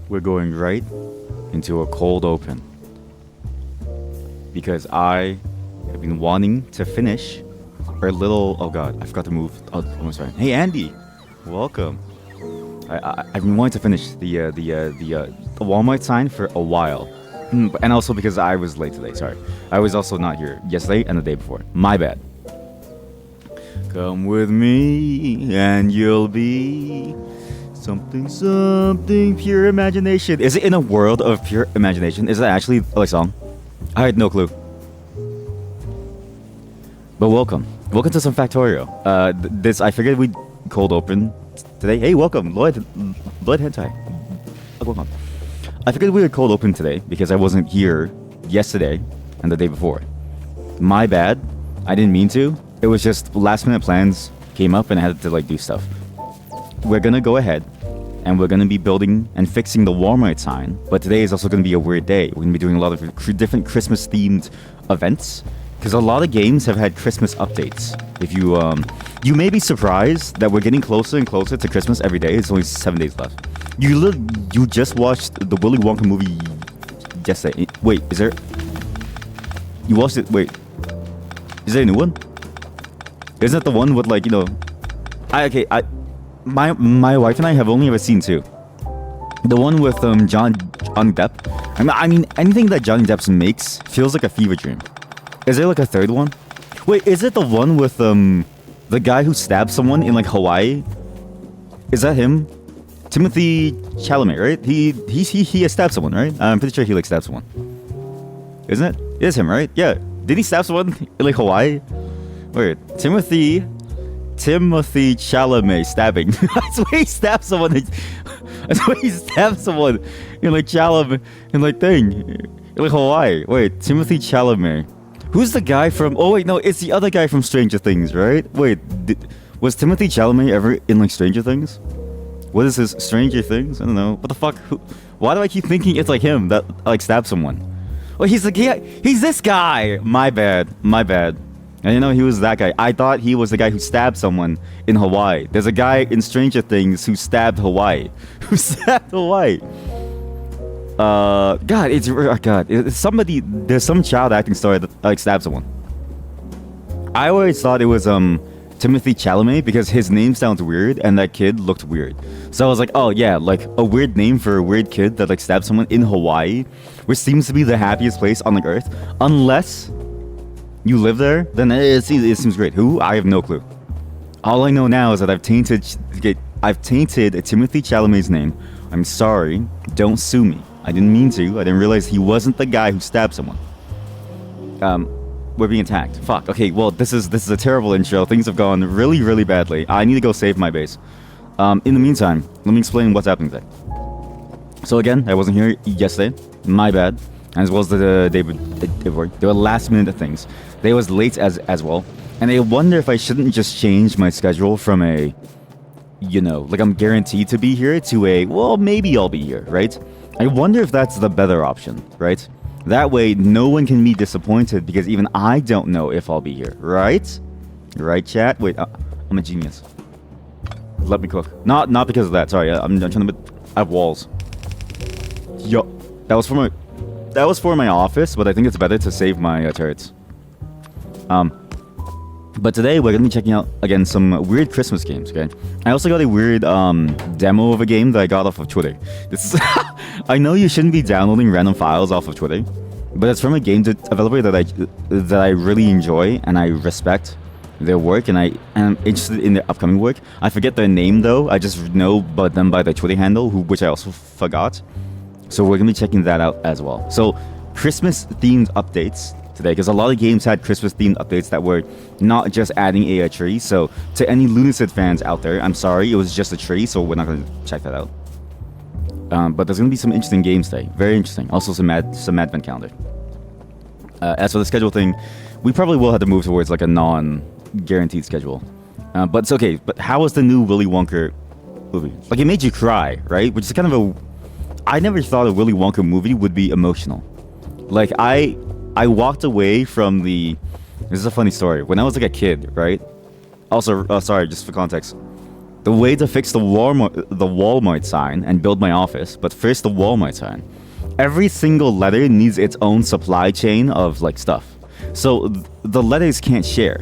we're going right into a cold open because I have been wanting to finish our little. Oh God, I forgot to move. Oh, I'm sorry. Hey Andy, welcome. I've been wanting to finish the Walmart sign for a while, and also because I was late today. Sorry, I was also not here yesterday and the day before. My bad. Come with me and you'll be something pure imagination. Is it in a world of pure imagination? Is that actually a song? I had no clue. But welcome to some Factorio. This I figured we'd cold open today. Hey, welcome, Blood Hentai. Welcome. I figured we would cold open today because I wasn't here yesterday and the day before. My bad. I didn't mean to. It was just last minute plans came up and I had to like do stuff. We're gonna go ahead and we're gonna be building and fixing the Walmart sign. But today is also gonna be a weird day. We're gonna be doing a lot of different Christmas themed events because a lot of games have had Christmas updates. If you may be surprised that we're getting closer and closer to Christmas every day. It's only 7 days left. You just watched the Willy Wonka movie yesterday. Wait, is there? You watched it? Wait, is there a new one? Isn't it the one with like my wife and I have only ever seen two. The one with Johnny Depp. I mean anything that Johnny Depp makes feels like a fever dream. Is there like a third one? Wait, is it the one with the guy who stabbed someone in like Hawaii? Is that him? Timothy Chalamet, right? He has stabbed someone, right? I'm pretty sure he like stabbed someone. Isn't it? It is him, right? Yeah. Did he stab someone in like Hawaii? Wait, Timothy Chalamet stabbing. That's why he stabbed someone. That's why he stabbed someone in like Chalamet in like thing in like Hawaii. Wait, Timothy Chalamet. Who's the guy from? Oh wait, no, it's the other guy from Stranger Things, right? Wait, was Timothy Chalamet ever in like Stranger Things? What is his Stranger Things? I don't know. What the fuck? Why do I keep thinking it's like him that like stabbed someone? Well, he's this guy. My bad. And you know, he was that guy. I thought he was the guy who stabbed someone in Hawaii. There's a guy in Stranger Things who stabbed Hawaii. Who stabbed Hawaii? God, it's somebody. There's some child acting star that like stabbed someone. I always thought it was Timothy Chalamet because his name sounds weird and that kid looked weird. So I was like, oh yeah, like a weird name for a weird kid that like stabbed someone in Hawaii, which seems to be the happiest place on the earth, unless you live there, then it seems great. Who? I have no clue. All I know now is that I've tainted Timothy Chalamet's name. I'm sorry. Don't sue me. I didn't mean to. I didn't realize he wasn't the guy who stabbed someone. We're being attacked. Fuck. Okay, well, this is a terrible intro. Things have gone really, really badly. I need to go save my base. In the meantime, let me explain what's happening today. So again, I wasn't here yesterday. My bad. As well as the day before. There were last minute things. They was late as well. And I wonder if I shouldn't just change my schedule from a, like I'm guaranteed to be here to a, well, maybe I'll be here, right? I wonder if that's the better option, right? That way, no one can be disappointed because even I don't know if I'll be here, right? Right, chat? Wait, I'm a genius. Let me cook. Not because of that. Sorry, I'm trying to. I have walls. Yo, that was for my office, but I think it's better to save my turrets. But today we're gonna be checking out again some weird Christmas games. Okay, I also got a weird demo of a game that I got off of Twitter. This is I know you shouldn't be downloading random files off of Twitter, but it's from a game developer that I really enjoy and I respect their work and I am interested in their upcoming work. I forget their name though. I just know about them by their Twitter handle, which I also forgot. So we're gonna be checking that out as well. So Christmas themed updates today, because a lot of games had Christmas themed updates that were not just adding a tree. So to any Lunacid fans out there, I'm sorry, it was just a tree, so we're not gonna check that out. But there's gonna be some interesting games today. Very interesting. Also some advent calendar. As for the schedule thing, we probably will have to move towards like a non-guaranteed schedule. But it's okay. But how was the new Willy Wonka movie? Like, it made you cry, right? Which is kind of a... I never thought a Willy Wonka movie would be emotional. Like, I walked away from the... This is a funny story. When I was like a kid, right? Also, sorry, just for context. the way to fix the Walmart sign and build my office, but first the Walmart sign. Every single letter needs its own supply chain of like stuff. So the letters can't share.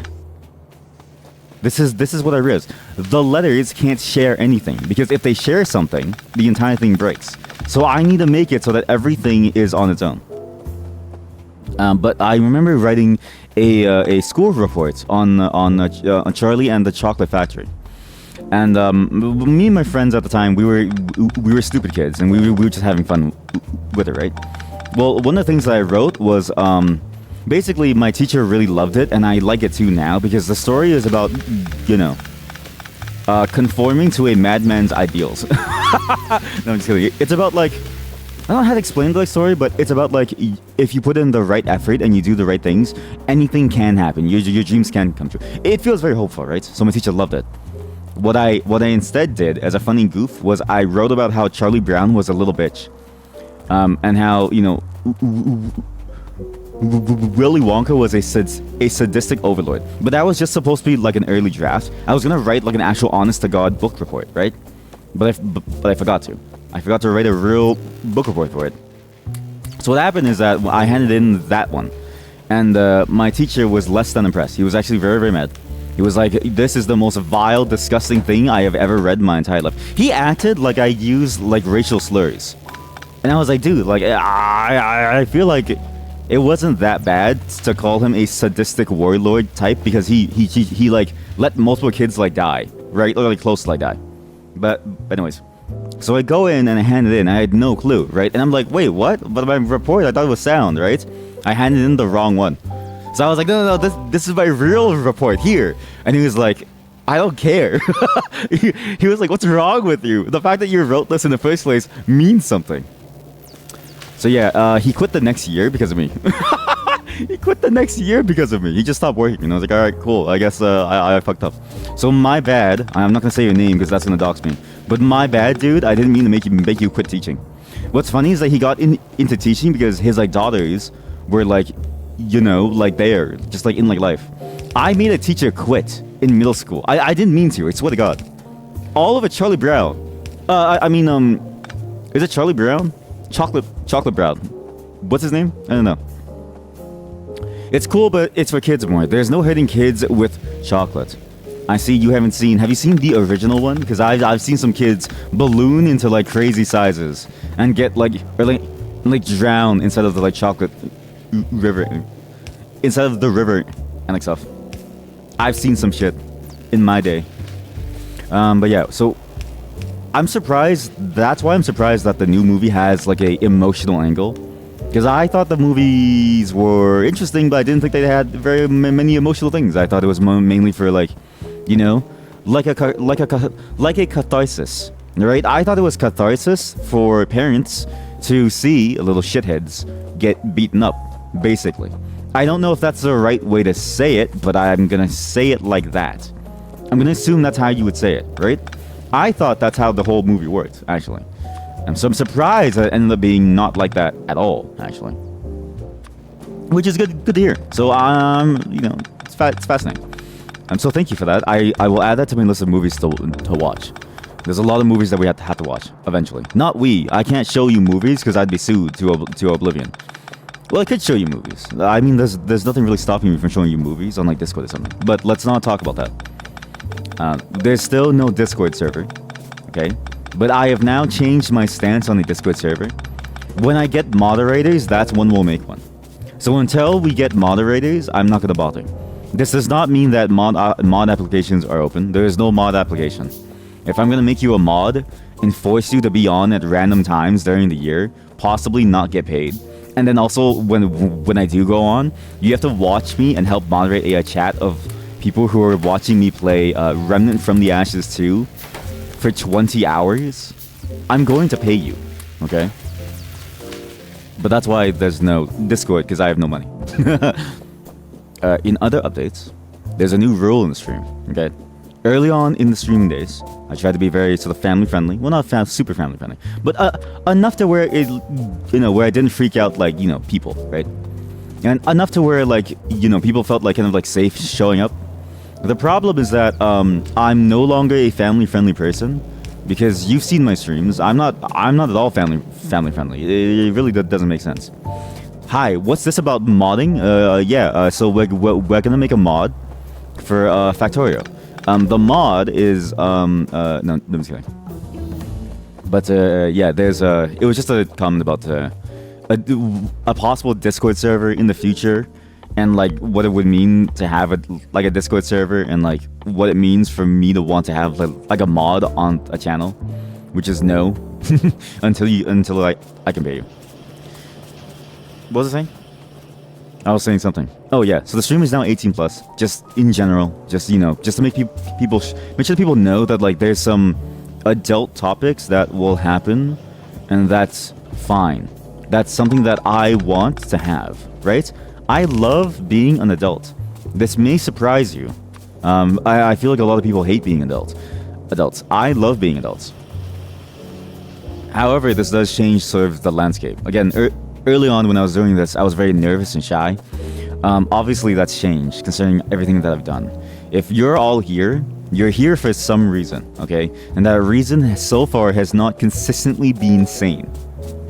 This is what I realized. The letters can't share anything because if they share something, the entire thing breaks. So I need to make it so that everything is on its own. But I remember writing a school report on Charlie and the Chocolate Factory, and me and my friends at the time we were stupid kids and we were just having fun with it, right? Well, one of the things that I wrote was basically my teacher really loved it, and I like it too now because the story is about conforming to a madman's ideals. No, I'm just kidding. It's about like, I don't know how to explain the story, but it's about like if you put in the right effort and you do the right things, anything can happen. Your dreams can come true. It feels very hopeful, right? So my teacher loved it. What I instead did as a funny goof was I wrote about how Charlie Brown was a little bitch, and how Willy Wonka was a sadistic overlord. But that was just supposed to be like an early draft. I was gonna write like an actual honest-to-God book report, right? But I forgot to. I forgot to write a real book report for it. So what happened is that I handed in that one, and my teacher was less than impressed. He was actually very, very mad. He was like, "This is the most vile, disgusting thing I have ever read in my entire life." He acted like I used like racial slurs, and I was like, "Dude, like I feel like it wasn't that bad to call him a sadistic warlord type because he like let multiple kids like die, right? Or like close to like die." But anyways, so I go in and I hand it in. I had no clue, right? And I'm like, "Wait, what?" But my report, I thought it was sound, right? I handed in the wrong one. So I was like, no, this is my real report here. And he was like, "I don't care." he was like, "What's wrong with you? The fact that you wrote this in the first place means something." So yeah, he quit the next year because of me. He quit the next year because of me. He just stopped working. And I was like, "All right, cool. I guess I fucked up." So my bad. I'm not gonna say your name because that's gonna dox me. But my bad, dude. I didn't mean to make you quit teaching. What's funny is that he got into teaching because his like daughters were like, like there, just like in like life. I made a teacher quit in middle school. I didn't mean to. I swear to God. All of it, Charlie Brown. Is it Charlie Brown? Chocolate Brown. What's his name? I don't know. It's cool, but it's for kids more. There's no hurting kids with chocolate. I see you haven't seen. Have you seen the original one? Because I've seen some kids balloon into like crazy sizes and get like drown instead of the like chocolate river, instead of the river and like stuff. I've seen some shit in my day. But yeah, so I'm surprised. That's why I'm surprised that the new movie has like a emotional angle. Because I thought the movies were interesting, but I didn't think they had very many emotional things. I thought it was mainly for like, like a catharsis, right? I thought it was catharsis for parents to see little shitheads get beaten up, basically. I don't know if that's the right way to say it, but I'm gonna say it like that. I'm gonna assume that's how you would say it, right? I thought that's how the whole movie worked, actually. And so I'm surprised that it ended up being not like that at all, actually. Which is good to hear. So, it's fascinating. So thank you for that. I will add that to my list of movies to watch. There's a lot of movies that we have to watch, eventually. Not we. I can't show you movies because I'd be sued to oblivion. Well, I could show you movies. I mean, there's nothing really stopping me from showing you movies, unlike Discord or something. But let's not talk about that. There's still no Discord server, okay? But I have now changed my stance on the Discord server. When I get moderators, that's when we'll make one. So until we get moderators, I'm not gonna bother. This does not mean that mod applications are open. There is no mod application. If I'm gonna make you a mod and force you to be on at random times during the year, possibly not get paid, and then also when I do go on, you have to watch me and help moderate a chat of people who are watching me play Remnant from the Ashes 2 for 20 hours, I'm going to pay you, okay? But that's why there's no Discord, because I have no money. In other updates, there's a new rule in the stream, okay? Early on in the streaming days, I tried to be very sort of family friendly. Well, not super family friendly, but enough to where it, where I didn't freak out like, people, right? And enough to where like, people felt like kind of like safe showing up. The problem is that I'm no longer a family-friendly person because you've seen my streams. I'm not at all family-friendly. It really doesn't make sense. Hi, what's this about modding? So we're gonna make a mod for Factorio. The mod is no, I'm just kidding. But yeah, there's it was just a comment about a possible Discord server in the future, and like what it would mean to have a Discord server, and like what it means for me to want to have like a mod on a channel, which is no, until I can pay you. What was I saying? I was saying something. Oh yeah, so the stream is now 18 plus. Just in general, just just to make people make sure people know that like there's some adult topics that will happen, and that's fine. That's something that I want to have, right? I love being an adult. This may surprise you. I feel like a lot of people hate being adults. I love being adults. However, this does change sort of the landscape. Again, early on when I was doing this, I was very nervous and shy. Obviously, that's changed considering everything that I've done. If you're all here, you're here for some reason, okay? And that reason so far has not consistently been sane.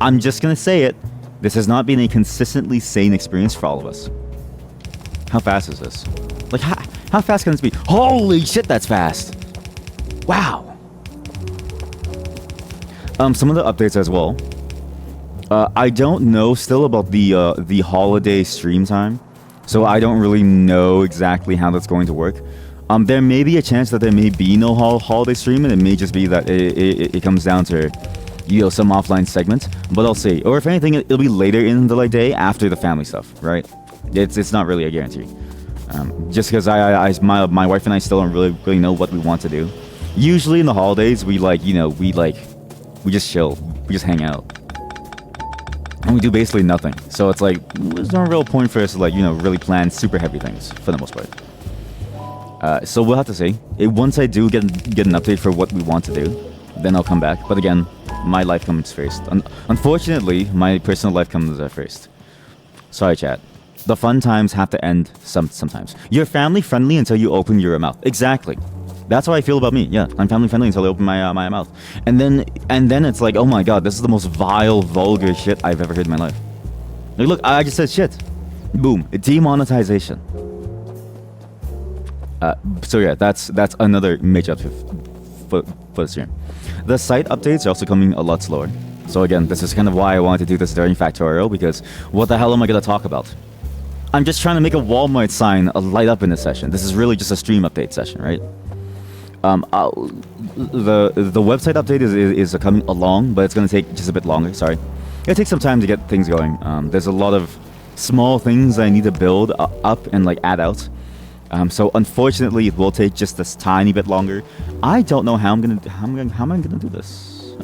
I'm just gonna say it. This has not been a consistently sane experience for all of us. How fast is this? Like, how fast can this be? Holy shit, that's fast! Wow! Some of the updates as well. I don't know still about the holiday stream time, so I don't really know exactly how that's going to work. There may be a chance that there may be no holiday stream, and it may just be that it comes down to some offline segment, but I'll see. Or if anything, it'll be later in the day after the family stuff, right? It's not really a guarantee. Just because my wife and I still don't really know what we want to do. Usually in the holidays, we just chill, we just hang out, and we do basically nothing. So it's like there's no real point for us to really plan super heavy things for the most part. So we'll have to see. Once I do get an update for what we want to do, then I'll come back. But again, my life comes first. Unfortunately, my personal life comes first. Sorry, chat. The fun times have to end sometimes. You're family friendly until you open your mouth. Exactly. That's how I feel about me. Yeah, I'm family friendly until I open my mouth. And then it's like, oh my god, this is the most vile, vulgar shit I've ever heard in my life. Like, look, I just said shit. Boom. Demonetization. So yeah, that's another major update for the stream. The site updates are also coming a lot slower. So again, this is kind of why I wanted to do this during Factorio, because what the hell am I going to talk about? I'm just trying to make a Walmart sign light up in this session. This is really just a stream update session, right? The website update is coming along, but it's going to take just a bit longer. Sorry. It takes some time to get things going. There's a lot of small things I need to build up and add out. So unfortunately, it will take just this tiny bit longer. I don't know how am I gonna do this?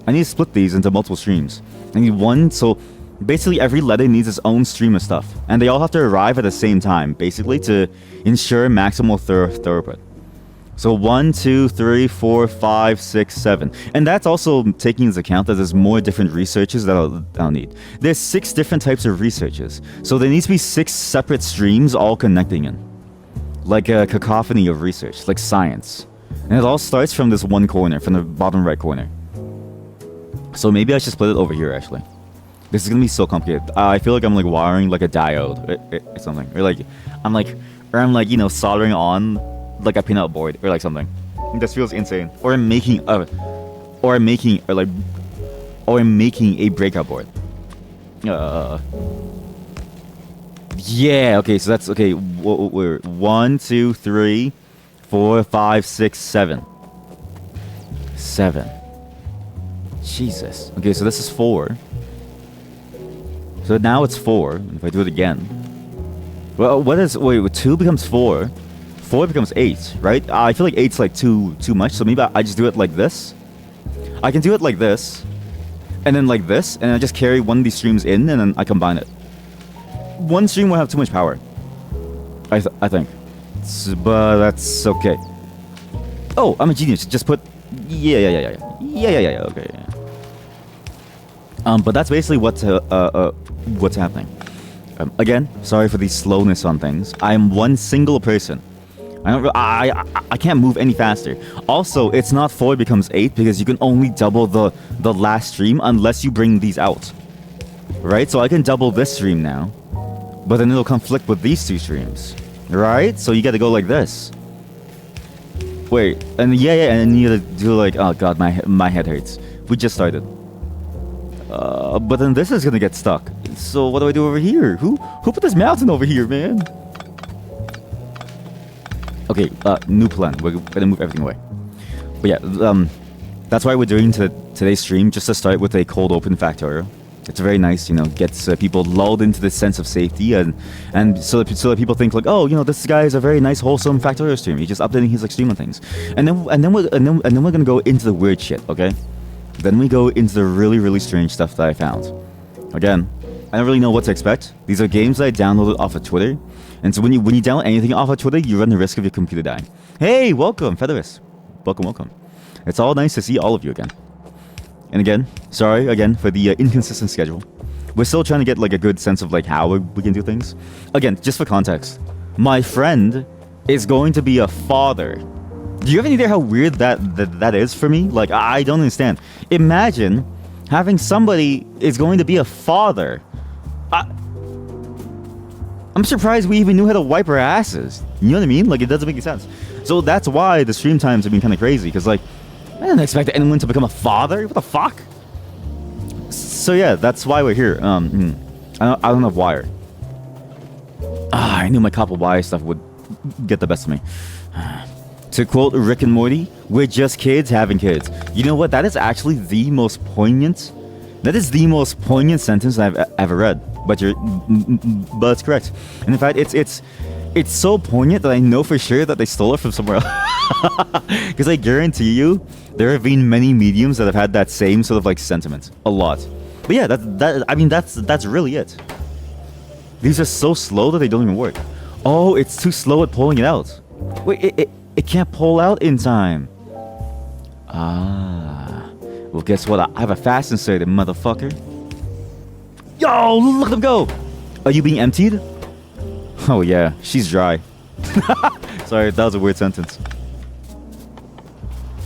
I need to split these into multiple streams. I need one, so basically every letter needs its own stream of stuff, and they all have to arrive at the same time, basically to ensure maximal throughput. So 1, 2, 3, 4, 5, 6, 7. And that's also taking into account that there's more different researches that I'll need. There's 6 different types of researches. So there needs to be 6 separate streams all connecting in. Like a cacophony of research, like science. And it all starts from this one corner, from the bottom right corner. So maybe I should split it over here, actually. This is gonna be so complicated. I feel like I'm wiring a diode or something. Or I'm soldering on a pinout board or something. This feels insane. Or I'm making a breakout board. Yeah. Okay. So that's okay. We're 1, 2, 3, 4, 5, 6, 7. 7. Jesus. Okay. So this is 4. So now it's 4. If I do it again. Well, what is... Wait, 2 becomes 4. 4 becomes 8, right? I feel like 8's too much, so maybe I just do it like this. I can do it like this, and then like this, and I just carry one of these streams in, and then I combine it. One stream will have too much power. I think. But that's okay. Oh, I'm a genius. Just put... Yeah, okay. But that's basically what's happening. Again, sorry for the slowness on things. I am one single person. I can't move any faster. Also, it's not 4 it becomes 8 because you can only double the last stream unless you bring these out. Right? So I can double this stream now, but then it'll conflict with these 2 streams. Right? So you gotta go like this. Wait, and and you gotta do like, oh god, my head hurts. We just started. But then this is gonna get stuck. So what do I do over here? Who put this mountain over here, man? Okay, new plan. We're gonna move everything away. But yeah, that's why we're doing today's stream, just to start with a cold open Factorio. It's very nice, you know, gets people lulled into this sense of safety, and so that people think like, oh, you know, this guy is a very nice, wholesome Factorio stream. He's just updating his like stream on things, and then we're gonna go into the weird shit, okay? Then we go into the really, really strange stuff that I found. Again, I don't really know what to expect. These are games that I downloaded off of Twitter, and so when you download anything off of Twitter, you run the risk of your computer dying. Hey, welcome, Featherus. Welcome. It's all nice to see all of you again. And again, sorry again for the inconsistent schedule. We're still trying to get like a good sense of like how we can do things. Again, just for context, my friend is going to be a father. Do you have any idea how weird that is for me? Like, I don't understand. Imagine having somebody is going to be a father. I'm surprised we even knew how to wipe our asses. You know what I mean? Like, it doesn't make any sense. So that's why the stream times have been kind of crazy, because like, I didn't expect anyone to become a father. What the fuck? So yeah, that's why we're here. I don't have wire. I knew my couple wire stuff would get the best of me. To quote Rick and Morty, we're just kids having kids. You know what? That is actually the most poignant. That is the most poignant sentence I've ever read. But it's correct. And in fact, it's so poignant that I know for sure that they stole it from somewhere else. Because I guarantee you, there have been many mediums that have had that same sort of like sentiment. A lot. But yeah, that's really it. These are so slow that they don't even work. Oh, it's too slow at pulling it out. Wait, it can't pull out in time. Well, guess what? I have a fast inserted, motherfucker. Yo, look at them go. Are you being emptied? Oh yeah, she's dry. Sorry, that was a weird sentence.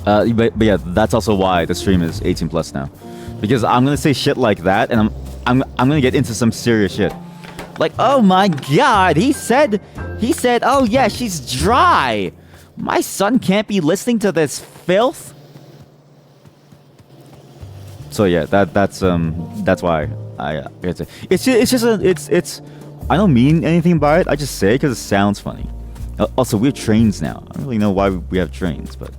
But yeah, that's also why the stream is 18 plus now, because I'm gonna say shit like that, and I'm gonna get into some serious shit. Like, oh my god, he said, oh yeah, she's dry. My son can't be listening to this filth. So yeah, that's why it's I don't mean anything by it. I just say it because it sounds funny. Also, we have trains now. I don't really know why we have trains, but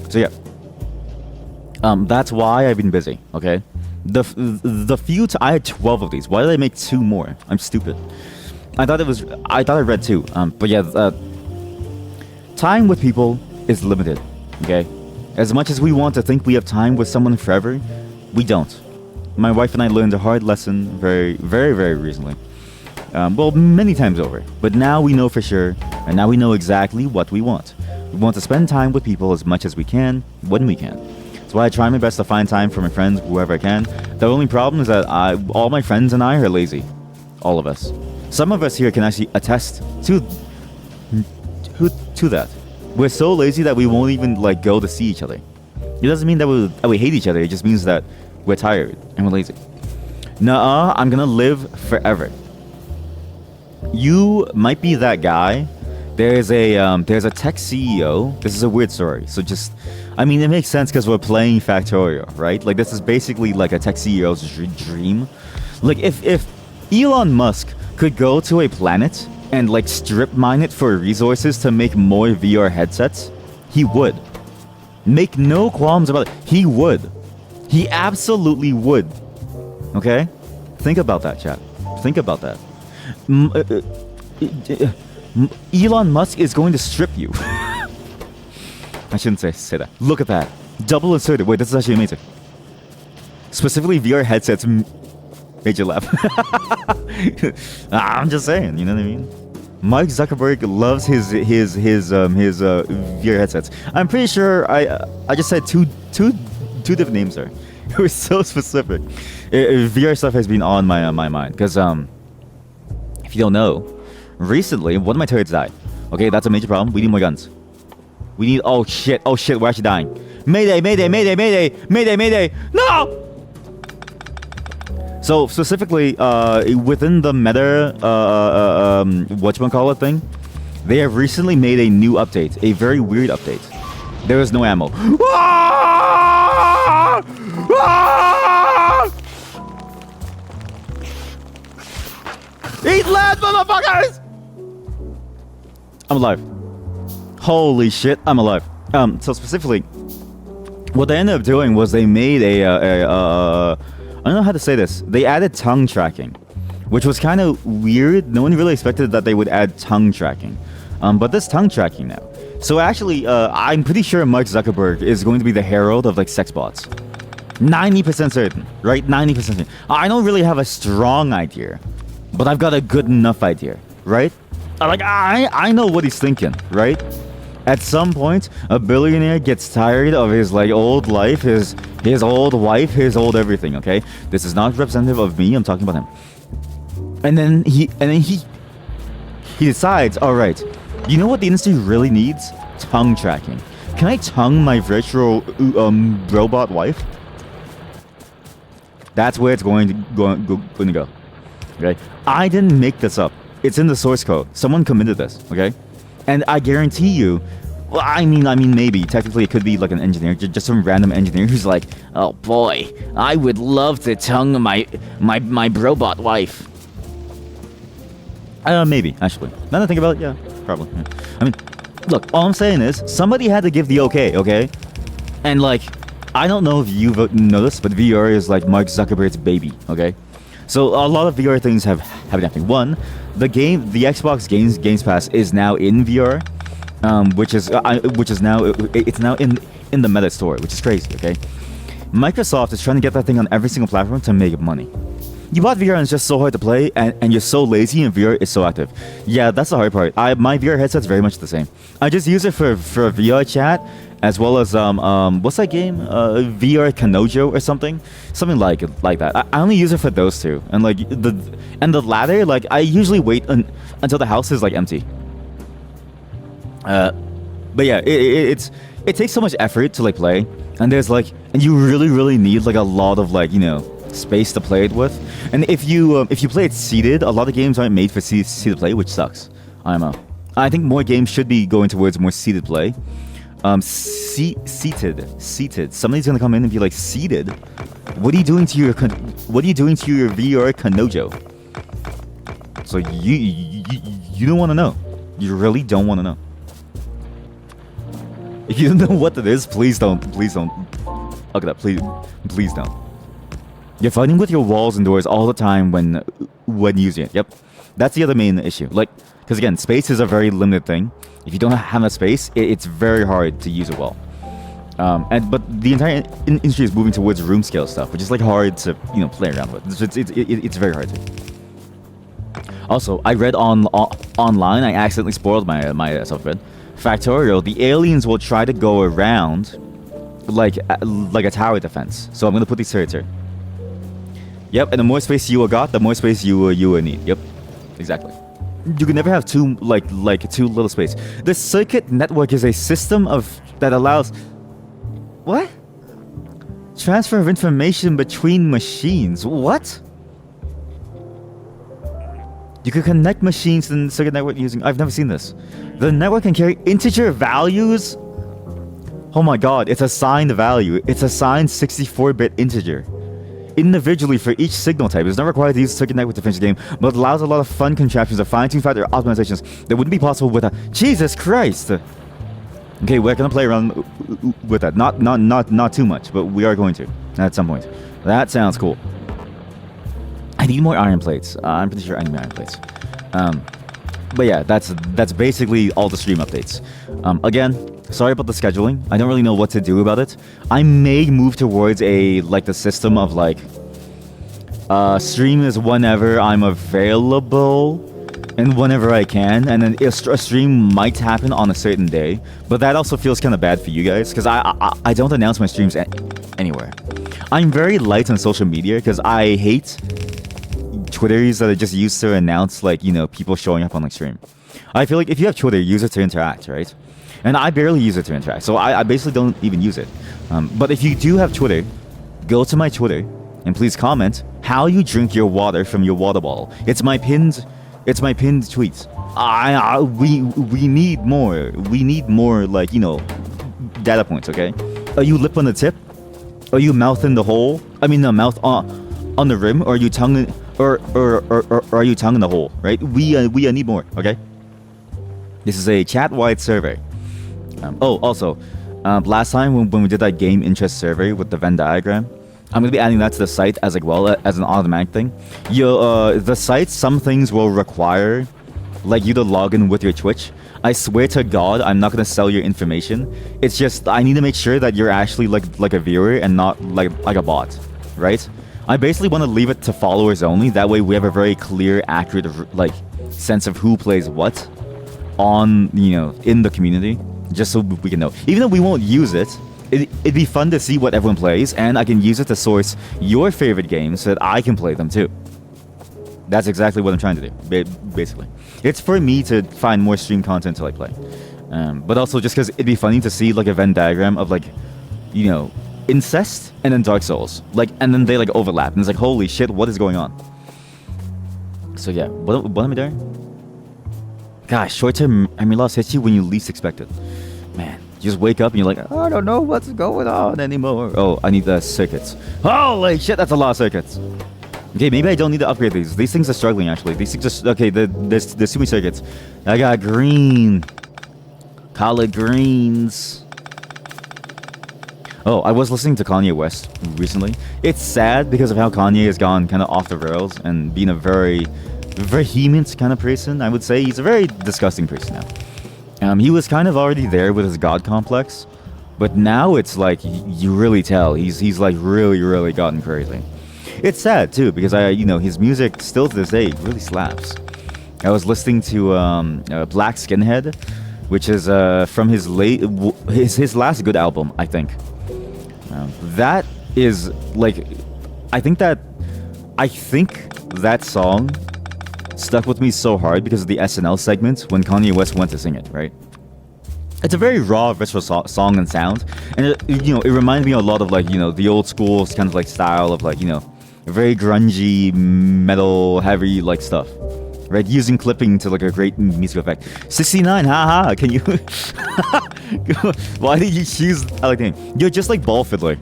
so yeah. That's why I've been busy. Okay, I had 12 of these. Why did I make 2 more? I'm stupid. I thought I read 2. But yeah, time with people is limited. Okay, as much as we want to think we have time with someone forever, we don't. My wife and I learned a hard lesson very, very, very recently. Well, many times over. But now we know for sure, and now we know exactly what we want. We want to spend time with people as much as we can, when we can. That's why I try my best to find time for my friends, whoever I can. The only problem is that all my friends and I are lazy. All of us. Some of us here can actually attest to that. We're so lazy that we won't even like go to see each other. It doesn't mean that we hate each other. It just means that we're tired and we're lazy. Nuh-uh, I'm gonna live forever. You might be that guy. There's a tech CEO. This is a weird story. So just, I mean, it makes sense because we're playing Factorio, right? Like, this is basically like a tech CEO's dream. Like, if Elon Musk could go to a planet and like strip mine it for resources to make more VR headsets, he would. Make no qualms about it. He would. He absolutely would. Okay? Think about that, chat. Think about that. Elon Musk is going to strip you. I shouldn't say that. Look at that. Double inserted. Wait, this is actually amazing. Specifically, VR headsets made you laugh. I'm just saying, you know what I mean? Mike Zuckerberg loves his VR headsets. I'm pretty sure I just said two different names there. It was so specific. VR stuff has been on my mind because If you don't know, recently one of my turrets died. Okay, that's a major problem. We need more guns. We need. Oh shit! Oh shit! We're actually dying. Mayday! Mayday! Mayday! Mayday! Mayday! Mayday! No! So specifically, within the meta, whatchamacallit thing, they have recently made a new update, a very weird update. There is no ammo. Ah! Ah! Eat land, motherfuckers! I'm alive. Holy shit, I'm alive. So specifically, what they ended up doing was they made I don't know how to say this. They added tongue tracking, which was kind of weird. No one really expected that they would add tongue tracking. But there's tongue tracking now. So actually, I'm pretty sure Mark Zuckerberg is going to be the herald of like sex bots. 90% certain, right? 90% certain. I don't really have a strong idea, but I've got a good enough idea, right? Like I know what he's thinking, right? At some point, a billionaire gets tired of his like old life, his old wife, his old everything. Okay, this is not representative of me. I'm talking about him. And then he decides, all right, you know what the industry really needs? Tongue tracking. Can I tongue my virtual robot wife? That's where it's going to go. Okay, I didn't make this up. It's in the source code. Someone committed this. Okay. And I guarantee you, well, I mean, maybe technically it could be like an engineer, just some random engineer who's like, oh boy, I would love to tongue my robot wife. Maybe actually. Now that I think about it, yeah, probably. Yeah. I mean, look, all I'm saying is somebody had to give the okay, and like, I don't know if you've noticed, but VR is like Mark Zuckerberg's baby, okay? So a lot of VR things have been happening. One, the Xbox Games Pass is now in VR, which is now in the Meta store, which is crazy. Okay, Microsoft is trying to get that thing on every single platform to make money. You bought VR and it's just so hard to play, and you're so lazy, and VR is so active. Yeah, that's the hard part. My VR headset's very much the same. I just use it for VR chat, as well as what's that game? VR Kanojo or something like that. I only use it for those two, and like the latter, like I usually wait until the house is like empty. But yeah, it takes so much effort to like play, and you really need like a lot of like space to play it with. And if you play it seated, a lot of games aren't made for seated play, which sucks. I think more games should be going towards more seated play. Seated. Somebody's gonna come in and be like, seated? What are you doing to your VR Kanojo? So you don't want to know. You really don't want to know. If you don't know what it is, please don't. Look at that. Please don't. You're fighting with your walls and doors all the time when using it. Yep, that's the other main issue. Like, because again, space is a very limited thing. If you don't have a space, it's very hard to use it well. But the entire industry is moving towards room scale stuff, which is like hard to play around with. It's very hard to. Also, I read online. I accidentally spoiled my self-read. Factorio, the aliens will try to go around like a tower defense. So I'm gonna put these turrets here. Yep, and the more space you got, the more space you will need. Yep, exactly. You can never have too little space. The circuit network is a system that allows what? Transfer of information between machines. What? You could connect machines in the circuit network using... I've never seen this. The network can carry integer values? Oh my god, it's a signed value. It's a signed 64-bit integer. Individually for each signal type. It's not required to use circuit network to finish the game, but allows a lot of fun contraptions of fine-tuned factor optimizations that wouldn't be possible with a... Jesus Christ! Okay, we're gonna play around with that. Not too much, but we are going to at some point. That sounds cool. I need more iron plates. I'm pretty sure I need more iron plates. But yeah, that's basically all the stream updates. Again, sorry about the scheduling. I don't really know what to do about it. I may move towards the system of stream is whenever I'm available and whenever I can, and then a stream might happen on a certain day. But that also feels kind of bad for you guys because I don't announce my streams anywhere. I'm very light on social media because I hate Twitters that are just used to announce like, people showing up on like stream. I feel like if you have Twitter, use it to interact, right? And I barely use it to interact, so I basically don't even use it. But if you do have Twitter, go to my Twitter and please comment how you drink your water from your water bottle. It's my pinned tweet. We need more. We need more, like, data points. Okay? Are you lip on the tip? Are you mouth in the hole? I mean, no, mouth on the rim, or are you tongue in, or are you tongue in the hole? Right? We need more. Okay? This is a chat-wide survey. Also, last time when we did that game interest survey with the Venn diagram, I'm gonna be adding that to the site as well as an automatic thing. The site, some things will require like you to log in with your Twitch. I swear to God, I'm not gonna sell your information. It's just I need to make sure that you're actually like a viewer and not like a bot, right? I basically want to leave it to followers only. That way we have a very clear, accurate like sense of who plays what on in the community, just so we can know. Even though we won't use it, it'd be fun to see what everyone plays, and I can use it to source your favorite games so that I can play them too. That's exactly what I'm trying to do, basically. It's for me to find more stream content to like play, but also just because it'd be funny to see like a Venn diagram of like, incest and then Dark Souls, like, and then they like overlap, and it's like, holy shit, what is going on? So yeah, what am I doing? Gosh, short-term memory loss hits you when you least expect it. Man, you just wake up and you're like, I don't know what's going on anymore. Oh, I need the circuits. Holy shit, that's a lot of circuits. Okay, maybe I don't need to upgrade these. These things are struggling, actually. These things are... Okay, there's too many circuits. I got green. Collard greens. Oh, I was listening to Kanye West recently. It's sad because of how Kanye has gone kind of off the rails and being a very vehement kind of person. I would say he's a very disgusting person now. He was kind of already there with his god complex, but now it's like you really tell he's like really gotten crazy. It's sad too because his music still to this day really slaps. I was listening to Black Skinhead, which is from his last good album, I think. That is like I think that song stuck with me so hard because of the SNL segment when Kanye West went to sing it, right? It's a very raw, visceral song and sound, and it reminded me a lot of like the old school kind of like style of like very grungy, metal, heavy like stuff, right? Using clipping to like a great musical effect. 69, haha. Can you? Why did you choose? I like the name. You're just like Ball Fiddler.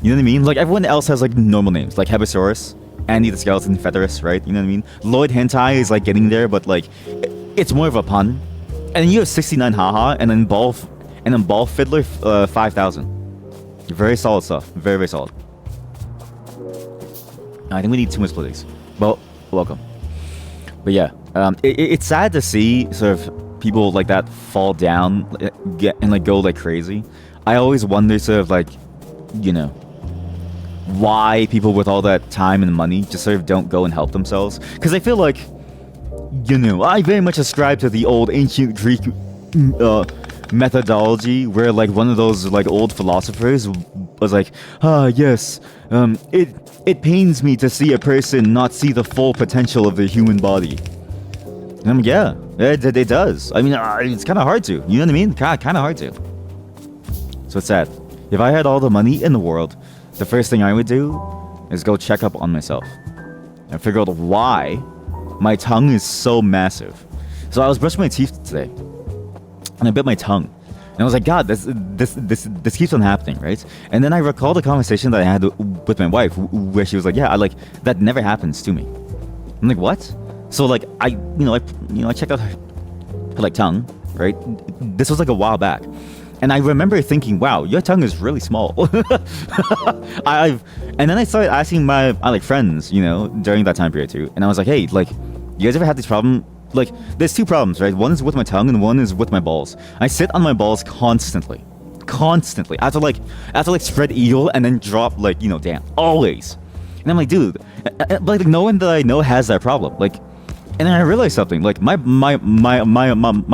You know what I mean? Like everyone else has like normal names, like Hebesaurus, Andy the Skeleton Featherus, right? You know what I mean? Lloyd Hentai is like getting there, but like it's more of a pun. And then you have 69 haha, and then Ball Fiddler 5,000. Very solid stuff. Very solid. I think we need 2 more splitties. Well, welcome. But yeah, it's sad to see sort of people like that fall down and like go like crazy. I always wonder sort of like, why people with all that time and money just sort of don't go and help themselves. Because I feel like, I very much ascribe to the old ancient Greek methodology where like one of those like old philosophers was like, yes, it pains me to see a person not see the full potential of the human body. And I'm like, yeah, it does. I mean, it's kind of hard to, you know what I mean? Kind of hard to. So it's sad. If I had all the money in the world, the first thing I would do is go check up on myself and figure out why my tongue is so massive. So I was brushing my teeth today, and I bit my tongue, and I was like, God, this keeps on happening, right? And then I recalled a conversation that I had with my wife, where she was like, yeah, that never happens to me. I'm like, what? So like I checked out her like tongue, right? This was like a while back. And I remember thinking, wow, your tongue is really small. And then I started asking my friends, during that time period too. And I was like, hey, like, you guys ever had this problem? Like, there's 2 problems, right? One is with my tongue and one is with my balls. I sit on my balls constantly. I have to like spread eagle and then drop down, always. And I'm like, dude, like no one that I know has that problem. Like, and then I realized something. Like my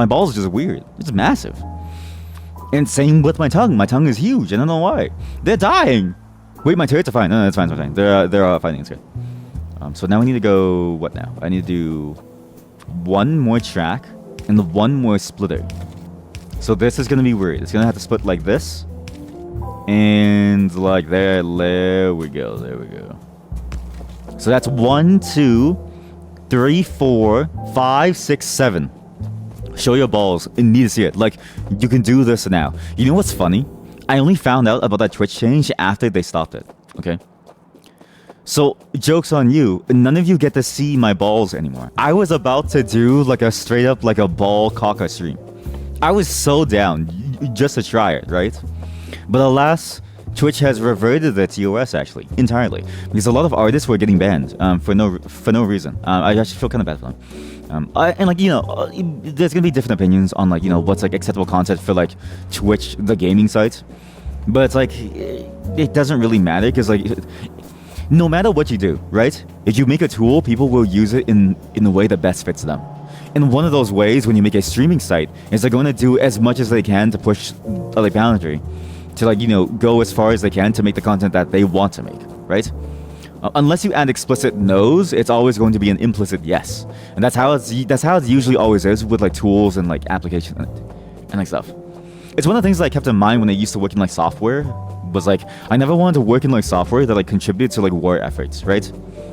balls are just weird. It's massive. And same with my tongue. My tongue is huge. I don't know why. They're dying. Wait, my turrets are fine. No, it's fine. They're fighting. It's good. So now we need to go, what now? I need to do one more track and one more splitter. So this is gonna be weird. It's gonna have to split like this. And like there we go, there we go. So that's 1, 2, 3, 4, 5, 6, 7. Show your balls and need to see it. Like, you can do this now. You know what's funny? I only found out about that Twitch change after they stopped it. Okay? So, joke's on you. None of you get to see my balls anymore. I was about to do like a straight up like a ball caca stream. I was so down just to try it, right? But alas, Twitch has reverted the TOS actually entirely because a lot of artists were getting banned for no reason. I actually feel kind of bad for them. And like, you know, there's gonna be different opinions on like, you know, what's like acceptable content for like Twitch, the gaming site. But it's like it doesn't really matter because like no matter what you do, right? If you make a tool, people will use it in the way that best fits them. And one of those ways when you make a streaming site is they're going to do as much as they can to push the boundary, to like, you know, go as far as they can to make the content that they want to make, right? Unless you add explicit no's, it's always going to be an implicit yes, and that's how it usually always is with like tools and like application and like stuff. It's one of the things that I kept in mind when I used to work in like software. Was like I never wanted to work in like software that like contributed to like war efforts, right?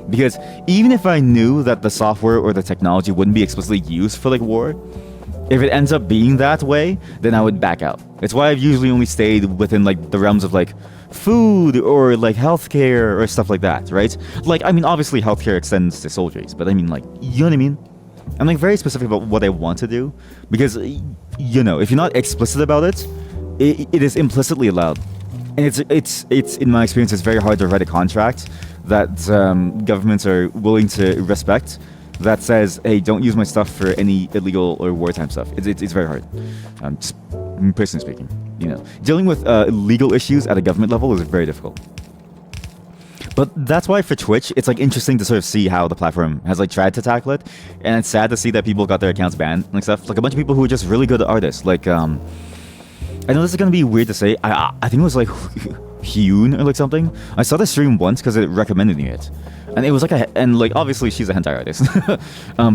Because even if I knew that the software or the technology wouldn't be explicitly used for like war, if it ends up being that way, then I would back out. It's why I've usually only stayed within like the realms of like food or like healthcare or stuff like that, right? Like, I mean, obviously healthcare extends to soldiers, but I mean, like, you know what I mean? I'm like very specific about what I want to do because, you know, if you're not explicit about it, it is implicitly allowed. And it's in my experience, it's very hard to write a contract that governments are willing to respect that says, hey, don't use my stuff for any illegal or wartime stuff. It's very hard. Just personally speaking, you know, dealing with legal issues at a government level is very difficult. But that's why for Twitch, it's like interesting to sort of see how the platform has like tried to tackle it, and it's sad to see that people got their accounts banned and like stuff. Like a bunch of people who are just really good artists, like I know this is gonna be weird to say. I think it was like Hyun or like something. I saw the stream once because it recommended me it, and it was like and like obviously she's a hentai artist,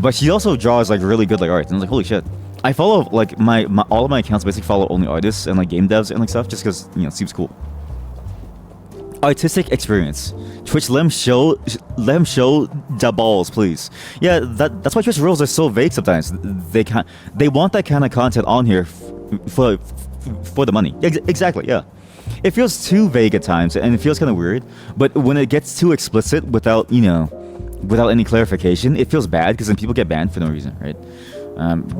but she also draws like really good like art. And I was like, holy shit! I follow like my all of my accounts basically follow only artists and like game devs and like stuff just because, you know, it seems cool. Artistic experience. Twitch, let them show the balls, please. Yeah, that's why Twitch rules are so vague sometimes. They want that kind of content on here for the money. Exactly, yeah. It feels too vague at times, and it feels kind of weird. But when it gets too explicit without, you know, without any clarification, it feels bad because then people get banned for no reason, right?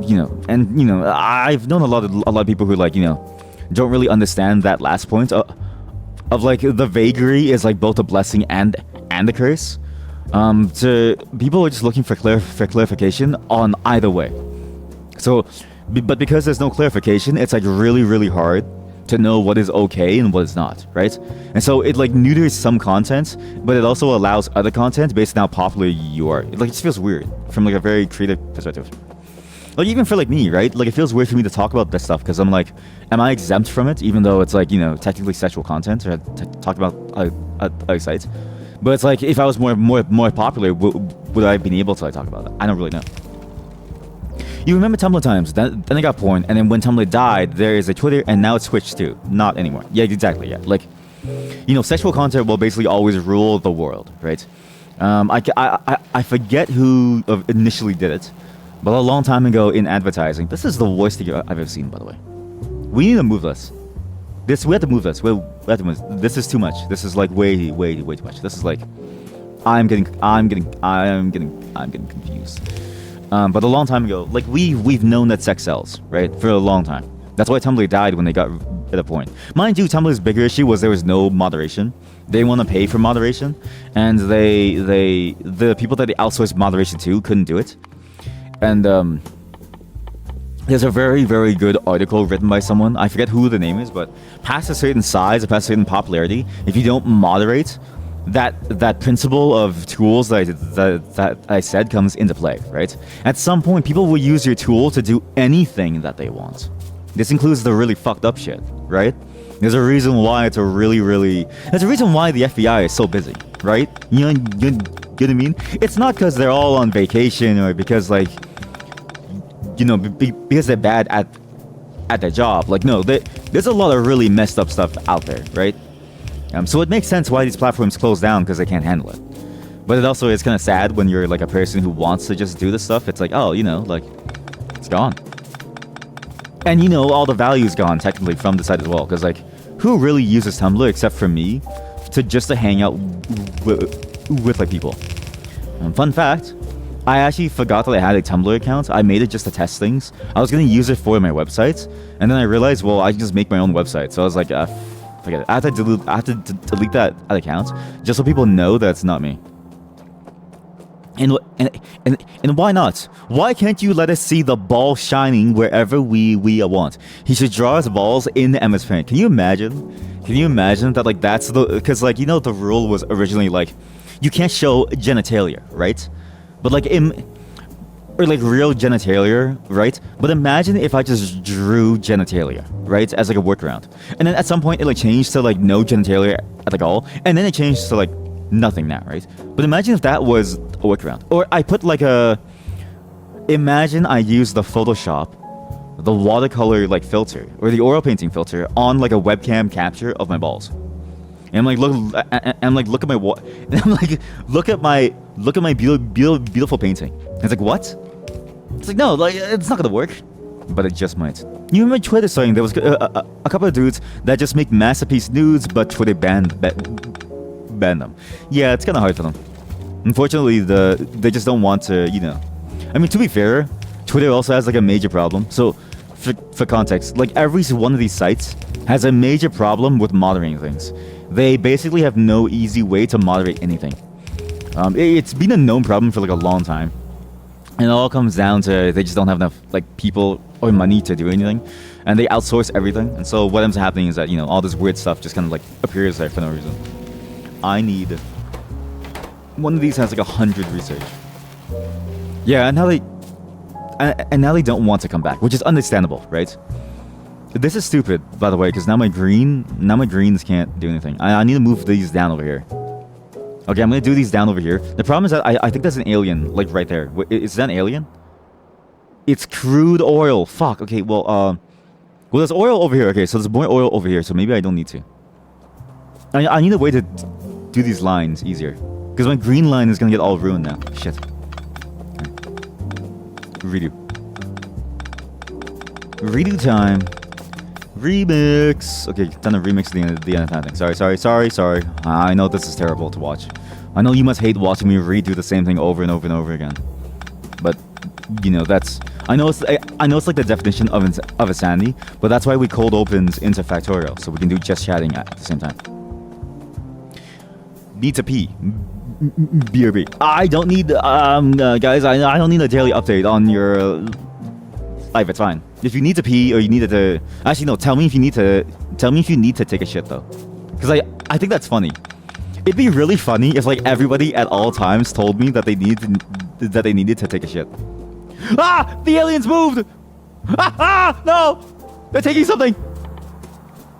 You know, and you know, I've known a lot of people who like, you know, don't really understand that last point of like the vagary is like both a blessing and a curse. To people who are just looking for clarification on either way. So. But because there's no clarification, it's like really hard to know what is okay and what is not, right? And so it like neuters some content, but it also allows other content based on how popular you are. It just feels weird from like a very creative perspective. Like even for like me, right? Like it feels weird for me to talk about this stuff because I'm like, am I exempt from it? Even though it's like, you know, technically sexual content or talked about other sites. But it's like if I was more popular, would I have been able to like talk about it? I don't really know. You remember Tumblr times, then it got porn, and then when Tumblr died, there is a Twitter, and now it's Twitch too. Not anymore. Yeah, exactly, yeah. Like, you know, sexual content will basically always rule the world, right? I forget who initially did it, but a long time ago in advertising. This is the worst thing I've ever seen, by the way. We need to move this. We have to move this. We have to move this. This is too much. This is like way too much. This is like, I'm getting confused. But a long time ago, like we've known that sex sells, right? For a long time. That's why Tumblr died when they got at a point. Mind you, Tumblr's bigger issue was there was no moderation. They want to pay for moderation, and the people that they outsourced moderation to couldn't do it. And there's a very good article written by someone. I forget who the name is, but past a certain size, or past a certain popularity, if you don't moderate, that principle of tools that I said comes into play, right? At some point, people will use your tool to do anything that they want. This includes the really fucked up shit, right? There's a reason why it's there's a reason why the FBI is so busy, right? You know, You know what I mean? It's not because they're all on vacation or because like, you know, because they're bad at their job. Like, no, there's a lot of really messed up stuff out there, right? So it makes sense why these platforms close down because they can't handle it. But it also is kind of sad when you're like a person who wants to just do this stuff. It's like, oh, you know, like, it's gone. And you know, all the value's gone technically from the site as well. Because like, who really uses Tumblr except for me to hang out with like people? Fun fact, I actually forgot that I had a Tumblr account. I made it just to test things. I was going to use it for my websites. And then I realized, well, I can just make my own website. So I was like, forget it. I have to delete that account just so people know that it's not me. And why not? Why can't you let us see the ball shining wherever we want? He should draw his balls in MS Paint. Can you imagine? Can you imagine that? Like that's the because like you know the rule was originally like you can't show genitalia, right? But like or like real genitalia, right? But imagine if I just drew genitalia, right, as like a workaround, and then at some point it like changed to like no genitalia at like all, and then it changed to like nothing now, right? But imagine if that was a workaround. Or I put like imagine I use the Photoshop, the watercolor like filter, or the oil painting filter on like a webcam capture of my balls. And I'm like, look at my and I'm like, look at my beautiful painting. And it's like, what? It's like, no, like it's not gonna work. But it just might. You remember Twitter saying there was a couple of dudes that just make masterpiece nudes, but Twitter banned them. Yeah, it's kind of hard for them. Unfortunately, they just don't want to, you know. I mean, to be fair, Twitter also has like a major problem. So, for context, like every one of these sites has a major problem with moderating things. They basically have no easy way to moderate anything. It's been a known problem for like a long time. And it all comes down to they just don't have enough like people or money to do anything. And they outsource everything. And so what ends up happening is that, you know, all this weird stuff just kind of like appears there for no reason. I need one of these has like 100 research. Yeah, and now they don't want to come back, which is understandable, right? This is stupid, by the way, because now my greens can't do anything. I need to move these down over here. Okay, I'm gonna do these down over here. The problem is that I think there's an alien like right there. Is that an alien? It's crude oil. Fuck. Okay, well there's oil over here. Okay, so there's more oil over here, so maybe I don't need to. I need a way to do these lines easier. Because my green line is gonna get all ruined now. Shit. Okay. Redo. Redo time. Remix. Okay, time to remix the entire thing. Sorry. I know this is terrible to watch. I know you must hate watching me redo the same thing over and over and over again. But, you know, that's... I know it's like the definition of insanity, but that's why we cold opens into Factorio, so we can do just chatting at the same time. Need to pee. BRB. I don't need, guys, I don't need a daily update on your life. It's fine. If you need to pee or you need to, actually no, tell me if you need to take a shit though, because I think that's funny. It'd be really funny if like everybody at all times told me that they needed to take a shit. Ah, the aliens moved. No, they're taking something.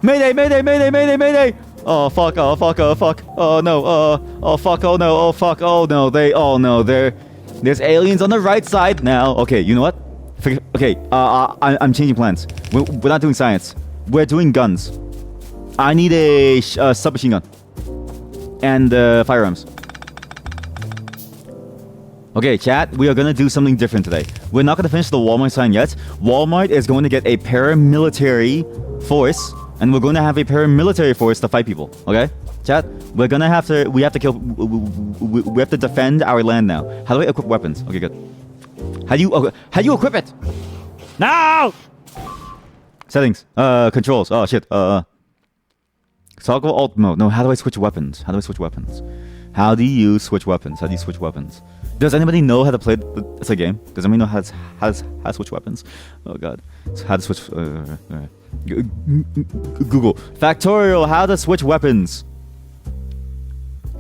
Mayday. Oh fuck, oh no, oh fuck, oh no, there's aliens on the right side now. Okay, you know what? Okay, I'm changing plans. We're not doing science. We're doing guns. I need a submachine gun. And firearms. Okay, chat, we are gonna do something different today. We're not gonna finish the Walmart sign yet. Walmart is going to get a paramilitary force, and we're going to have a paramilitary force to fight people. Okay, chat, we have to defend our land now. How do I equip weapons? Okay, good. How do you equip it? No! Settings. Controls. Oh shit. Toggle alt mode. No, how do I switch weapons? How do you switch weapons? Does anybody know how to play it's a game? Does anybody know how to switch weapons? Oh god. How to switch Google. Factorio, how to switch weapons.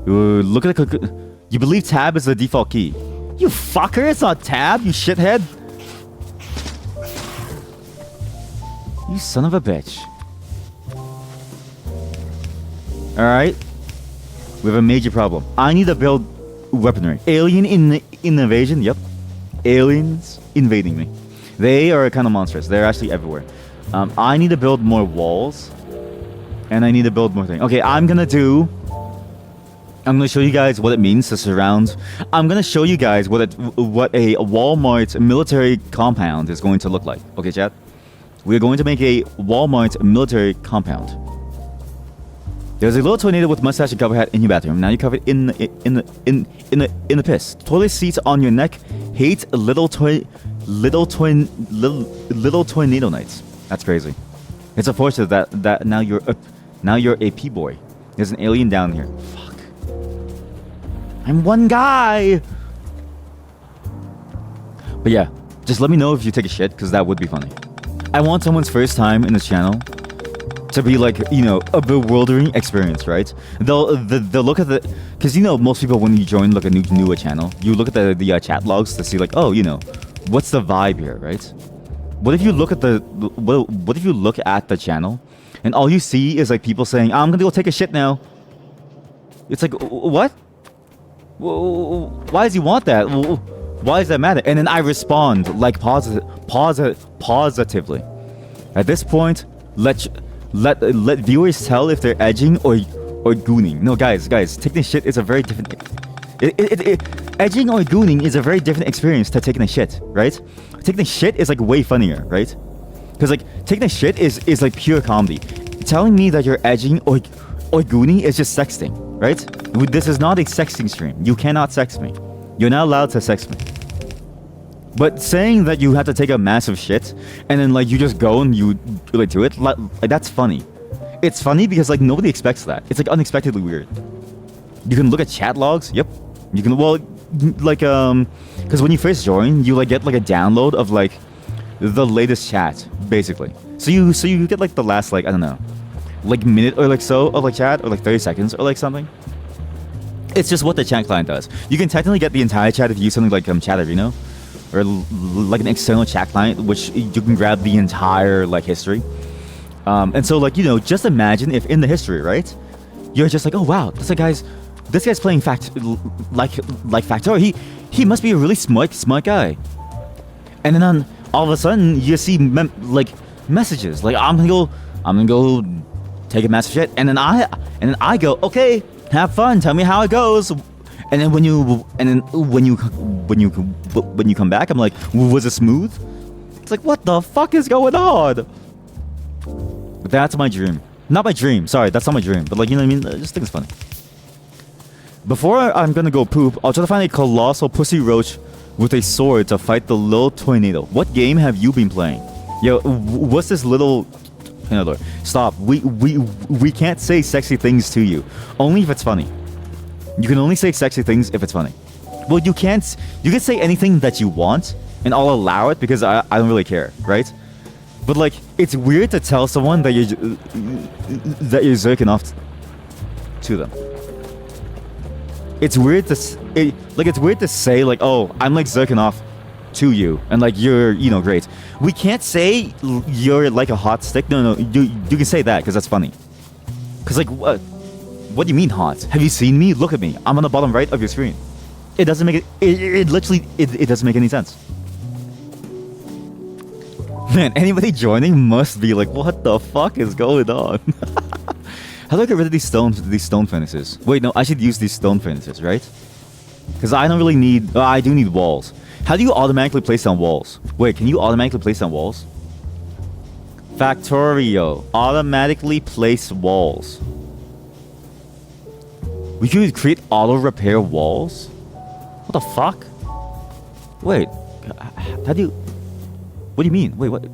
Look at the you believe tab is the default key. You fucker, it's not tab, you shithead. You son of a bitch. Alright. We have a major problem. I need to build weaponry. Alien invasion. Yep. Aliens invading me. They are kind of monstrous. They're actually everywhere. I need to build more walls. And I need to build more things. Okay, I'm gonna show you guys what it means to surround. I'm gonna show you guys what a Walmart military compound is going to look like. Okay, chat? We're going to make a Walmart military compound. There's a little tornado with mustache and cover hat in your bathroom. Now you're covered in the piss. Toilet seats on your neck. Hate little tornado nights. That's crazy. It's unfortunate that now you're a P-boy. There's an alien down here. Fuck. I'm one guy. But yeah, just let me know if you take a shit, because that would be funny. I want someone's first time in this channel to be like, you know, a bewildering experience, right? They'll look at the, because you know most people when you join like a new channel, you look at the chat logs to see like, oh, you know, what's the vibe here, right? What if you look at what if you look at the channel and all you see is like people saying, I'm gonna go take a shit now. It's like, what? Why does he want that? Why does that matter? And then I respond like positively. At this point, let viewers tell if they're edging or gooning. No, guys, taking a shit is a very different. Edging or gooning is a very different experience to taking a shit, right? Taking a shit is like way funnier, right? Because like taking a shit is like pure comedy. Telling me that you're edging or gooning is just sexting, right? This is not a sexting stream. You cannot sex me. You're not allowed to sex me. But saying that you have to take a massive shit and then like you just go and you like do it, like that's funny. It's funny because like nobody expects that. It's like unexpectedly weird. You can look at chat logs. Yep. You can like because when you first join, you like get like a download of like the latest chat basically. So you get like the last like I don't know, like minute or like so of like chat or like 30 seconds or like something. It's just what the chat client does. You can technically get the entire chat if you use something like Chatterino. Or like an external chat client, which you can grab the entire like history. And so like, you know, just imagine if in the history, right, you're just like, oh wow, this guy's playing like Factorio. He must be a really smart guy. And then all of a sudden you see like messages like I'm gonna go take a massive shit, and then I go, okay, have fun, tell me how it goes. And then when you come back, I'm like, was it smooth? It's like, what the fuck is going on? But that's my dream. Not my dream. Sorry, that's not my dream. But like, you know what I mean? I just think it's funny. Before I'm gonna go poop, I'll try to find a colossal pussy roach with a sword to fight the little tornado. What game have you been playing? Yo, what's this little? Stop. We can't say sexy things to you. Only if it's funny. You can only say sexy things if it's funny. Well, you can say anything that you want, and I'll allow it because I don't really care, right? But like, it's weird to tell someone that you're jerking off to them. It's weird to say like, oh, I'm like jerking off to you, and like you're, you know, great. We can't say you're like a hot stick. No, you can say that because that's funny. Because like what? What do you mean hot? Have you seen me? Look at me. I'm on the bottom right of your screen. It doesn't make it literally doesn't make any sense. Man, anybody joining must be like, what the fuck is going on? How do I get rid of these stone furnaces? Wait, no, I should use these stone furnaces, right? Because I don't really need. I do need walls. How do you automatically place down walls? Wait, can you automatically place down walls? Factorio, automatically place walls. We could create auto repair walls? What the fuck? Wait, how do you... What do you mean? Wait, what?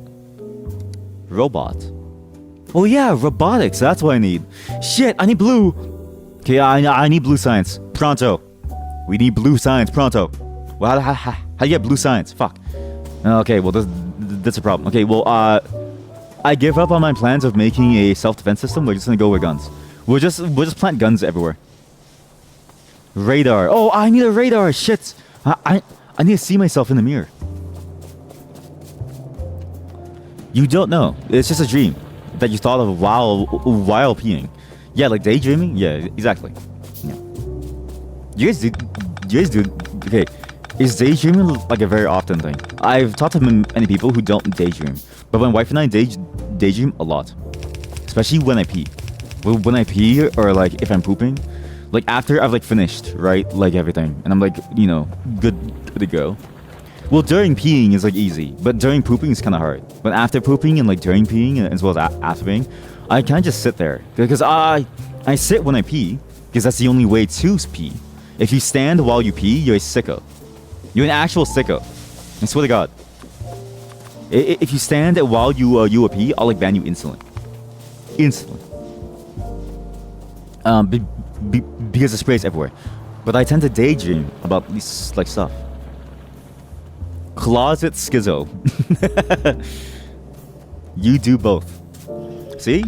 Robot. Oh yeah, robotics, that's what I need. Shit, I need blue. Okay, I need blue science. Pronto. We need blue science, pronto. Well, how do you get blue science? Fuck. Okay, well, that's a problem. Okay, well, I give up on my plans of making a self-defense system. We're just gonna go with guns. We'll just plant guns everywhere. Radar. Oh, I need a radar. Shit. I need to see myself in the mirror. You don't know. It's just a dream that you thought of while you peeing. Yeah, like daydreaming. Yeah, exactly. Yeah. You you guys do? Okay, is daydreaming like a very often thing? I've talked to many people who don't daydream, but my wife and I daydream a lot, especially when I pee. When I pee or like if I'm pooping, like after I've like finished, right, like everything, and I'm like, you know, good to go. Well, during peeing is like easy, but during pooping is kind of hard. But after pooping and like during peeing as well as after peeing, I kind of just sit there because I sit when I pee because that's the only way to pee. If you stand while you pee, you're a sicko. You're an actual sicko. I swear to God. If you stand while you pee, I'll like ban you instantly. Instantly. Because the spray is everywhere. But I tend to daydream about these like stuff. Closet schizo. You do both. See?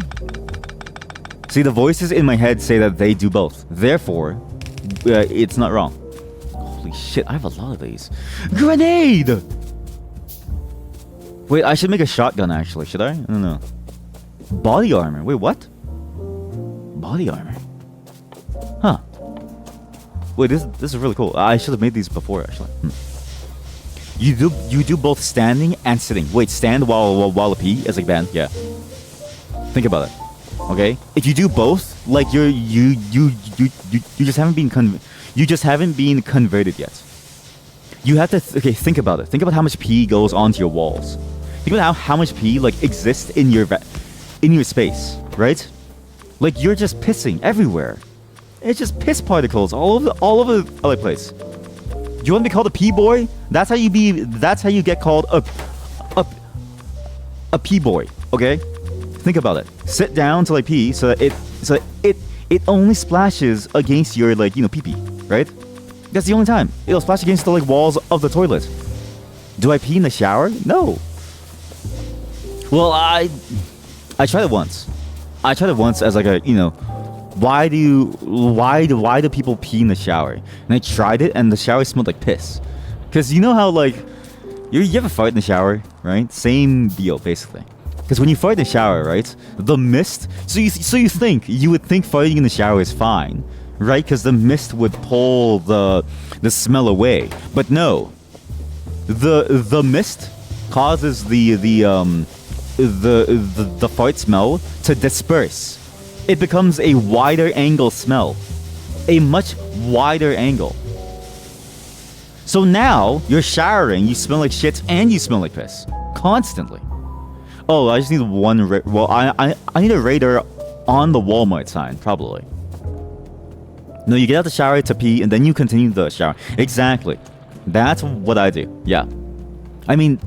See, the voices in my head say that they do both. Therefore, it's not wrong. Holy shit, I have a lot of these. Grenade! Wait, I should make a shotgun actually, should I? I don't know. Body armor. Wait, what? Body armor. Huh. Wait, this is really cool. I should have made these before actually. You do both standing and sitting. Wait, stand while a pee is like banned? Yeah. Think about it. Okay? If you do both, like you just haven't been converted yet. You have to okay, think about it. Think about how much pee goes onto your walls. Think about how much pee like exists in your space, right? Like you're just pissing everywhere. It's just piss particles all over the other place. You want to be called a pee boy? That's how you get called a pee boy, okay? Think about it. Sit down till I pee so that it only splashes against your like, you know, pee-pee, right? That's the only time. It'll splash against the like walls of the toilet. Do I pee in the shower? No. Well, I tried it once. I tried it once as like a, you know, why do people pee in the shower? And I tried it and the shower smelled like piss. Cause you know how like you ever fart in the shower, right? Same deal basically. Because when you fart in the shower, right, the mist. So you would think farting in the shower is fine, right? Because the mist would pull the smell away. But no, the mist causes the fart smell to disperse. It becomes a wider angle smell, a much wider angle. So now you're showering, you smell like shit, and you smell like piss constantly. Oh, I just need one. I need a radar on the Walmart sign, probably. No, you get out the shower to pee, and then you continue the shower. Exactly. That's what I do. Yeah. I mean,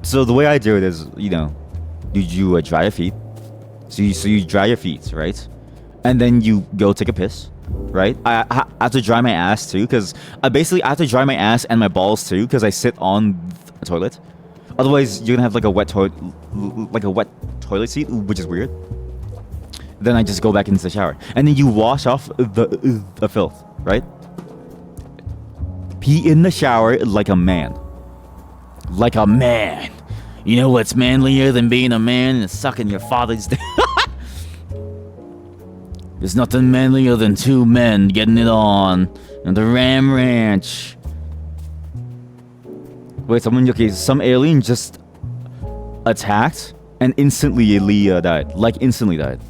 so the way I do it is, you know, you dry your feet. So you dry your feet, right? And then you go take a piss, right? I have to dry my ass too, because I have to dry my ass and my balls too, because I sit on the toilet. Otherwise, you're gonna have like a wet toilet seat, which is weird. Then I just go back into the shower, and then you wash off the filth, right? Pee in the shower like a man. Like a man. You know what's manlier than being a man and sucking your father's dick? There's nothing manlier than two men getting it on the Ram Ranch. Wait, some alien just attacked and instantly died. Like instantly died.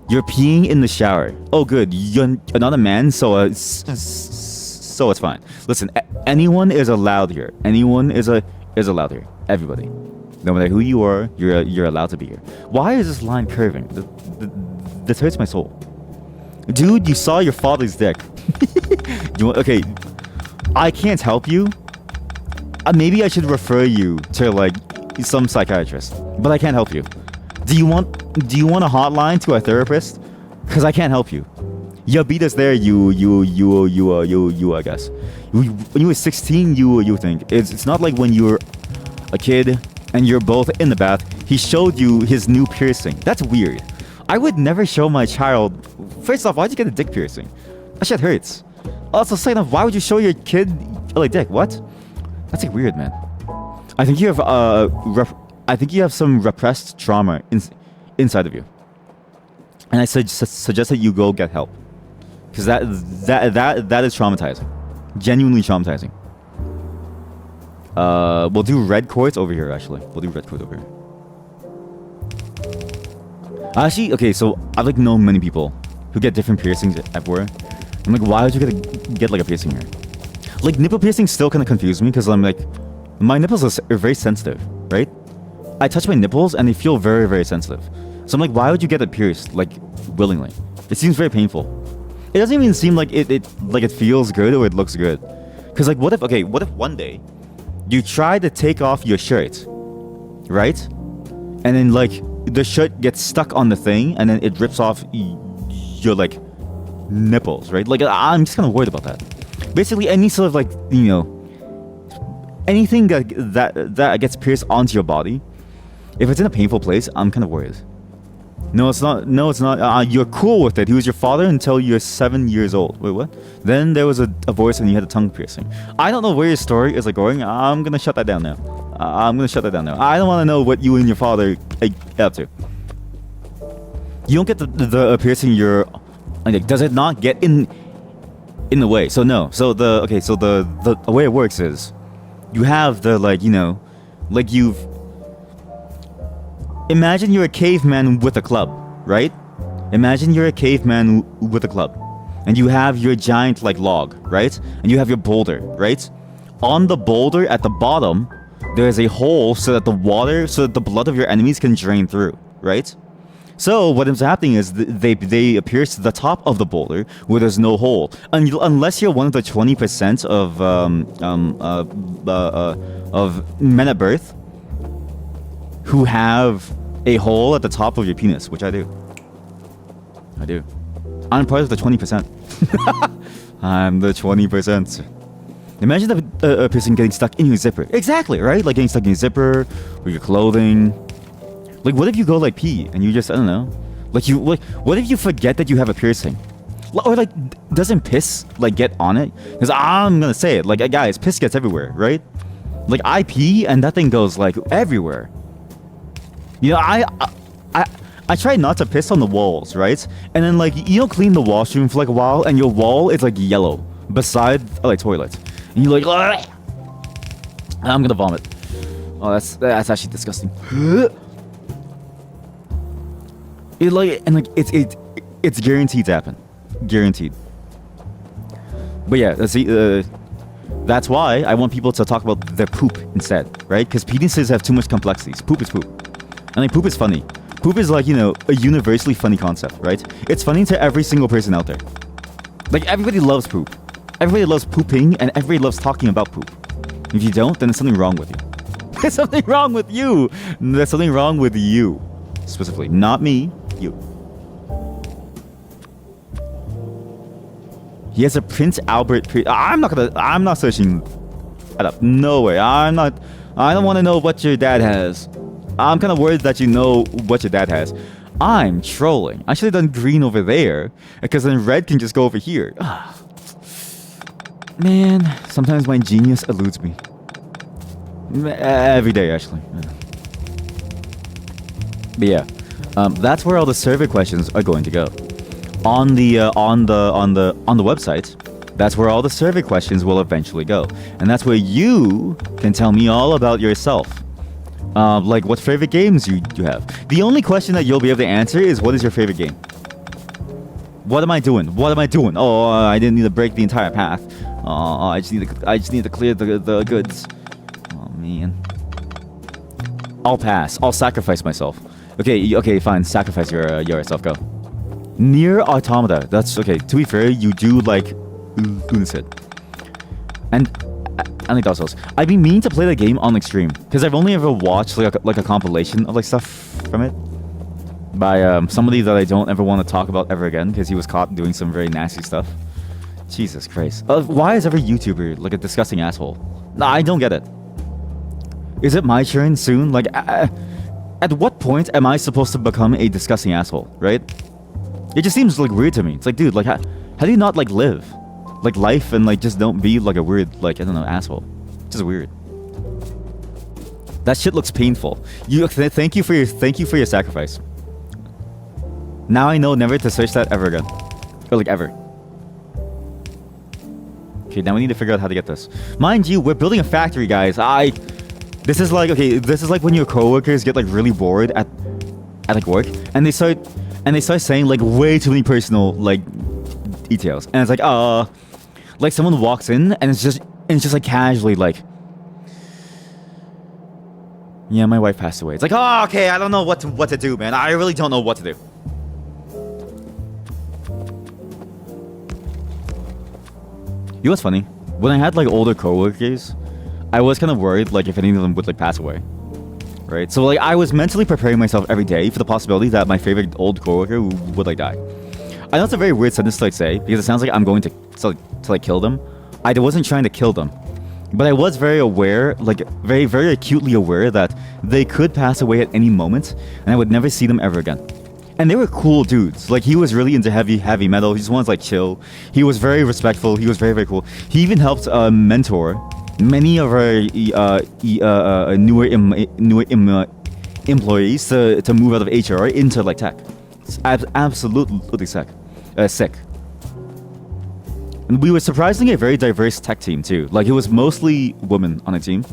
You're peeing in the shower. Oh, good. You're not a man, so it's fine. Listen, anyone is allowed here. Anyone is allowed here. Everybody, no matter who you are, you're allowed to be here. Why is this line curving? This hurts my soul. Dude, you saw your father's dick. Okay, I can't help you. Maybe I should refer you to like some psychiatrist, but I can't help you. Do you want a hotline to a therapist? Cause I can't help you. Your beat is there. You I guess. When you were 16, you think it's not like when you were a kid and you're both in the bath. He showed you his new piercing. That's weird. I would never show my child. First off, why'd you get a dick piercing? That shit hurts. Also, second off, why would you show your kid like dick? What? That's like weird, man. I think you have some repressed trauma inside of you, and I suggest that you go get help, because that is traumatizing. Genuinely traumatizing. We'll do red quartz over here, actually. We'll do red quartz over here. Actually, okay, so I've like known many people who get different piercings everywhere. I'm like, why would you get like a piercing here? Like, nipple piercings still kind of confuse me because I'm like, my nipples are very sensitive, right? I touch my nipples and they feel very, very sensitive. So I'm like, why would you get it pierced, like, willingly? It seems very painful. It doesn't even seem like it feels good or it looks good. Because like, what if one day you try to take off your shirt, right? And then like the shirt gets stuck on the thing and then it rips off your like nipples, right? Like, I'm just kind of worried about that. Basically, any sort of like, you know, anything that gets pierced onto your body, if it's in a painful place, I'm kind of worried. No, it's not. No, it's not. You're cool with it. He was your father until you're 7 years old. Wait, what? Then there was a voice and you had a tongue piercing. I don't know where your story is like going. I'm gonna shut that down now. I'm gonna shut that down now. I don't want to know what you and your father get up to. You don't get the piercing. Like, does it not get in the way? So no. So the way it works is, you have the like, you know, like you've. Imagine you're a caveman with a club, right? Imagine you're a caveman with a club. And you have your giant, like, log, right? And you have your boulder, right? On the boulder at the bottom, there's a hole so that the blood of your enemies can drain through, right? So what is happening is they pierce the top of the boulder where there's no hole. Unless you're one of the 20% of men at birth who have a hole at the top of your penis, which I do. I'm part of the 20%. I'm the 20%. Imagine a person getting stuck in your zipper. Exactly, right? Like getting stuck in your zipper or your clothing. Like, what if you go like pee and you just, I don't know. Like what if you forget that you have a piercing? Or like, doesn't piss like get on it? Because I'm gonna say it, like, guys, piss gets everywhere, right? Like, I pee and that thing goes like everywhere. You know, I try not to piss on the walls, right? And then like, you don't clean the washroom for like a while and your wall is like yellow beside like toilet. And you're like, ugh! I'm gonna vomit. Oh, that's actually disgusting. It's guaranteed to happen. Guaranteed. But yeah, see, that's why I want people to talk about their poop instead, right? Because penises have too much complexities. Poop is poop. And like, poop is funny. Poop is like, you know, a universally funny concept, right? It's funny to every single person out there. Like, everybody loves poop. Everybody loves pooping, and everybody loves talking about poop. If you don't, then there's something wrong with you. There's something wrong with you. There's something wrong with you. Specifically. Not me. You. He has a Prince Albert... I'm not searching that up. No way. I don't want to know what your dad has. I'm kind of worried that you know what your dad has. I'm trolling. I should have done green over there, because then red can just go over here. Man, sometimes my genius eludes me. Every day, actually. But yeah, that's where all the survey questions are going to go. On the website, that's where all the survey questions will eventually go, and that's where you can tell me all about yourself. Like what favorite games you have. The only question that you'll be able to answer is, what is your favorite game? What am I doing? What am I doing? Oh, I didn't need to break the entire path. Oh, I just need to clear the goods. Oh man. I'll pass. I'll sacrifice myself. Okay, fine. Sacrifice yourself. Go. Near Automata. That's okay. To be fair, you do like Unwanted. And I think that's else. I've been meaning to play the game on Extreme because I've only ever watched like a compilation of like stuff from it by somebody that I don't ever want to talk about ever again because he was caught doing some very nasty stuff. Jesus Christ! Why is every YouTuber like a disgusting asshole? Nah, I don't get it. Is it my turn soon? Like, at what point am I supposed to become a disgusting asshole? Right? It just seems like weird to me. It's like, dude, like, how do you not like live? Like life and like just don't be like a weird, like, I don't know, asshole. Just weird. That shit looks painful. Thank you for your sacrifice. Now I know never to search that ever again. Or like ever. Okay, now we need to figure out how to get this. Mind you, we're building a factory, guys. This is like when your coworkers get like really bored at like work, and they start saying like way too many personal like details, and it's like someone walks in and it's just like casually like, yeah, my wife passed away. It's like, oh, okay, I don't know what to do, man. I really don't know what to do. You know what's funny? When I had like older coworkers, I was kind of worried like if any of them would like pass away, right? So like I was mentally preparing myself every day for the possibility that my favorite old coworker would like die. I know it's a very weird sentence to like say because it sounds like I'm going to like kill them. I wasn't trying to kill them, but I was very aware, like very very acutely aware that they could pass away at any moment, and I would never see them ever again. And they were cool dudes. Like he was really into heavy metal. He just wanted to like chill. He was very respectful. He was very very cool. He even helped mentor many of our newer employees to move out of HR into like tech. It's absolutely sick. And we were surprisingly a very diverse tech team too. Like it was mostly women on the team,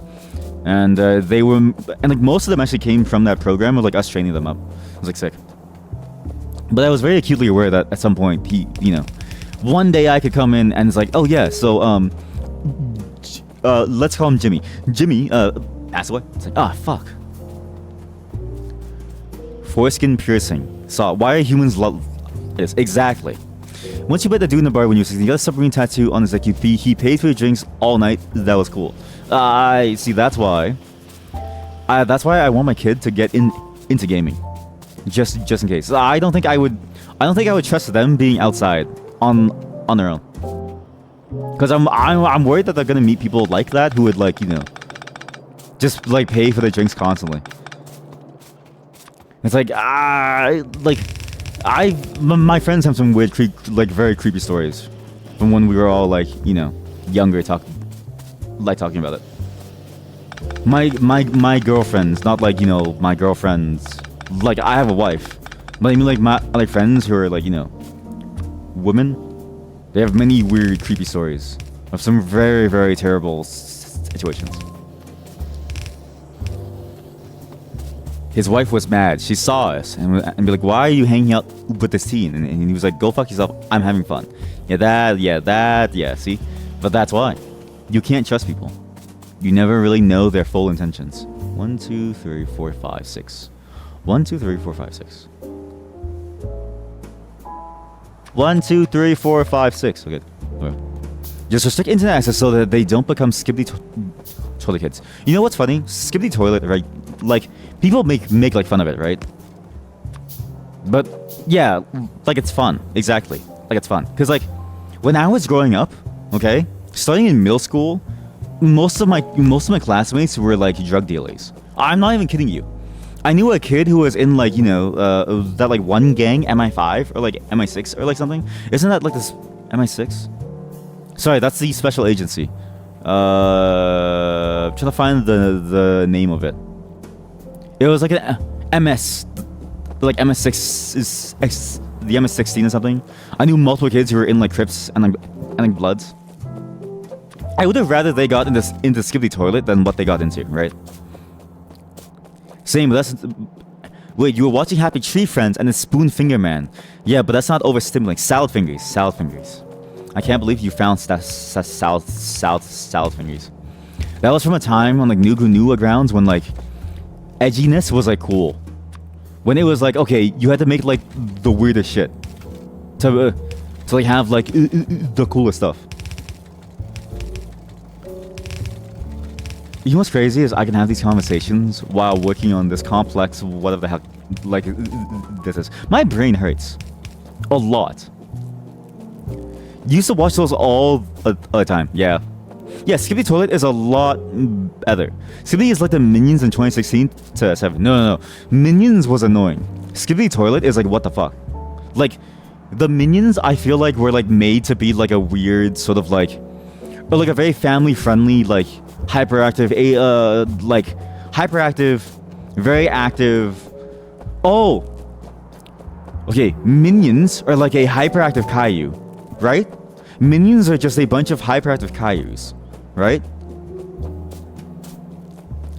and like most of them actually came from that program of like us training them up. It was like sick. But I was very acutely aware that at some point one day I could come in and it's like, oh yeah, so let's call him Jimmy. Jimmy passed away. It's like, ah, fuck. Foreskin piercing. So why are humans love this? Exactly. Once you met the dude in the bar when you were 16, you got a submarine tattoo on his neck. He paid for your drinks all night. That was cool. I see. That's why I want my kid to get into gaming. Just in case. I don't think I would trust them being outside on their own. Cause I'm worried that they're gonna meet people like that who would like just like pay for their drinks constantly. It's like my friends have some weird very creepy stories from when we were all like younger talking about it. My girlfriends, not like my girlfriends. Like I have a wife, but I mean like my like friends who are like women. They have many weird, creepy stories of some very, very terrible situations. His wife was mad. She saw us and be like, "Why are you hanging out with this teen?" And he was like, "Go fuck yourself. I'm having fun." Yeah. See, but that's why you can't trust people. You never really know their full intentions. 1, 2, 3, 4, 5, 6. 1, 2, 3, 4, 5, 6. 1, 2, 3, 4, 5, 6. Okay. Just restrict internet access so that they don't become skibbity toilet kids. You know what's funny? Skibbity toilet, right? Like people make like fun of it, right? But yeah, like it's fun. Exactly. Like it's fun. Cause like when I was growing up, okay, starting in middle school, most of my classmates were like drug dealers. I'm not even kidding you. I knew a kid who was in like that like one gang, MI5 or like MI6 or like something. Isn't that like this MI6? Sorry, that's the special agency. I'm trying to find the name of it. It was like an MS, like MS6 is the MS16 or something. I knew multiple kids who were in like Crips and like Bloods. I would have rather they got into Skibbity Toilet than what they got into, right? Same, but that's... Wait, you were watching Happy Tree Friends and the Spoon Finger Man. Yeah, but that's not overstimulating. Salad fingers. I can't believe you found salad fingers. That was from a time on like Nuku grounds when like edginess was like cool. When it was like, okay, you had to make like the weirdest shit to like have like the coolest stuff. You know what's crazy is I can have these conversations while working on this complex whatever the heck like this is. My brain hurts a lot. Used to watch those all the time. Yeah, Skibbity Toilet is a lot better. Skibbity is like the Minions in 2016 to 7. No. Minions was annoying. Skibbity Toilet is like what the fuck. Like the Minions, I feel like were like made to be like a weird sort of like, or like a very family friendly like hyperactive, very active. Oh, okay. Minions are like a hyperactive Caillou, right? Minions are just a bunch of hyperactive Cailloux, right?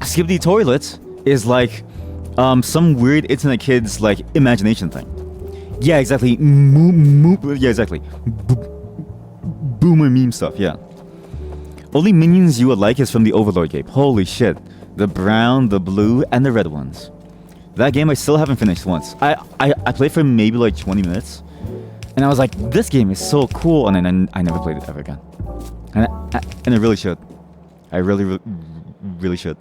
Skip the Toilet is like some weird internet kid's like imagination thing. Yeah, exactly. Yeah, exactly. Boomer meme stuff. Yeah. Only minions you would like is from the Overlord game. Holy shit. The brown, the blue, and the red ones. That game I still haven't finished once. I played for maybe like 20 minutes. And I was like, this game is so cool. And then I never played it ever again. And I really should. I really should.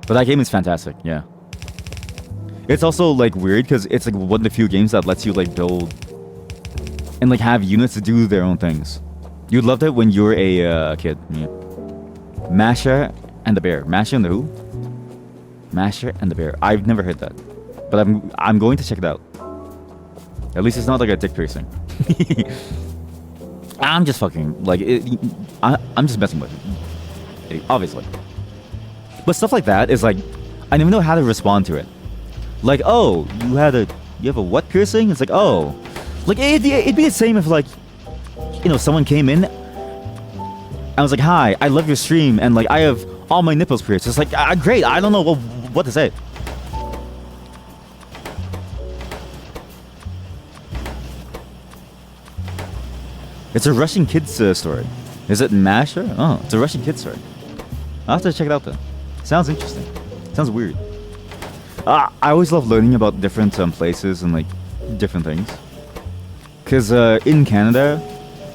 But that game is fantastic, yeah. It's also like weird because it's like one of the few games that lets you like build and like have units to do their own things. You'd love that when you're a kid. Yeah. Masher and the Bear. Masher and the who? Masher and the Bear. I've never heard that, but I'm going to check it out. At least it's not like a dick piercing. I'm just fucking like I'm just messing with it, obviously. But stuff like that is like I don't even know how to respond to it. Like, oh, you have a what piercing? It's like, oh, like it'd be the same if like, you know, someone came in. I was like, hi, I love your stream, and like I have all my nipples pierced. It's like, great. I don't know what to say. It's a Russian kids story. Is it Masher? Oh, it's a Russian kids story. I'll have to check it out then. Sounds interesting. Sounds weird. I always love learning about different places and like different things. Cause in Canada,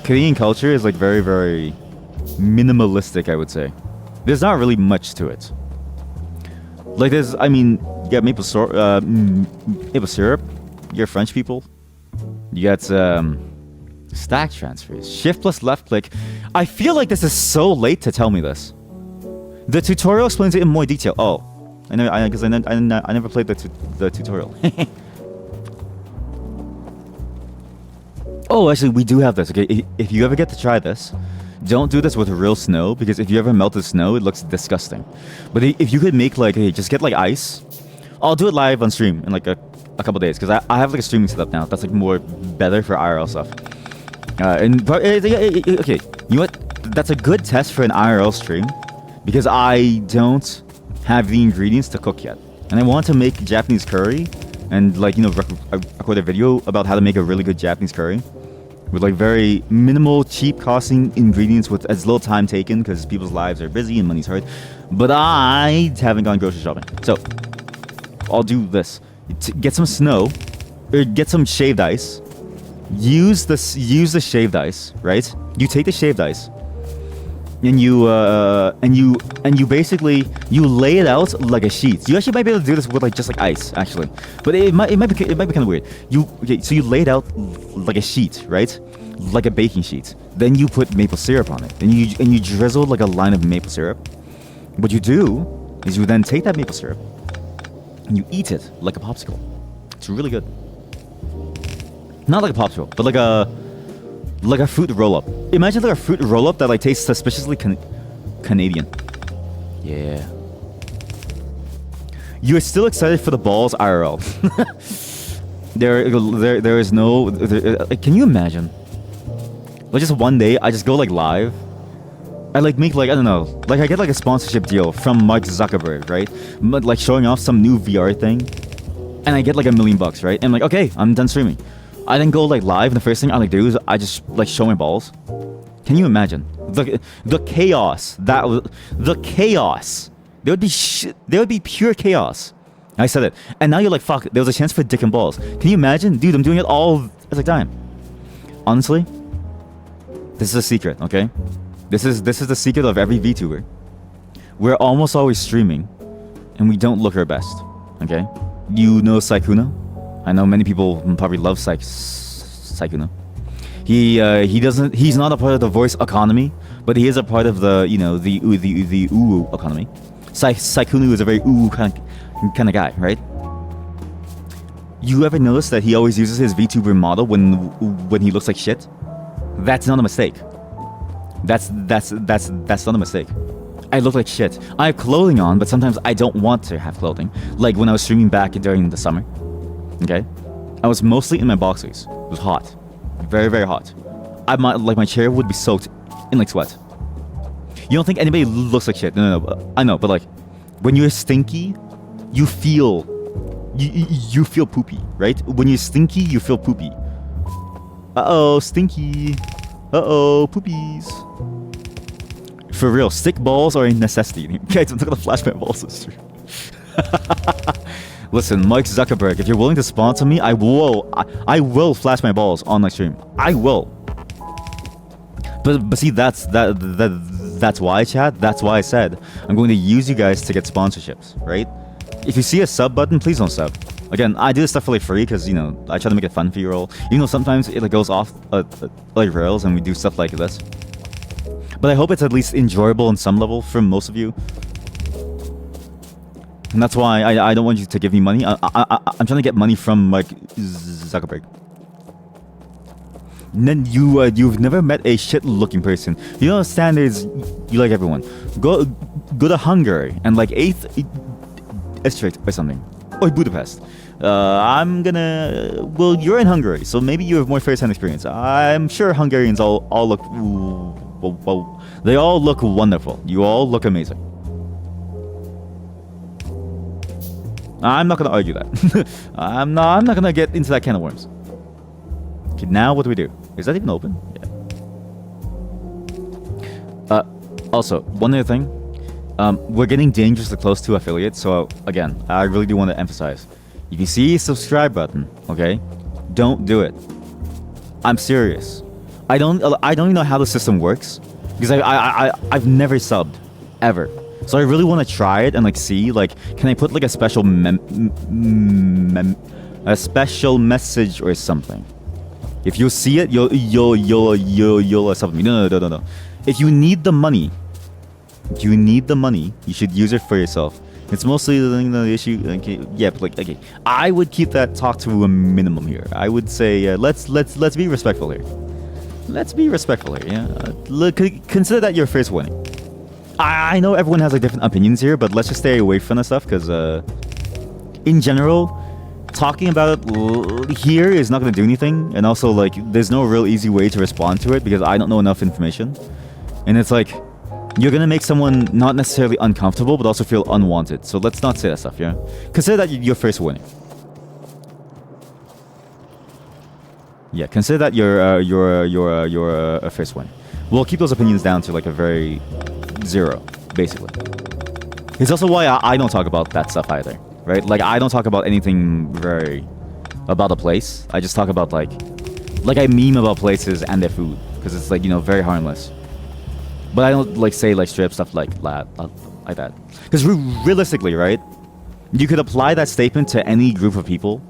Canadian culture is like very, very minimalistic, I would say. There's not really much to it. Like there's, I mean, you got maple syrup. You got French people. You got stack transfers. Shift plus left click. I feel like this is so late to tell me this. The tutorial explains it in more detail. Oh, I never played the tutorial. Oh, actually, we do have this. Okay, if you ever get to try this, don't do this with real snow because if you ever melted snow, it looks disgusting. But if you could make like, hey, just get like ice. I'll do it live on stream in like a couple days because I have like a streaming setup now. That's like more better for IRL stuff. Okay, you know what? That's a good test for an IRL stream because I don't have the ingredients to cook yet, and I want to make Japanese curry and like, you know, record a video about how to make a really good Japanese curry with like very minimal, cheap costing ingredients with as little time taken because people's lives are busy and money's hard. But I haven't gone grocery shopping, so I'll do this: get some snow, or get some shaved ice. Use the shaved ice, right? You take the shaved ice, and you basically lay it out like a sheet. You actually might be able to do this with like just like ice, actually, but it might be kind of weird. So you lay it out like a sheet, right? Like a baking sheet. Then you put maple syrup on it, and you drizzle like a line of maple syrup. What you do is you then take that maple syrup and you eat it like a popsicle. It's really good. Not like a popsicle, but like a fruit roll-up. Imagine like a fruit roll-up that like tastes suspiciously Canadian. Yeah. You're still excited for the balls IRL. there is no. Can you imagine? Like just one day, I just go like live. I like make like, I don't know, like I get like a sponsorship deal from Mark Zuckerberg, right? Like showing off some new VR thing, and I get like $1 million, right? And I'm like, okay, I'm done streaming. I then go like live, and the first thing I like do is I just like show my balls. Can you imagine the chaos the chaos? There would be pure chaos. I said it, and now you're like, fuck. There was a chance for dick and balls. Can you imagine, dude? I'm doing it all at the time. Honestly, this is a secret, okay? This is the secret of every VTuber. We're almost always streaming, and we don't look our best. Okay, you know Saikuno. I know many people probably love Saikuno. He's not a part of the voice economy, but he is a part of the, you know, the ooh economy. Saikuno is a very ooh kind of guy, right? You ever notice that he always uses his VTuber model when he looks like shit? That's not a mistake. That's not a mistake. I look like shit. I have clothing on, but sometimes I don't want to have clothing. Like when I was streaming back during the summer. Okay, I was mostly in my boxers. It was hot, very, very hot. my chair would be soaked in like sweat. You don't think anybody looks like shit? No. I know, but like when you're stinky, you feel you feel poopy, right? When you're stinky, you feel poopy. Uh-oh, stinky. Uh-oh, poopies. For real, stick balls are a necessity. Guys, I'm not gonna flash my balls. It's true. Listen, Mike Zuckerberg, if you're willing to sponsor me, I will flash my balls on my stream. I will. But see, that's why, chat. That's why I said I'm going to use you guys to get sponsorships, right? If you see a sub button, please don't sub. Again, I do this stuff for like free because, you know, I try to make it fun for you all. You know, sometimes it like goes off like rails and we do stuff like this. But I hope it's at least enjoyable on some level for most of you. And that's why I don't want you to give me money. I'm trying to get money from like Zuckerberg. And then you've never met a shit-looking person. You know the standards. You like everyone. Go to Hungary and like 8th district or something, or Budapest. Well, you're in Hungary, so maybe you have more first-hand experience. I'm sure Hungarians all look. Well, they all look wonderful. You all look amazing. I'm not gonna argue that. I'm not gonna get into that can of worms. Okay, now what do we do? Is that even open? Yeah. Also, one other thing. We're getting dangerously close to affiliates, so again, I really do want to emphasize. If you see a subscribe button, okay, don't do it. I'm serious. I don't even know how the system works because I've never subbed ever. So I really want to try it and like see like can I put like a special special message or something. If you see it, you'll sub me. No. If you need the money, you should use it for yourself. It's mostly the issue. Okay, yeah, but like okay, I would keep that talk to a minimum here. I would say let's be respectful here. Let's be respectful here. Yeah, look, consider that your first warning. I know everyone has like different opinions here, but let's just stay away from this stuff because in general, talking about it here is not going to do anything, and also like there's no real easy way to respond to it because I don't know enough information, and it's like you're going to make someone not necessarily uncomfortable but also feel unwanted. So let's not say that stuff. Yeah, consider that your first warning. Yeah, consider that your first warning. We'll keep those opinions down to like a very zero, basically. It's also why I don't talk about that stuff either, right? Like I don't talk about anything very about a place. I just talk about like I meme about places and their food because it's like, you know, very harmless. But I don't like say like straight up stuff like that, because realistically, right? You could apply that statement to any group of people,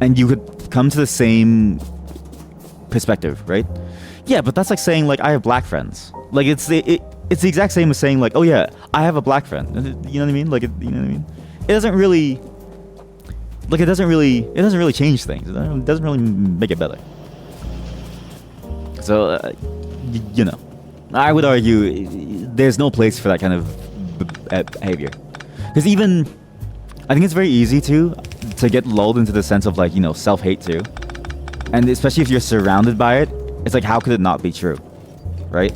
and you could come to the same perspective, right? Yeah, but that's like saying like I have black friends. Like it's the exact same as saying like, oh yeah, I have a black friend. You know what I mean? Like, you know what I mean? It doesn't really change things. It doesn't really make it better. So, you know, I would argue there's no place for that kind of behavior. Because even, I think it's very easy to get lulled into the sense of like, you know, self-hate too. And especially if you're surrounded by it, it's like, how could it not be true? Right?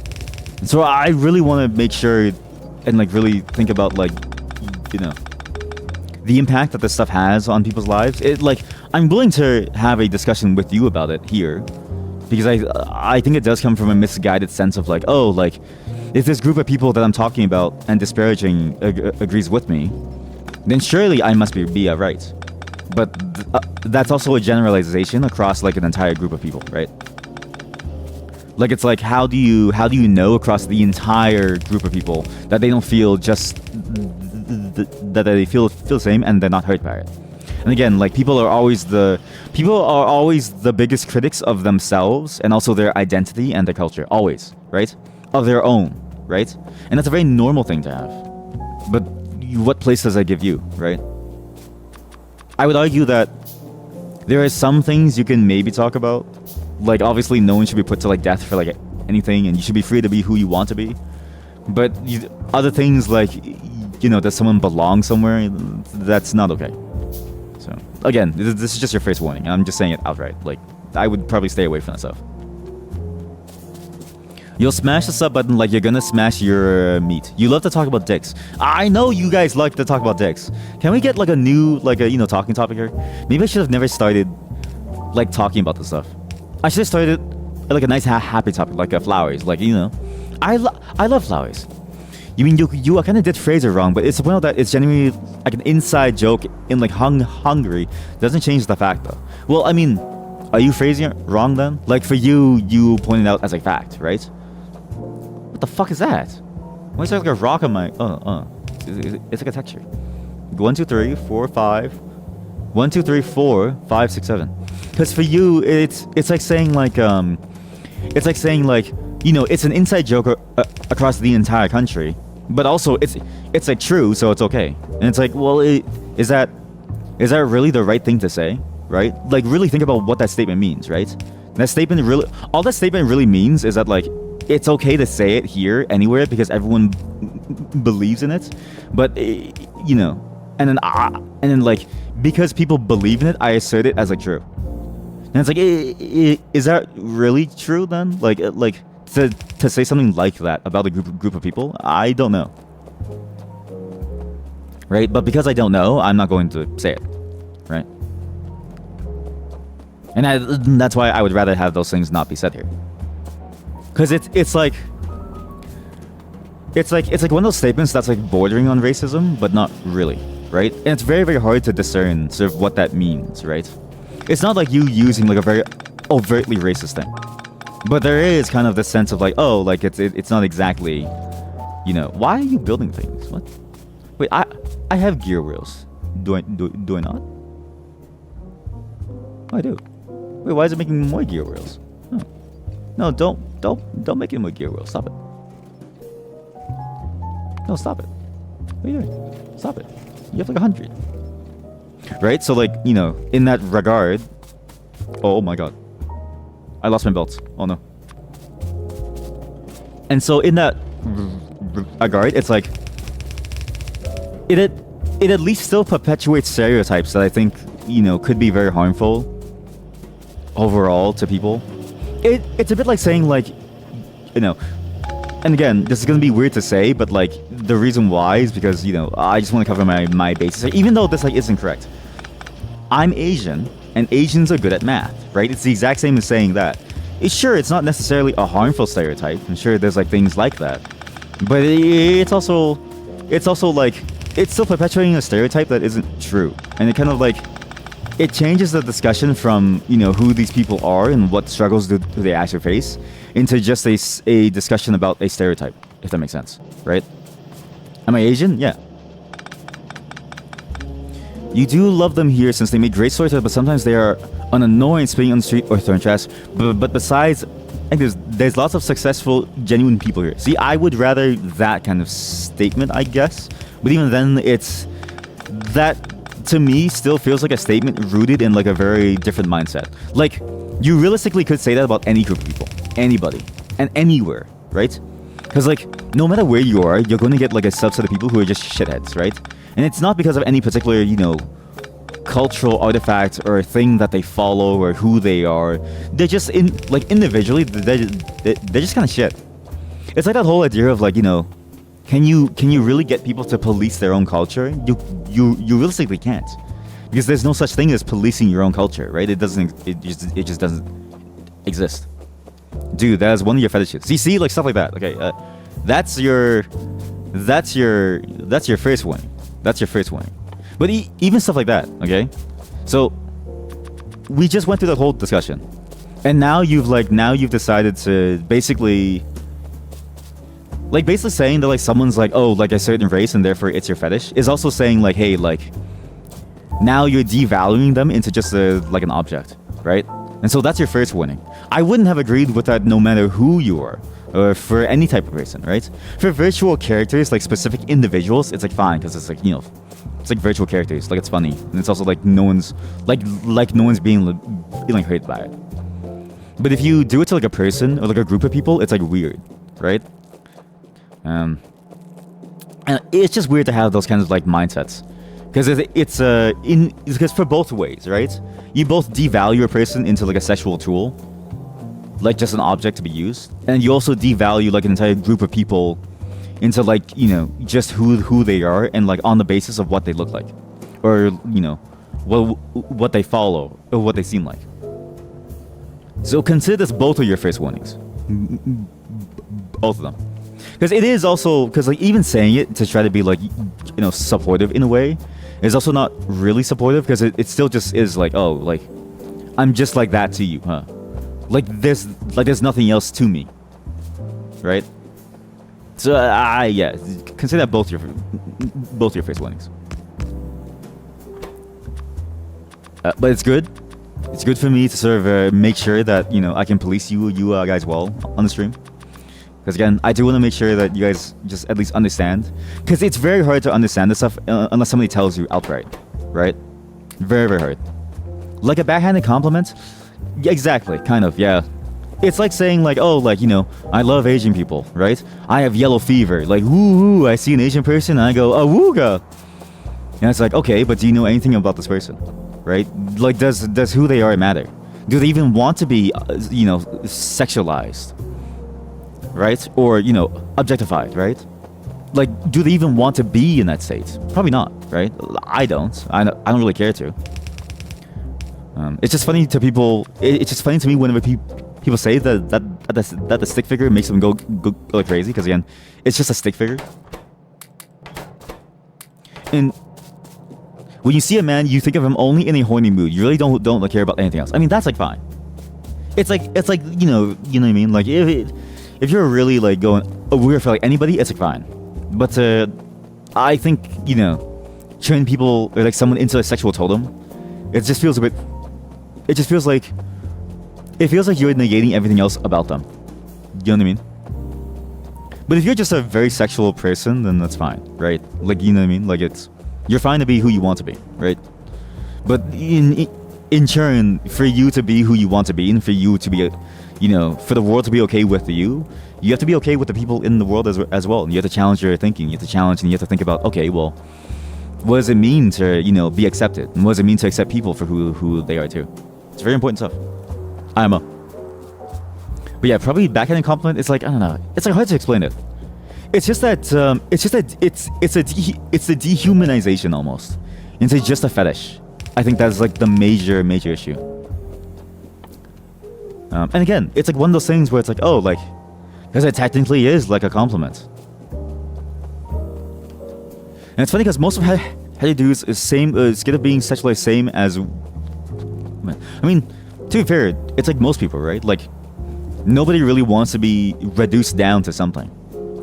So I really want to make sure and like really think about like, you know, the impact that this stuff has on people's lives. It like, I'm willing to have a discussion with you about it here, because I think it does come from a misguided sense of like, oh, like if this group of people that I'm talking about and disparaging agrees with me, then surely I must be right. But that's also a generalization across like an entire group of people, right? Like it's like, how do you know across the entire group of people that they don't feel just that they feel the same and they're not hurt by it? And again, like people are always the biggest critics of themselves and also their identity and their culture, always, right? Of their own, right? And that's a very normal thing to have. But what place does that give you, right? I would argue that there are some things you can maybe talk about. Like obviously no one should be put to like death for like anything, and you should be free to be who you want to be. But other things like, you know, does someone belong somewhere? That's not okay. So again, this is just your first warning. I'm just saying it outright. Like I would probably stay away from that stuff. You'll smash the sub button like you're gonna smash your meat. You love to talk about dicks. I know you guys like to talk about dicks. Can we get like a new, like a, talking topic here? Maybe I should have never started like talking about this stuff. I should have started like a nice happy topic, like flowers. Like, I love flowers. You mean you kind of did phrase it wrong, but it's well that it's genuinely like an inside joke in like Hungary. Doesn't change the fact though. Well, I mean, are you phrasing it wrong then? Like for you pointed out as a fact, right? What the fuck is that? Why is there like a rock on my... It's like a texture. 1, 2, 3, 4, 5. 1, 2, 3, 4, 5, 6, 7. Because for you, it's like saying like it's like saying like it's an inside joke across the entire country, but also it's like true, so it's okay. And it's like, well, is that really the right thing to say, right? Like really think about what that statement means, right? That statement really, all that statement really means is that like it's okay to say it here anywhere because everyone believes in it, but and then like because people believe in it, I assert it as like true. And it's like, is that really true then? Like to say something like that about a group of people, I don't know, right? But because I don't know, I'm not going to say it, right? And that's why I would rather have those things not be said here. Because it's like one of those statements that's like bordering on racism, but not really, right? And it's very, very hard to discern sort of what that means, right? It's not like you using like a very overtly racist thing, but there is kind of this sense of like, oh, like it's not exactly, why are you building things? What? Wait, I have gear wheels. Do I not? Oh, I do. Wait, why is it making more gear wheels? Oh. No, don't make it more gear wheels. Stop it. No, stop it. What are you doing? Stop it. You have like 100. Right? So like, in that regard, oh my god. I lost my belts. Oh no. And so in that regard, it's like it at least still perpetuates stereotypes that I think, could be very harmful overall to people. It's a bit like saying like, and again, this is gonna be weird to say, but like the reason why is because I just want to cover my bases, even though this like isn't correct. I'm Asian, and Asians are good at math, right? It's the exact same as saying that. It's not necessarily a harmful stereotype. I'm sure there's like things like that, but it's also like it's still perpetuating a stereotype that isn't true, and it kind of like it changes the discussion from who these people are and what struggles do they actually face into just a discussion about a stereotype, if that makes sense, right? Am I Asian? Yeah. You do love them here since they make great storytellers, but sometimes they are an annoying spitting on the street or throwing trash. But besides, I think there's lots of successful, genuine people here. See, I would rather that kind of statement, I guess. But even then, it's that to me still feels like a statement rooted in like a very different mindset. Like you realistically could say that about any group of people, anybody, and anywhere, right? Because like no matter where you are, you're going to get like a subset of people who are just shitheads, right? And it's not because of any particular, cultural artifact or thing that they follow or who they are. They're just individually, they're just kind of shit. It's like that whole idea of like, can you really get people to police their own culture? You realistically can't, because there's no such thing as policing your own culture, right? It just doesn't exist. Dude, that is one of your fetishes. You see, like stuff like that. Okay, that's your first one. That's your first warning. But even stuff like that, okay? So we just went through that whole discussion, and now you've decided to basically saying that like someone's like, oh, like a certain race and therefore it's your fetish is also saying like, hey, like now you're devaluing them into just like an object, right? And so that's your first warning. I wouldn't have agreed with that no matter who you are. Or for any type of person, right? For virtual characters, like specific individuals, it's like fine because it's like it's like virtual characters, like it's funny, and it's also like no one's being hurt by it. But if you do it to like a person or like a group of people, it's like weird, right? And it's just weird to have those kinds of like mindsets because it's for both ways, right? You both devalue a person into like a sexual tool, like just an object to be used, and you also devalue like an entire group of people into like, you know, just who they are, and like on the basis of what they look like, or, you know, what they follow or what they seem like. So consider this both of your first warnings, both of them, because it is also, because like even saying it to try to be like, you know, supportive in a way is also not really supportive, because it still just is like, oh, like I'm just like that to you, huh? Like there's nothing else to me, right? So yeah, consider that both your first warnings. But it's good. It's good for me to sort of make sure that, you know, I can police you guys well on the stream. Because again, I do want to make sure that you guys just at least understand. Because it's very hard to understand this stuff unless somebody tells you outright, right? Very, very hard. Like a backhanded compliment? Yeah, exactly, kind of, yeah. It's like saying like, oh, like, you know, I love Asian people, right? I have yellow fever. Like, woo, I see an Asian person and I go, oh, wooga. And it's like, okay, but do you know anything about this person, right? Like, does who they are matter? Do they even want to be, you know, sexualized, right? Or, you know, objectified, right? Like, do they even want to be in that state? Probably not, right? I don't really care to. It's just funny to people. It's just funny to me whenever people say that the stick figure makes them go like crazy, because again, it's just a stick figure. And when you see a man, you think of him only in a horny mood. You really don't like, care about anything else. I mean, that's like fine. It's like you know what I mean. Like if you're really like going weird for like anybody, it's like fine. But I think, you know, turning people or like someone into a sexual totem, it just feels a bit. It just feels like. It feels like you're negating everything else about them. You know what I mean? But if you're just a very sexual person, then that's fine, right? Like, you know what I mean? Like, you're fine to be who you want to be, right? But in turn, for you to be who you want to be, and for you to be, you know, for the world to be okay with you, you have to be okay with the people in the world as well. And you have to challenge your thinking. You have to challenge, and you have to think about, okay, well, what does it mean to, you know, be accepted? And what does it mean to accept people for who they are too? It's very important stuff. IMO. But yeah, probably backhanded compliment. It's like, I don't know. It's like hard to explain it. It's just that it's the dehumanization almost. It's just a fetish. I think that's like the major issue. And again, it's like one of those things where it's like, oh, like, because it technically is like a compliment. And it's funny because most of how you do is same. Instead of being sexualized, same as. I mean, to be fair, it's like most people, right? Like, nobody really wants to be reduced down to something,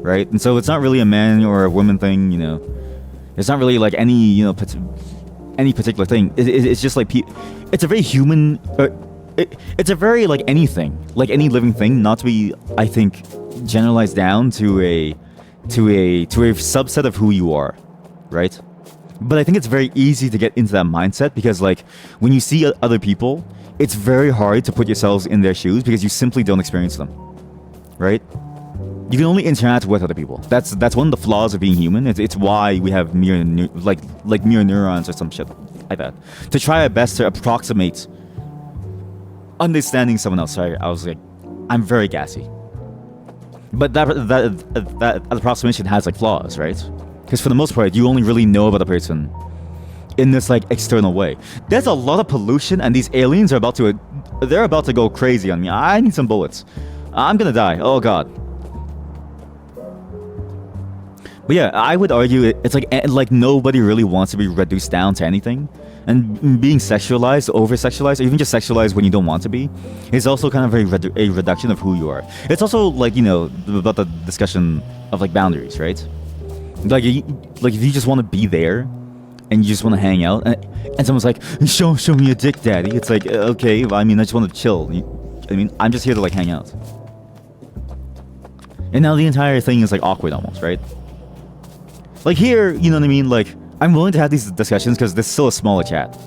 right? And so it's not really a man or a woman thing, you know. It's not really like any, you know, any particular thing. It's just like it's a very human. It's a very like anything, like any living thing, not to be, I think, generalized down to a subset of who you are, right? But I think it's very easy to get into that mindset because, like, when you see other people, it's very hard to put yourselves in their shoes because you simply don't experience them, right? You can only interact with other people. That's one of the flaws of being human. It's why we have mirror neurons or some shit like that, to try our best to approximate understanding someone else. Sorry, I was like, I'm very gassy. But that approximation has like flaws, right? Because for the most part, you only really know about a person in this like external way. There's a lot of pollution, and these aliens are about to go crazy on me. I need some bullets. I'm gonna die. Oh god. But yeah, I would argue it's like nobody really wants to be reduced down to anything, and being sexualized, over-sexualized, or even just sexualized when you don't want to be, is also kind of a reduction of who you are. It's also like, you know, about the discussion of like boundaries, right? Like if you just want to be there, and you just want to hang out, and someone's like, show me your dick, daddy. It's like, okay, well, I mean, I just want to chill. I mean, I'm just here to like hang out. And now the entire thing is like awkward almost, right? Like here, you know what I mean? Like, I'm willing to have these discussions because there's still a smaller chat.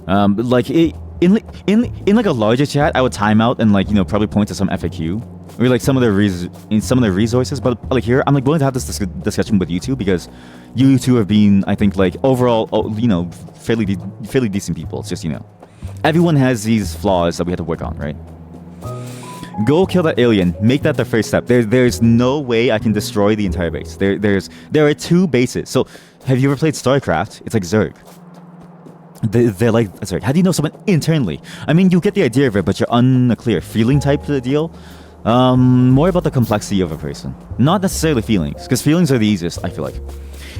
But like in like a larger chat, I would time out and like, you know, probably point to some FAQ or like some of the resources. But like here, I'm like willing to have this discussion with you two because you two have been, I think, like overall, you know, fairly decent people. It's just, you know, Everyone has these flaws that we have to work on, right? Go kill that alien. Make that the first step. There's no way I can destroy the entire base. There are 2 bases. So, have you ever played StarCraft? It's like Zerg. They're like Zerg. How do you know someone internally? I mean, you get the idea of it, but you're unclear. Feeling type of the deal. More about the complexity of a person, not necessarily feelings, because feelings are the easiest. I feel like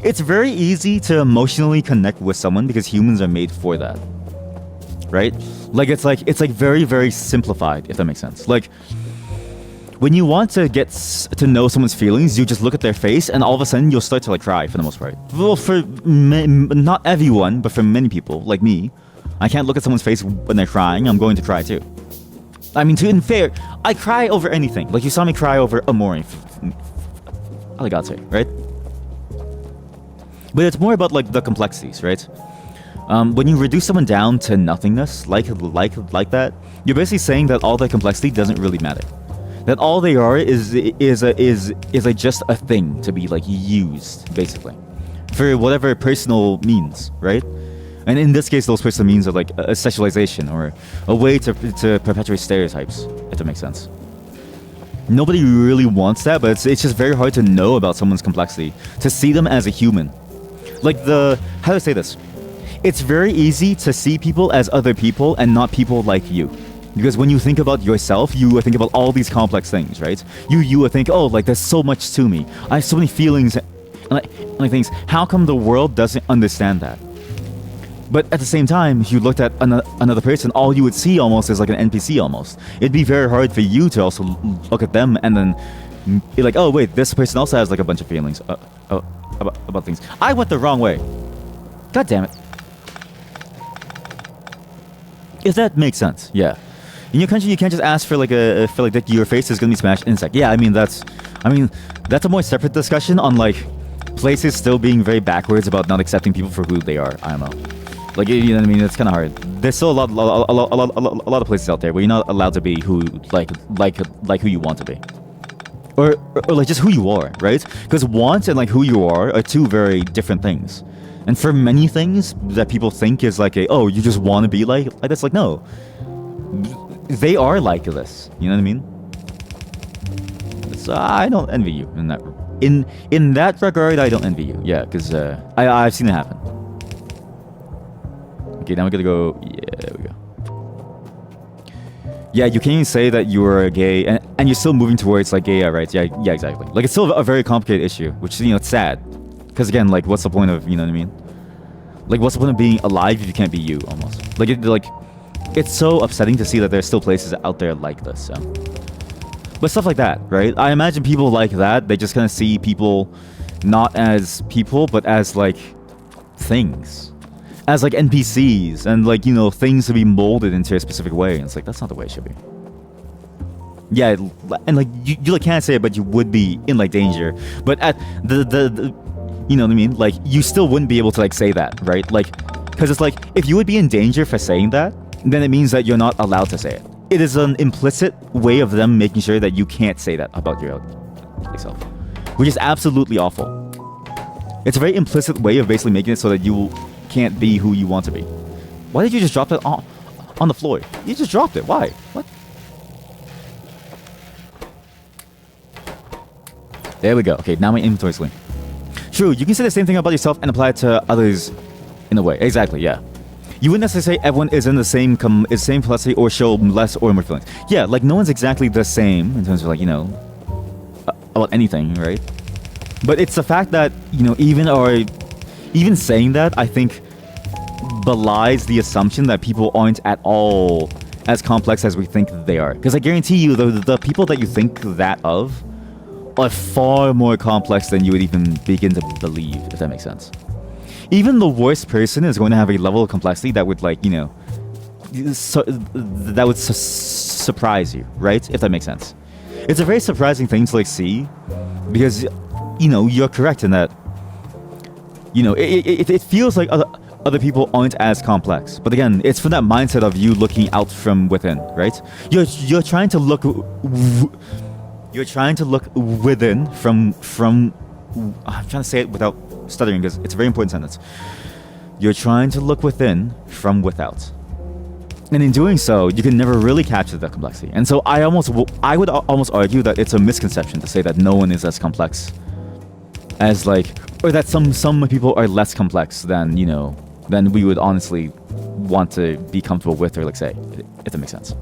it's very easy to emotionally connect with someone because humans are made for that. Right? Like it's like very, very simplified, if that makes sense. Like when you want to get to know someone's feelings, you just look at their face and all of a sudden you'll start to like cry for the most part. Well, for not everyone, but for many people, like me, I can't look at someone's face when they're crying. I'm going to cry too. I mean, to be fair, I cry over anything. Like you saw me cry over Amori. I got to, right? But it's more about like the complexities, right? When you reduce someone down to nothingness, like that, you're basically saying that all the complexity doesn't really matter. That all they are is like just a thing to be like used, basically, for whatever personal means, right? And in this case, those personal means are like a sexualization or a way to perpetuate stereotypes, if that makes sense. Nobody really wants that, but it's just very hard to know about someone's complexity, to see them as a human. Like how do I say this? It's very easy to see people as other people and not people like you. Because when you think about yourself, you think about all these complex things, right? You think, oh, like there's so much to me. I have so many feelings and like things. How come the world doesn't understand that? But at the same time, if you looked at another person, all you would see almost is like an NPC almost. It'd be very hard for you to also look at them and then be like, oh wait, this person also has like a bunch of feelings about things. I went the wrong way. God damn it. If that makes sense, yeah. In your country, you can't just ask for like that your face is gonna be smashed insect. Yeah, I mean that's a more separate discussion on like places still being very backwards about not accepting people for who they are. I don't know. Like, you know what I mean? It's kind of hard. There's still a lot of places out there where you're not allowed to be who who you want to be, or like just who you are, right? Because want and like who you are 2 very different things. And for many things that people think is like oh, you just want to be like this. Like no, they are like this. You know what I mean? So I don't envy you in that. In that regard, I don't envy you. Yeah, because I've seen it happen. Okay, now we're gonna go. Yeah, there we go. Yeah, you can't even say that you're gay, and you're still moving towards like gay rights. Yeah, exactly. Like it's still a very complicated issue, which it's sad. Because again, like, what's the point of, you know what I mean? Like, what's the point of being alive if you can't be you, almost? Like, it's so upsetting to see that there's still places out there like this, so. But stuff like that, right? I imagine people like that, they just kind of see people not as people, but as, like, things. As, like, NPCs, and, like, things to be molded into a specific way. And it's like, that's not the way it should be. Yeah, and, like, you like, can't say it, but you would be in, like, danger. But at the you know what I mean? Like, you still wouldn't be able to, like, say that, right? Like, because it's like, if you would be in danger for saying that, then it means that you're not allowed to say it. It is an implicit way of them making sure that you can't say that about yourself, which is absolutely awful. It's a very implicit way of basically making it so that you can't be who you want to be. Why did you just drop that on the floor? You just dropped it. Why? What? There we go. Okay, now my inventory's clean. True, you can say the same thing about yourself and apply it to others in a way. Exactly, yeah. You wouldn't necessarily say everyone is in the same capacity or show less or more feelings. Yeah, like no one's exactly the same in terms of like, about anything, right? But it's the fact that, even saying that, I think, belies the assumption that people aren't at all as complex as we think they are. Because I guarantee you, the people that you think that of are far more complex than you would even begin to believe, if that makes sense. Even the worst person is going to have a level of complexity that would, surprise you, right? If that makes sense. It's a very surprising thing to, see, because, you're correct in that, it feels like other people aren't as complex. But again, it's from that mindset of you looking out from within, right? You're trying to look... You're trying to look within from I'm trying to say it without stuttering because it's a very important sentence. You're trying to look within from without. And in doing so, you can never really capture the complexity. And so I would almost argue that it's a misconception to say that no one is as complex as or that some people are less complex than than we would honestly want to be comfortable with or say, if that makes sense.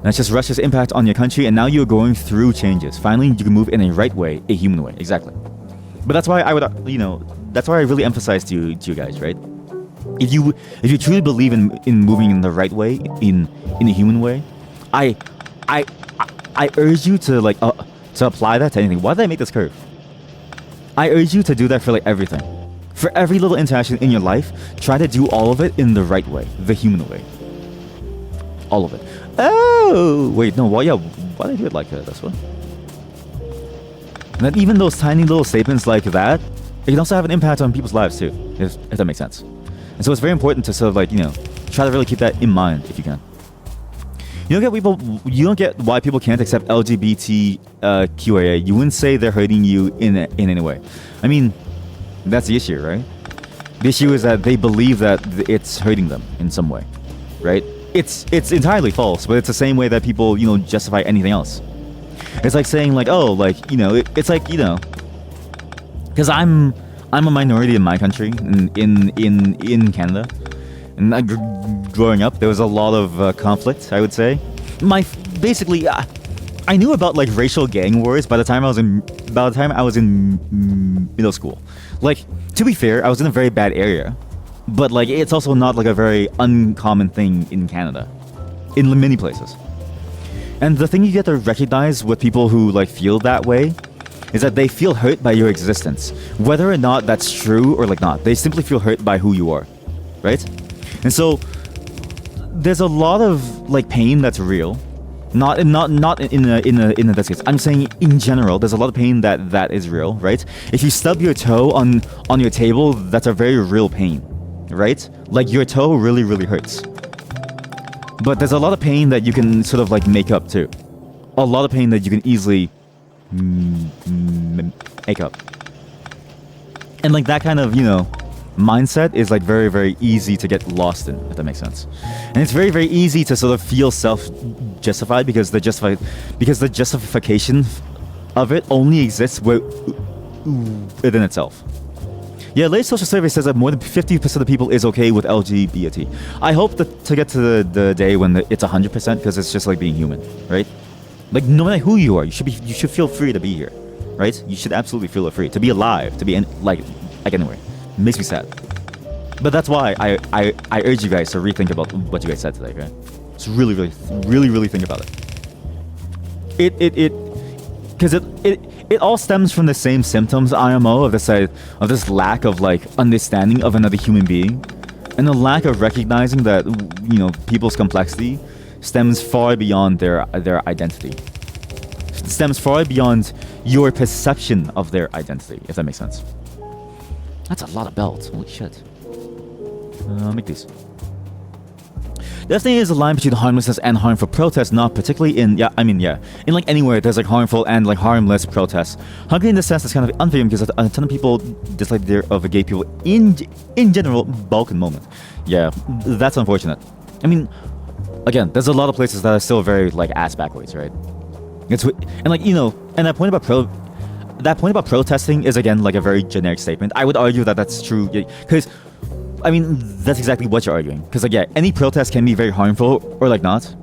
That's just Russia's impact on your country, and now you're going through changes. Finally, you can move in a right way, a human way. Exactly. But that's why that's why I really emphasize to you guys, right? If you truly believe in moving in the right way, in a human way, I urge you to to apply that to anything. Why did I make this curve? I urge you to do that for everything. For every little interaction in your life, try to do all of it in the right way, the human way. All of it. Oh wait, no. Well, yeah. Why did I do it like this one? And that even those tiny little statements like that, it can also have an impact on people's lives too, if that makes sense. And so it's very important to sort of try to really keep that in mind if you can. You don't get why people can't accept LGBTQIA. You wouldn't say they're hurting you in any way. I mean, that's the issue, right? The issue is that they believe that it's hurting them in some way, right? It's entirely false, but it's the same way that people justify anything else. It's like saying it's like because I'm a minority in my country, in Canada, and growing up there was a lot of conflict. I would say, I knew about racial gang wars by the time I was in middle school. To be fair, I was in a very bad area, but it's also not a very uncommon thing in Canada, in many places. And the thing you get to recognize with people who feel that way is that they feel hurt by your existence, whether or not that's true or not. They simply feel hurt by who you are, right? And so there's a lot of pain that's real, not in this case. I'm saying in general, there's a lot of pain that is real, right? If you stub your toe on your table, that's a very real pain, right? Your toe really hurts. But there's a lot of pain that you can sort of make up too. A lot of pain that you can easily make up. And that kind of mindset is very easy to get lost in, if that makes sense. And it's very easy to sort of feel self-justified because the justification of it only exists within itself. Yeah, latest social survey says that more than 50% of people is okay with LGBT. I hope to get to the day when it's 100% because it's just being human, right? No matter who you are, you should feel free to be here, right? You should absolutely feel free to be alive, to be anywhere. It makes me sad, but that's why I urge you guys to rethink about what you guys said today, right? Just really think about it. Because it all stems from the same symptoms, IMO, of this lack of understanding of another human being, and the lack of recognizing that people's complexity stems far beyond their identity. It stems far beyond your perception of their identity, if that makes sense. That's a lot of belts. Holy shit. I'll make these. Definitely is a line between harmlessness and harmful protests, not particularly in anywhere there's harmful and harmless protests. Hungary in this sense is kind of unfair because a ton of people dislike of gay people in general Balkan moment. Yeah, that's unfortunate. I mean, again, there's a lot of places that are still very ass backwards, right? And that point about protesting is again a very generic statement. I would argue that that's true because that's exactly what you're arguing. Because any protest can be very harmful or not.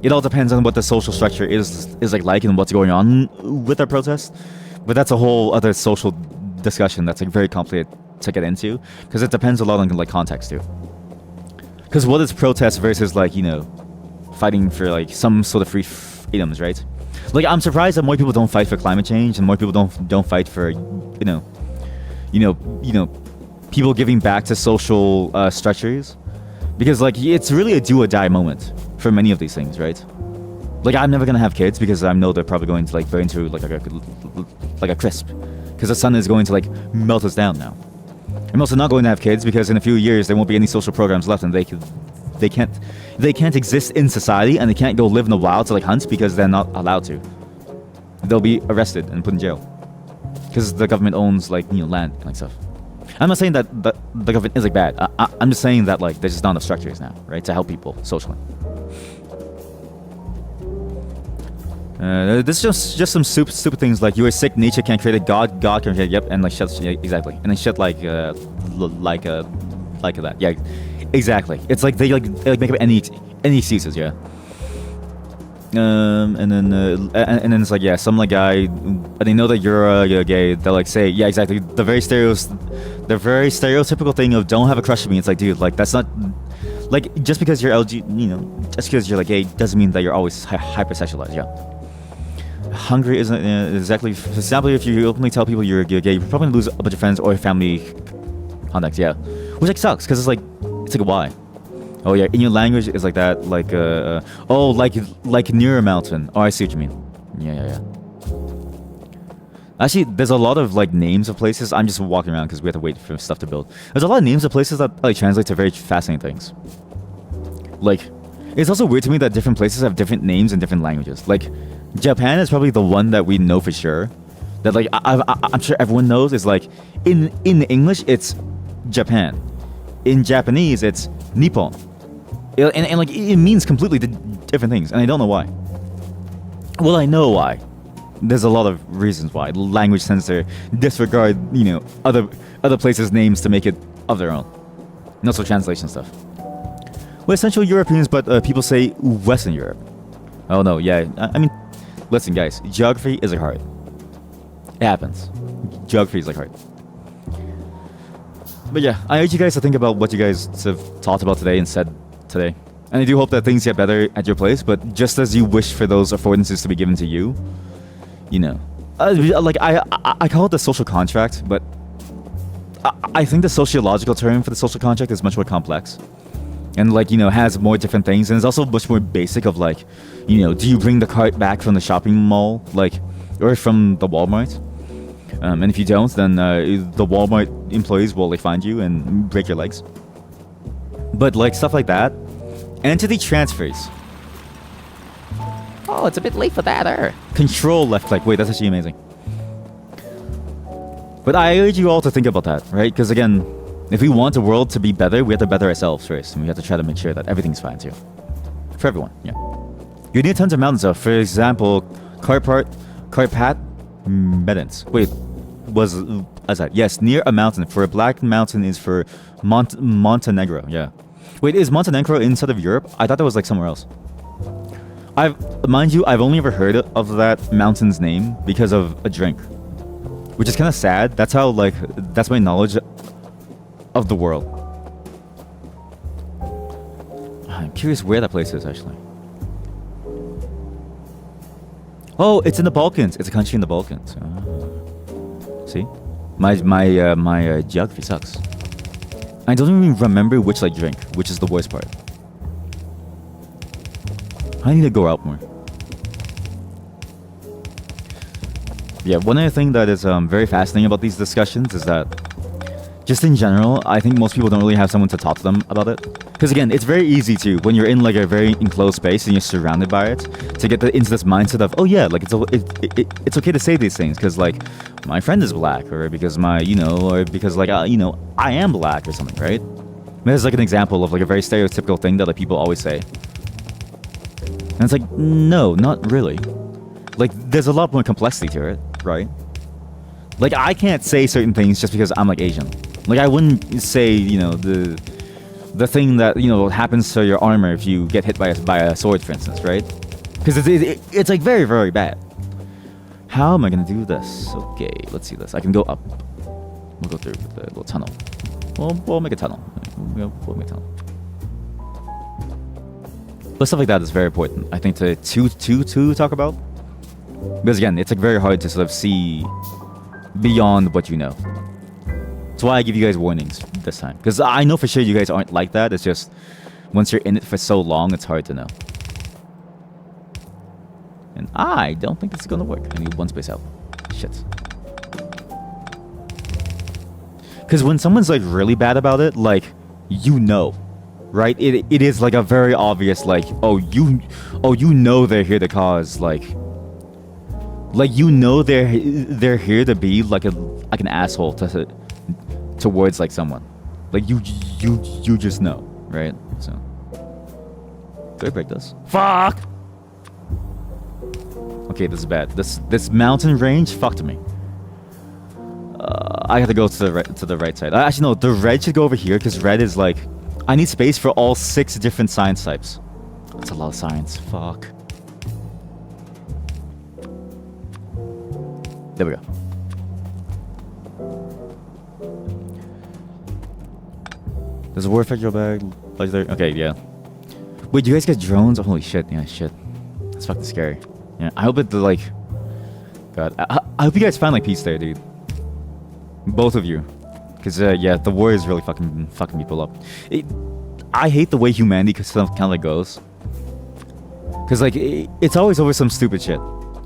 It all depends on what the social structure is and what's going on with our protest. But that's a whole other social discussion that's very complicated to get into because it depends a lot on context too. Because what is protest versus fighting for some sort of freedoms, right? I'm surprised that more people don't fight for climate change and more people don't fight for people giving back to social structures, because it's really a do or die moment for many of these things, right? I'm never gonna have kids because I know they're probably going to burn to a crisp because the sun is going to melt us down now. I'm also not going to have kids because in a few years there won't be any social programs left and they can't exist in society and they can't go live in the wild to hunt because they're not allowed to. They'll be arrested and put in jail because the government owns land and stuff. I'm not saying that the government is like bad. I'm just saying that like there's just not enough structures now, right, to help people socially. This is just some stupid things like you are sick, nature can't create a god, God can create. Yep, and like shit, yeah, exactly, and then shit like that. Yeah, exactly. It's like they like make up any excuses. Yeah. And then it's like, yeah, some like guy, and they know that you're gay. They'll like say, yeah, exactly. The very stereotypical thing of don't have a crush on me. It's like, dude, like that's not like just because you're just because you're like gay doesn't mean that you're always hypersexualized. Yeah. Hungry isn't exactly. For example, if you openly tell people you're gay, you're probably gonna lose a bunch of friends or family contacts. Yeah, which like sucks because it's like why? Oh yeah, in your language it's like that, like like near a mountain. Oh, I see what you mean. Yeah. Actually, there's a lot of like names of places. I'm just walking around because we have to wait for stuff to build. There's a lot of names of places that like translate to very fascinating things. Like, it's also weird to me that different places have different names in different languages. Like, Japan is probably the one that we know for sure. That like I'm sure everyone knows is like in English it's Japan, in Japanese it's Nippon. And like it means completely different things, and I don't know why. Well, I know why. There's a lot of reasons why. Language tends to disregard, other places' names to make it of their own. And also translation stuff. We're Central Europeans, but people say Western Europe. Oh no, yeah. I mean, listen, guys. Geography is like hard. It happens. Geography is like hard. But yeah, I urge you guys to think about what you guys have talked about today and said today. And I do hope that things get better at your place, but just as you wish for those affordances to be given to you, like I call it the social contract, but I think the sociological term for the social contract is much more complex. And like, has more different things, and it's also much more basic of like, do you bring the cart back from the shopping mall, like, or from the Walmart? And if you don't, then the Walmart employees will like find you and break your legs. But like stuff like that, entity transfers. Oh, it's a bit late for that. Control left click. Wait, that's actually amazing. But I urge you all to think about that, right? Because again, if we want the world to be better, we have to better ourselves first, and we have to try to make sure that everything's fine too, for everyone. Yeah. You need tons of mountains though. For example, Carpat Medins. Wait, was that? Yes, near a mountain. For a black mountain is for Montenegro. Yeah. Wait, is Montenegro inside of Europe? I thought that was like somewhere else. Mind you, I've only ever heard of that mountain's name because of a drink, which is kind of sad. That's how that's my knowledge of the world. I'm curious where that place is actually. Oh, it's in the Balkans. It's a country in the Balkans. See, my geography sucks. I don't even remember which drink, which is the worst part. I need to go out more. Yeah, one other thing that is very fascinating about these discussions is that, just in general, I think most people don't really have someone to talk to them about it. Because again, it's very easy to, when you're in like a very enclosed space and you're surrounded by it, to get into this mindset of, oh yeah, like it's okay to say these things because like my friend is black, or because or because like I am black or something, right? There's like an example of like a very stereotypical thing that like people always say. And it's like, no, not really. Like, there's a lot more complexity to it, right? Like, I can't say certain things just because I'm like Asian. Like, I wouldn't say, the thing that, happens to your armor if you get hit by a sword, for instance, right? Because it's like very, very bad. How am I gonna do this? Okay, let's see this. I can go up. We'll go through the little tunnel. We'll make a tunnel. We'll make a tunnel. But stuff like that is very important, I think, to talk about. Because again, it's like very hard to sort of see beyond what you know. That's why I give you guys warnings this time. Because I know for sure you guys aren't like that. It's just, once you're in it for so long, it's hard to know. And I don't think this is gonna work. I need one space out. Shit. Because when someone's like really bad about it, like, right? It is like a very obvious like, they're here to cause like they're here to be like an asshole towards like someone. Like you just know, right? So do I break this? Fuck. Okay, this is bad. This mountain range fucked me. I have to go to the right side. Actually, no. The red should go over here because red is like, I need space for all 6 different science types. That's a lot of science. Fuck. There we go. There's a war factory bag. Legendary. Okay, yeah. Wait, do you guys get drones? Oh, holy shit. Yeah, shit. That's fucking scary. Yeah, I hope it like. God, I hope you guys find like peace there, dude. Both of you, because yeah, the war is really fucking people up. I hate the way humanity kind of like goes. Cause like it's always over some stupid shit,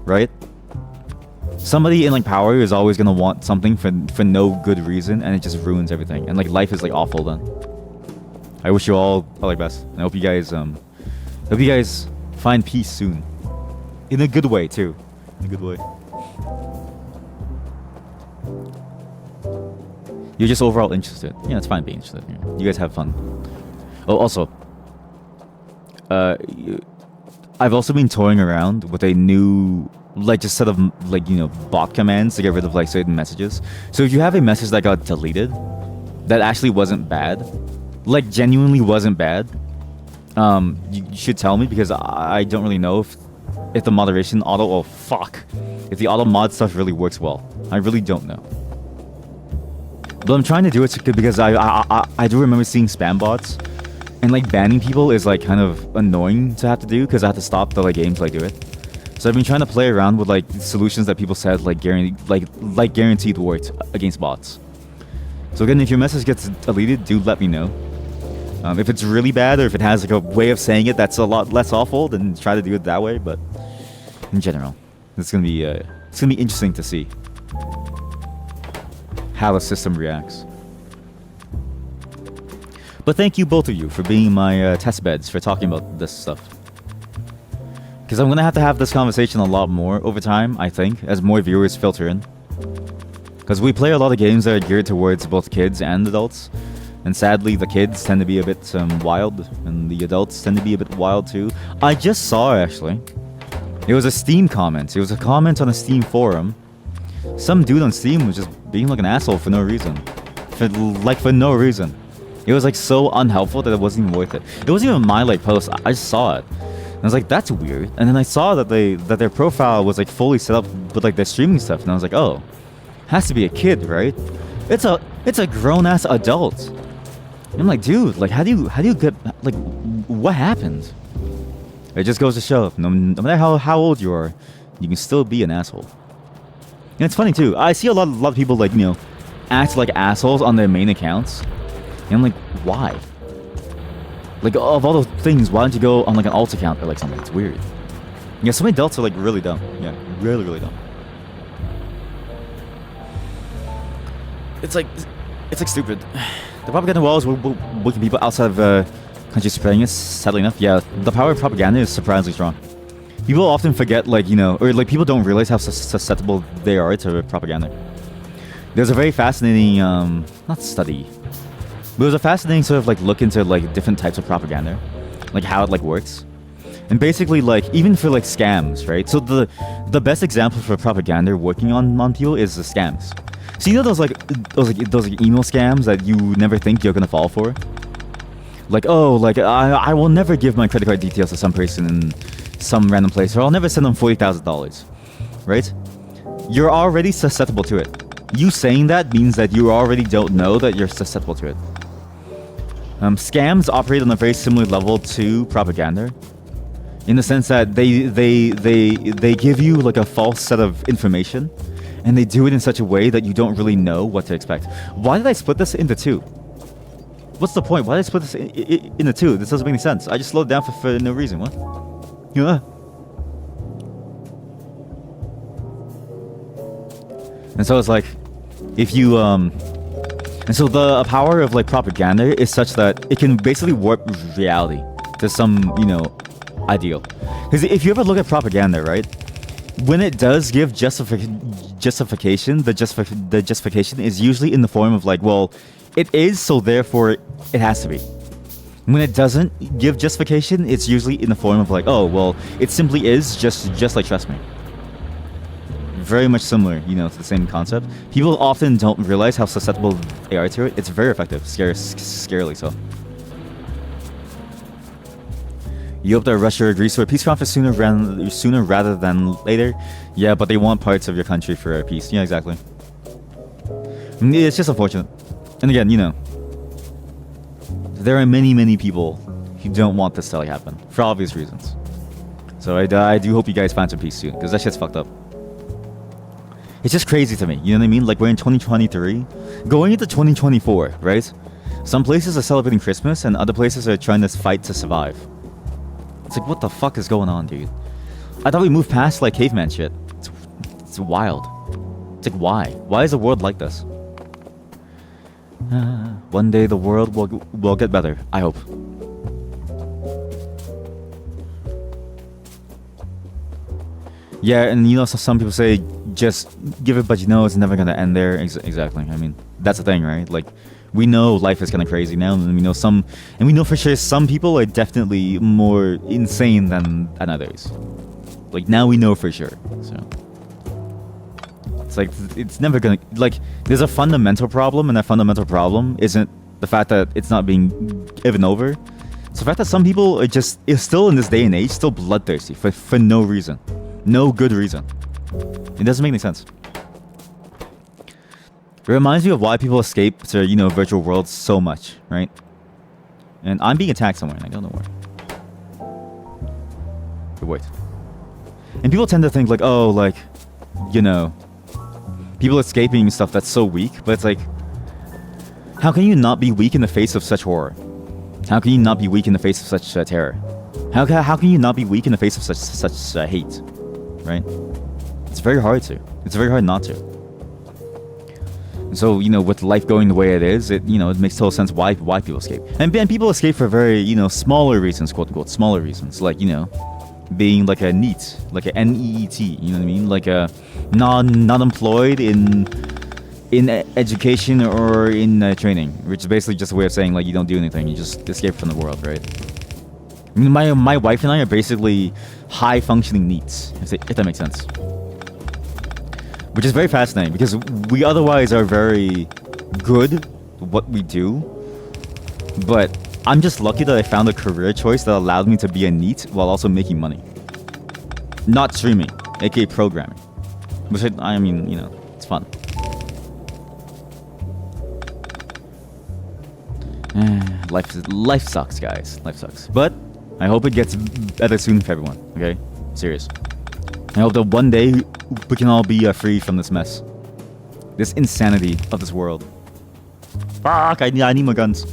right? Somebody in like power is always gonna want something for no good reason, and it just ruins everything. And like life is like awful then. I wish you all the best, and I hope you guys find peace soon, in a good way too, in a good way. You're just overall interested. Yeah, it's fine being interested. Yeah. You guys have fun. Oh, also, I've also been toying around with a new, like, just set of, like, you know, bot commands to get rid of, like, certain messages. So if you have a message that got deleted, that actually wasn't bad, like, genuinely wasn't bad, you should tell me, because I don't really know if the moderation auto, oh, fuck, if the auto mod stuff really works well. I really don't know. But I'm trying to do it because I do remember seeing spam bots, and like banning people is like kind of annoying to have to do because I have to stop the like games like do it. So I've been trying to play around with like solutions that people said like guaranteed worked against bots. So again, if your message gets deleted, do let me know. If it's really bad or if it has like a way of saying it that's a lot less awful, then try to do it that way. But in general, it's gonna be interesting to see how the system reacts. But thank you both of you for being my test beds for talking about this stuff. Because I'm gonna have this conversation a lot more over time, I think, as more viewers filter in. Because we play a lot of games that are geared towards both kids and adults. And sadly, the kids tend to be a bit wild, and the adults tend to be a bit wild too. I just saw, actually, it was a Steam comment. It was a comment on a Steam forum. Some dude on Steam was just being like an asshole for no reason. For no reason. It was like so unhelpful that it wasn't even worth it. It wasn't even my like post. I just saw it. And I was like, that's weird. And then I saw that their profile was like fully set up with like their streaming stuff. And I was like, oh, has to be a kid, right? It's a grown ass adult. And I'm like, dude, like how do you get like what happened? It just goes to show, no matter how old you are, you can still be an asshole. And it's funny too. I see a lot of people like, you know, act like assholes on their main accounts. And I'm like, why? Like, of all those things, why don't you go on like an alt account or like something? It's weird. Yeah, some adults are like really dumb. Yeah, really dumb. It's like stupid. The propaganda walls will keep people outside of country spreading it, sadly enough. Yeah, the power of propaganda is surprisingly strong. People often forget, like, you know, or like people don't realize how susceptible they are to propaganda. There's a very fascinating, not study, but it was a fascinating sort of like look into like different types of propaganda, like how it like works. And basically, like, even for like scams, right? So the best example for propaganda working on people is the scams. So you know those email scams that you never think you're gonna fall for? Like, oh, like I will never give my credit card details to some person in some random place, or I'll never send them $40,000, right? You're already susceptible to it. You saying that means that you already don't know that you're susceptible to it. Scams operate on a very similar level to propaganda, in the sense that they give you like a false set of information, and they do it in such a way that you don't really know what to expect. Why did I split this into two? What's the point? Why did I split this into two? This doesn't make any sense. I just slowed down for no reason. What? Yeah. And so it's like, if you and so the power of like propaganda is such that it can basically warp reality to some, you know, ideal. Because if you ever look at propaganda, right, when it does give justification, the justification is usually in the form of like, well, it is, so therefore it has to be. When it doesn't give justification, it's usually in the form of like, oh, well, it simply is, just like trust me. Very much similar, you know, to the same concept. People often don't realize how susceptible they are to it. It's very effective, scarily so. You hope that Russia agrees to a peace conference sooner rather than later. Yeah, but they want parts of your country for peace. Yeah, exactly. It's just unfortunate. And again, you know, there are many people who don't want this to like happen for obvious reasons. So I do hope you guys find some peace soon, because that shit's fucked up. It's just crazy to me, you know what I mean? Like, we're in 2023, going into 2024, right? Some places are celebrating Christmas, and other places are trying to fight to survive. It's like, what the fuck is going on, dude? I thought we moved past, like, caveman shit. It's wild. It's like, why? Why is the world like this? One day the world will get better, I hope. Yeah, and you know, so some people say, just give it, but you know it's never gonna end there. Exactly. I mean, that's the thing, right? Like, we know life is kind of crazy now, and we know for sure some people are definitely more insane than others. Like, now we know for sure. So it's like, it's never gonna, like, there's a fundamental problem, and that fundamental problem isn't the fact that it's not being given over. It's the fact that some people are just, is still in this day and age, still bloodthirsty for no reason. No good reason. It doesn't make any sense. It reminds me of why people escape to, you know, virtual worlds so much, right? And I'm being attacked somewhere, and I don't know where. But wait. And people tend to think like, oh, like, you know, people escaping stuff that's so weak, but it's like, how can you not be weak in the face of such horror? How can you not be weak in the face of such terror? How can you not be weak in the face of such hate? Right? It's very hard to. It's very hard not to. And so, you know, with life going the way it is, it, you know, it makes total sense why people escape. And people escape for very, you know, smaller reasons, quote unquote, smaller reasons, like, you know, being like a NEET, like a NEET, you know what I mean? Like a not employed in education or in training, which is basically just a way of saying like you don't do anything, you just escape from the world, right? I mean, my wife and I are basically high functioning NEETs, if that makes sense. Which is very fascinating because we otherwise are very good at what we do, but I'm just lucky that I found a career choice that allowed me to be a NEET while also making money. Not streaming, aka programming. Which I mean, you know, it's fun. Life sucks, guys. Life sucks. But I hope it gets better soon for everyone, okay? Serious. I hope that one day we can all be free from this mess. This insanity of this world. Fuck, I need more guns.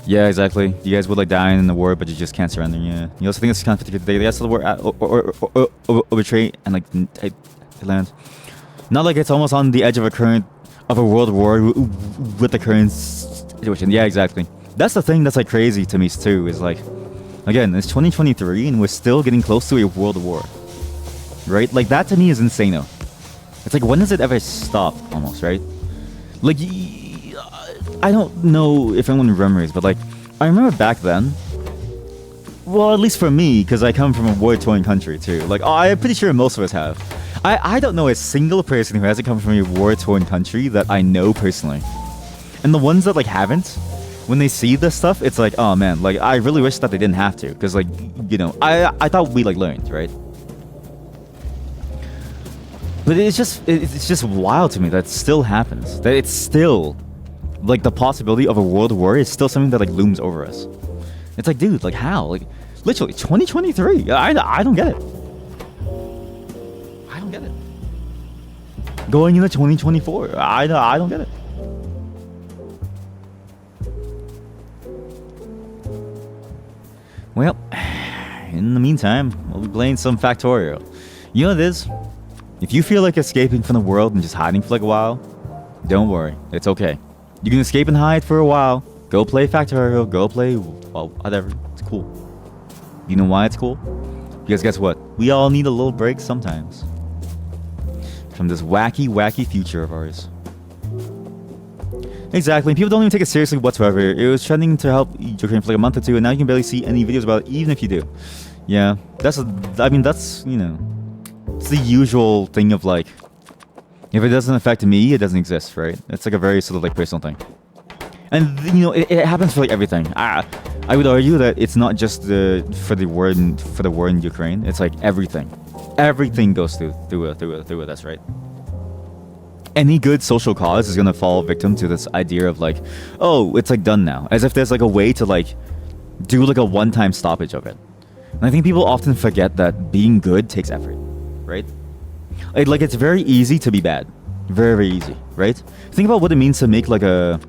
Yeah, exactly. You guys would like die in the war, but you just can't surrender. Yeah. You also think it's kind of particular. They ask the war or betray and like land. Not like it's almost on the edge of a world war with the current situation. Yeah, exactly. That's the thing that's like crazy to me too. Is like, again, it's 2023 and we're still getting close to a world war, right? Like that to me is insane. It's like, when does it ever stop? Almost, right? Like, I don't know if anyone remembers, but like, I remember back then. Well, at least for me, because I come from a war-torn country too. Like, I'm pretty sure most of us have. I don't know a single person who hasn't come from a war-torn country that I know personally. And the ones that like haven't, when they see this stuff, it's like, oh man, like I really wish that they didn't have to, because like, you know, I thought we like learned, right? But it's just wild to me that it still happens. That it's still like the possibility of a world war is still something that like looms over us. It's like, dude, like how? Like literally 2023. I don't get it. I don't get it. Going into 2024, I don't get it. Well, in the meantime, we'll be playing some Factorio. You know what it is? If you feel like escaping from the world and just hiding for like a while, don't worry, it's okay. You can escape and hide for a while. Go play Factorio, go play well, whatever. It's cool. You know why it's cool? Because guess what? We all need a little break sometimes from this wacky future of ours. Exactly. People don't even take it seriously whatsoever. It was trending to help Ukraine for like a month or two, and now you can barely see any videos about it, even if you do. Yeah, that's you know, it's the usual thing of like, if it doesn't affect me, it doesn't exist, right? It's like a very sort of like personal thing. And you know, it happens for like everything. I would argue that it's not just for the war in Ukraine. It's like everything. Everything goes through it. That's right. Any good social cause is gonna fall victim to this idea of like, oh, it's like done now, as if there's like a way to like do like a one-time stoppage of it. And I think people often forget that being good takes effort, right? Like it's very easy to be bad, very easy, right? Think about what it means to make like a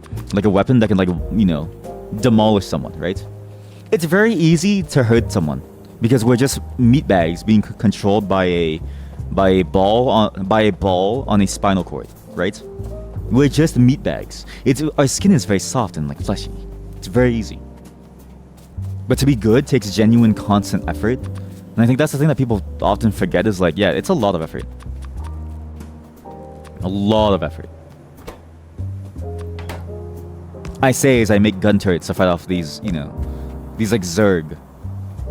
weapon that can like, you know, demolish someone, right? It's very easy to hurt someone because we're just meat bags being controlled by a ball on a spinal cord, right? We're just meat bags. Our skin is very soft and like fleshy. It's very easy. But to be good takes genuine, constant effort. And I think that's the thing that people often forget is like, yeah, it's a lot of effort. A lot of effort. I say as I make gun turrets to fight off these, you know, these like Zerg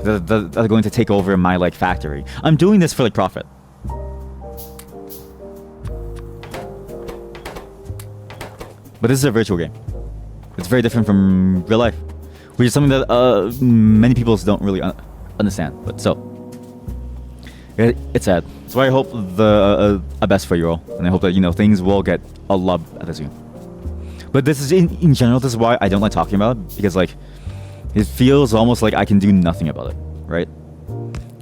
that are going to take over my like factory. I'm doing this for like profit. But this is a virtual game. It's very different from real life, which is something that many people don't really understand. But so, it's sad. That's why I hope the best for you all, and I hope that, you know, things will get a lot better soon. But this is in general. This is why I don't like talking about it, because like it feels almost like I can do nothing about it, right?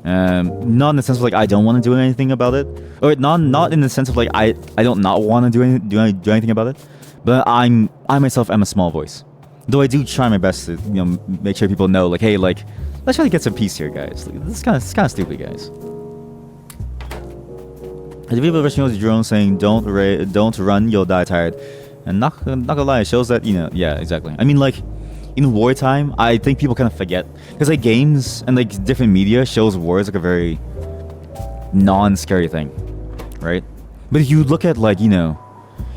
Not in the sense of like I don't want to do anything about it, or not in the sense of like I don't not want to do anything about it. But I myself am a small voice, though I do try my best to, you know, make sure people know like, hey, like, let's try to get some peace here, guys. Like, this is kind of stupid, guys. The people of the drone saying don't run, you'll die tired, and not gonna lie, it shows that, you know, yeah, exactly. I mean, like in wartime, I think people kind of forget because like games and like different media shows war as like a very non-scary thing, right? But if you look at like, you know,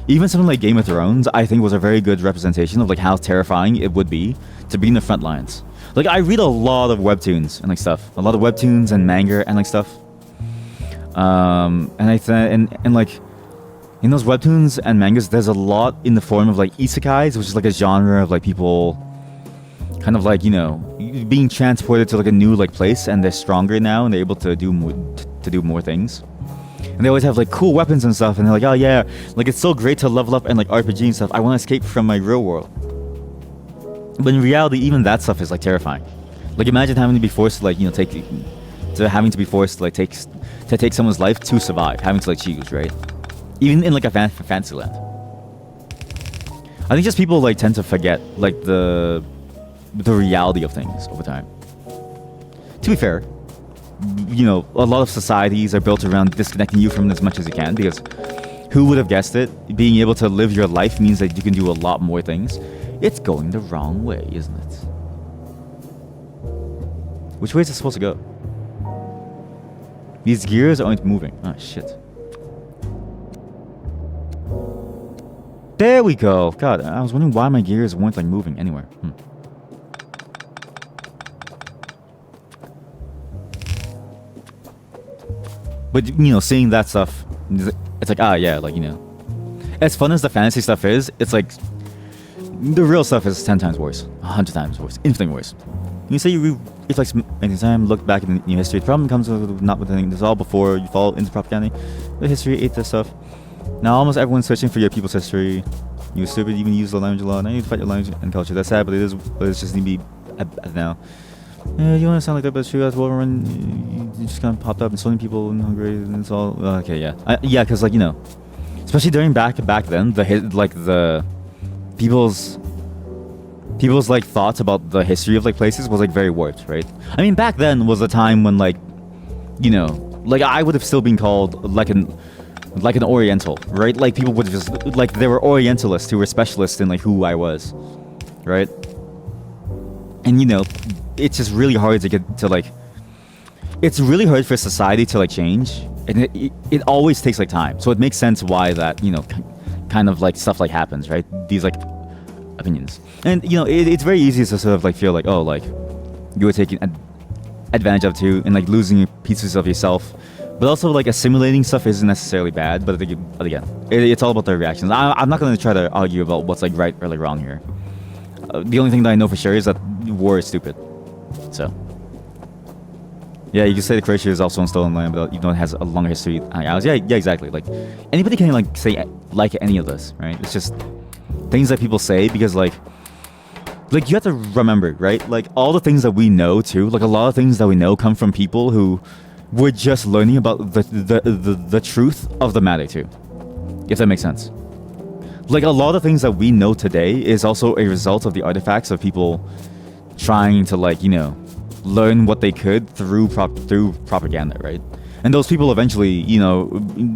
even something like Game of Thrones, I think was a very good representation of like how terrifying it would be to be in the front lines. Like I read a lot of webtoons and like stuff, a lot of webtoons and manga and like stuff. And I and like in those webtoons and mangas, there's a lot in the form of like isekais, which is like a genre of like people kind of like, you know, being transported to like a new like place, and they're stronger now and they're able to do more things. And they always have like cool weapons and stuff, and they're like, oh yeah, like it's so great to level up and like RPG and stuff. I want to escape from my real world. But in reality, even that stuff is like terrifying. Like imagine having to be forced to like, you know, take someone's life to survive, having to like choose, right? Even in like a fantasy land. I think just people like tend to forget like the reality of things over time. To be fair, you know, a lot of societies are built around disconnecting you from it as much as you can, because who would have guessed it? Being able to live your life means that you can do a lot more things. It's going the wrong way, isn't it? Which way is it supposed to go? These gears aren't moving. Oh, shit. There we go. God, I was wondering why my gears weren't like moving anywhere. But, you know, seeing that stuff, it's like, ah, yeah, like, you know. As fun as the fantasy stuff is, it's like, the real stuff is 10 times worse. 100 times worse. Infinitely worse. You say you reflex making time, look back in your history. The problem comes with not with anything. This is all before you fall into propaganda. The history ate this stuff. Now almost everyone's searching for your people's history. You stupid, even use the language a lot. Now you need to fight your language and culture. That's sad, but it's just need to be now. Yeah, you want to sound like that, but it's true. That's Wolverine. You just kind of popped up and so many people in Hungary, and it's all okay. Yeah, yeah, because like, you know, especially during back then, the people's like thoughts about the history of like places was like very warped, right? I mean, back then was a time when like, you know, like I would have still been called like an Oriental, right? Like people would just like, there were Orientalists who were specialists in like who I was, right? And it's just really hard to get to like. It's really hard for society to like change, and it always takes like time. So it makes sense why that kind of like stuff like happens, right? These like opinions, and it's very easy to sort of like feel like, oh, like you were taking advantage of too, and like losing pieces of yourself. But also like assimilating stuff isn't necessarily bad. But again, it's all about the reactions. I'm not going to try to argue about what's like right or like wrong here. The only thing that I know for sure is that war is stupid. So. Yeah, you can say that Croatia is also on stolen land, but it has a longer history. Yeah, exactly. Like anybody can like say like any of this, right? It's just things that people say because like you have to remember, right? Like all the things that we know too, like a lot of things that we know come from people who were just learning about the truth of the matter too. If that makes sense. Like a lot of things that we know today is also a result of the artifacts of people trying to like learn what they could through propaganda, right? And those people eventually,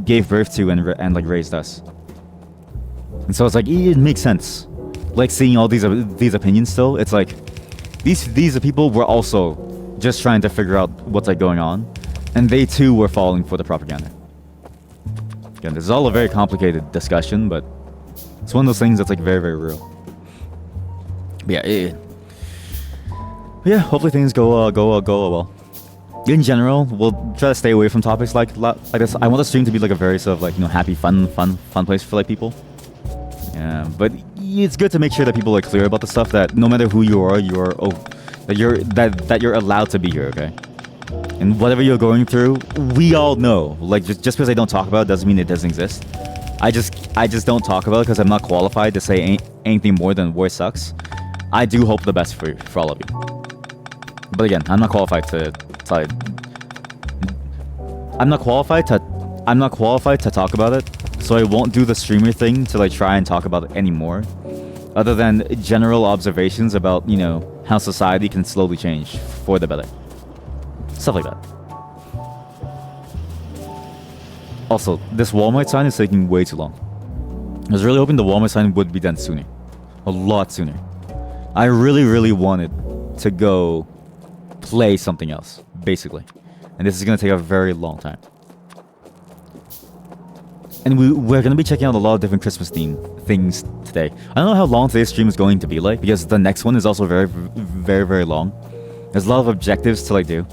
gave birth to and like raised us. And so it's like it makes sense. Like seeing all these opinions still, it's like these people were also just trying to figure out what's like going on, and they too were falling for the propaganda. Again, this is all a very complicated discussion, but it's one of those things that's like very, very real. But yeah, hopefully things go well. In general, we'll try to stay away from topics like this. I want the stream to be like a very sort of like happy, fun place for like people. Yeah, but it's good to make sure that people are clear about the stuff that no matter who you are, that you're allowed to be here, okay? And whatever you're going through, we all know. Like just because I don't talk about it doesn't mean it doesn't exist. I just don't talk about it because I'm not qualified to say anything more than war sucks. I do hope the best for all of you. But again, I'm not qualified to talk about it, so I won't do the streamer thing to like try and talk about it anymore, other than general observations about how society can slowly change for the better, stuff like that. Also, this Walmart sign is taking way too long. I was really hoping the Walmart sign would be done sooner, a lot sooner. I really wanted to go play something else, basically. And this is going to take a very long time. And we're going to be checking out a lot of different Christmas theme things today. I don't know how long today's stream is going to be like, because the next one is also very, very, very long. There's a lot of objectives to like do.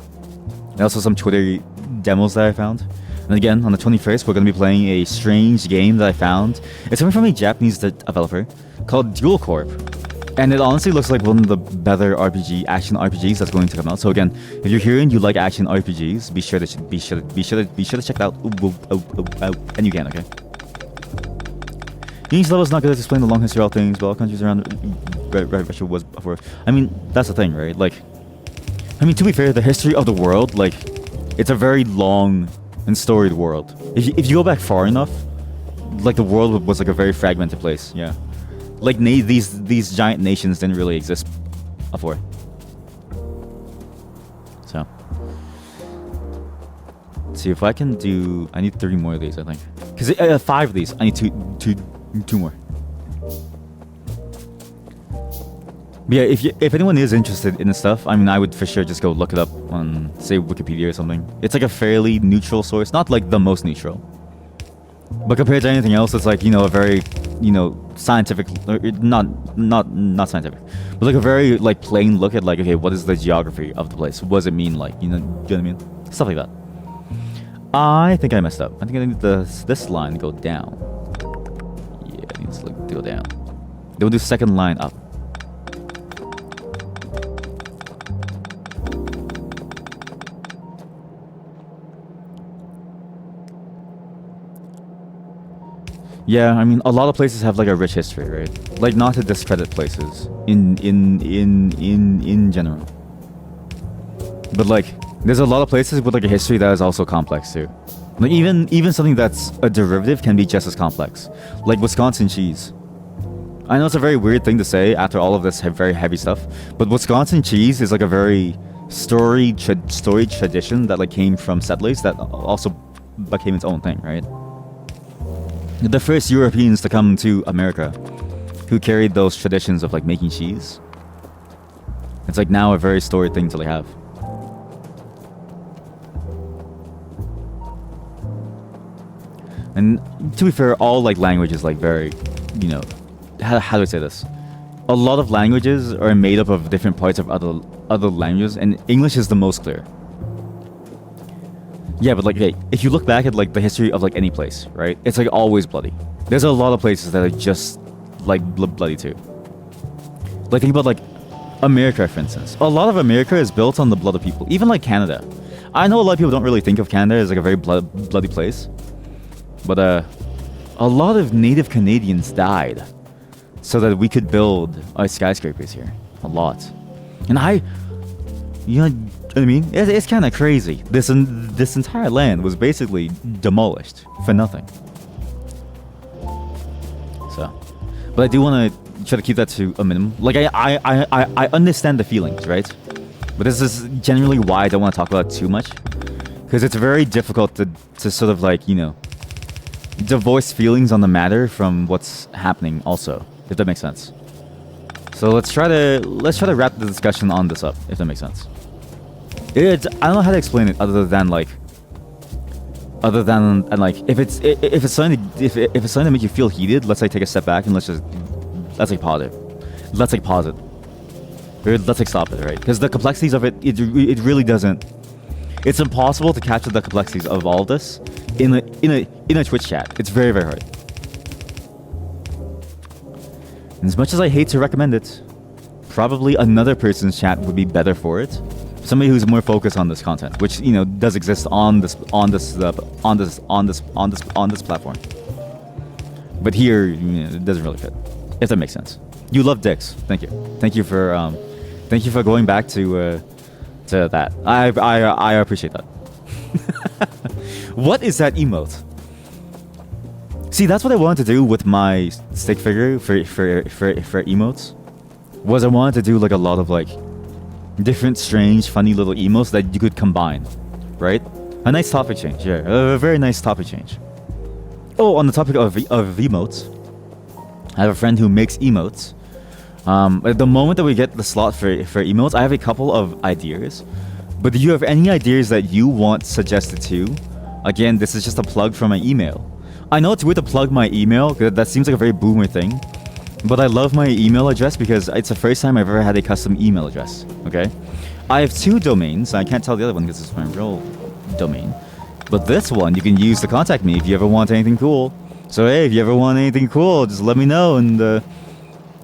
And also some Twitter demos that I found. And again, on the 21st, we're going to be playing a strange game that I found. It's coming from a Japanese developer called Dual Corp. And it honestly looks like one of the better action RPGs that's going to come out. So again, if you're here and you like action RPGs, be sure to check it out. And you can, okay? Union's level is not good at explaining the long history of all things, but all countries around Russia was before. I mean, that's the thing, right? Like, I mean, to be fair, the history of the world, like, it's a very long and storied world. If you go back far enough, like the world was like a very fragmented place. Yeah. Like these giant nations didn't really exist before. So, let's see if I can do. I need 3 more of these, I think. Because 5 of these, I need two more. But yeah, if anyone is interested in this stuff, I mean, I would for sure just go look it up on, say, Wikipedia or something. It's like a fairly neutral source, not like the most neutral, but compared to anything else, it's like a very scientific, not scientific, but like a very like plain look at like, okay, what is the geography of the place? What does it mean? Like, you know what I mean? Stuff like that. I think I messed up. I think I need this line to go down. Yeah, it needs to go down. Then we'll do second line up. Yeah, I mean, a lot of places have like a rich history, right? Like, not to discredit places in general, but like, there's a lot of places with like a history that is also complex too. Like even something that's a derivative can be just as complex. Like Wisconsin cheese. I know it's a very weird thing to say after all of this very heavy stuff, but Wisconsin cheese is like a very storied tradition that like came from settlers that also became its own thing, right? The first Europeans to come to America who carried those traditions of like making cheese It's like now a very storied thing to like have. And to be fair, all like languages like very, you know, how do I say this? A lot of languages are made up of different parts of other languages, and English is the most clear. Yeah, but like, okay, if you look back at like the history of like any place, right? It's like always bloody. There's a lot of places that are just like bloody too. Like think about like America, for instance. A lot of America is built on the blood of people. Even like Canada. I know a lot of people don't really think of Canada as like a very bloody place, but a lot of native Canadians died so that we could build our skyscrapers here. A lot. And you know what I mean? It's kind of crazy. This entire land was basically demolished for nothing. So, but I do want to try to keep that to a minimum. Like I understand the feelings, right? But this is generally why I don't want to talk about it too much, because it's very difficult to sort of like, you know, divorce feelings on the matter from what's happening also, if that makes sense. So let's try to wrap the discussion on this up, if that makes sense. I don't know how to explain it other than like if it's something to make you feel heated, let's like take a step back and let's like pause it. Let's like pause it. Or let's like stop it, right? Because the complexities of it really doesn't. It's impossible to capture the complexities of all of this in a Twitch chat. It's very, very hard. And as much as I hate to recommend it, probably another person's chat would be better for it. Somebody who's more focused on this content, which, you know, does exist on this platform. But here, you know, it doesn't really fit, if that makes sense. You love dicks. Thank you for going back to that. I appreciate that. What is that emote? See, that's what I wanted to do with my stick figure for emotes. Was I wanted to do like a lot of like different strange funny little emotes that you could combine, right? A nice topic change, yeah, a very nice topic change. Oh, on the topic of emotes, I have a friend who makes emotes. At the moment that we get the slot for emotes, I have a couple of ideas. But do you have any ideas that you want suggested too? Again, this is just a plug for my email. I know it's weird to plug my email, because that seems like a very boomer thing. But I love my email address because it's the first time I've ever had a custom email address, okay? I have 2 domains. I can't tell the other one because it's my real domain. But this one, you can use to contact me if you ever want anything cool. So hey, if you ever want anything cool, just let me know and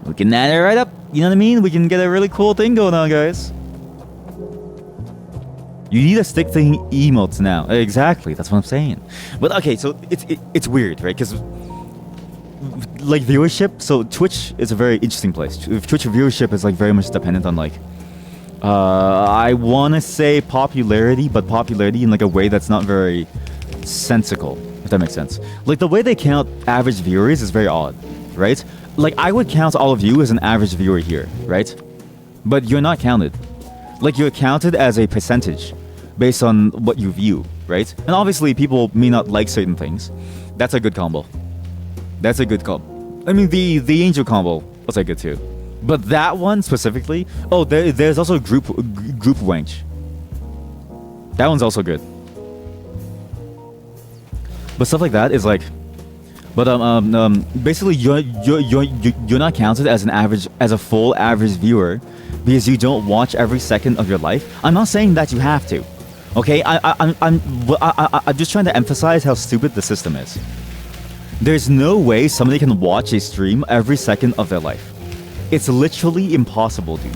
we can add it right up. You know what I mean? We can get a really cool thing going on, guys. You need to stick to emotes now. Exactly, that's what I'm saying. But okay, so it's weird, right? Because like viewership, so Twitch is a very interesting place. Twitch viewership is like very much dependent on like I want to say popularity, but popularity in like a way that's not very sensical, if that makes sense. Like the way they count average viewers is very odd, right? Like I would count all of you as an average viewer here, right? But you're not counted. Like you're counted as a percentage based on what you view, right? And obviously people may not like certain things. That's a good combo. That's a good combo. I mean, the angel combo was like good too. But that one specifically, oh, there's also group wench. That one's also good. But stuff like that is like, but basically you're not counted as a full average viewer because you don't watch every second of your life. I'm not saying that you have to, okay? I'm just trying to emphasize how stupid the system is. There's no way somebody can watch a stream every second of their life. It's literally impossible, dude.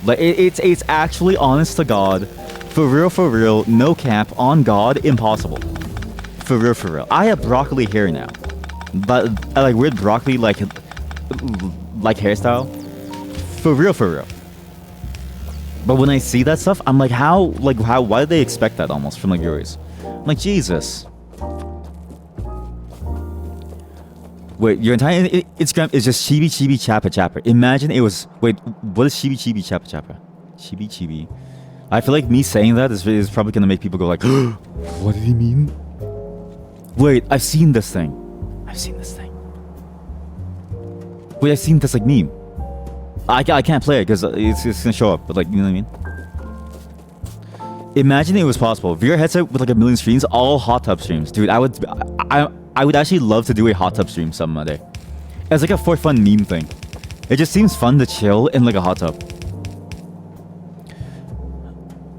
Like it's actually, honest to God, for real, no cap, on God, impossible. For real. I have broccoli hair now, but like weird broccoli like hairstyle. For real. But when I see that stuff, I'm like, why do they expect that almost from like viewers? I'm like, Jesus. Wait, your entire Instagram is just chibi chappa. Imagine it was, wait, what is chibi chappa? Chibi. I feel like me saying that is probably gonna make people go like, what did he mean? Wait, I've seen this thing. Wait, I've seen this like meme. I can't play it because it's gonna show up. But like, you know what I mean? Imagine it was possible. VR headset with like 1 million streams, all hot tub streams, dude. I would actually love to do a hot tub stream some other day. As like a for fun meme thing. It just seems fun to chill in like a hot tub.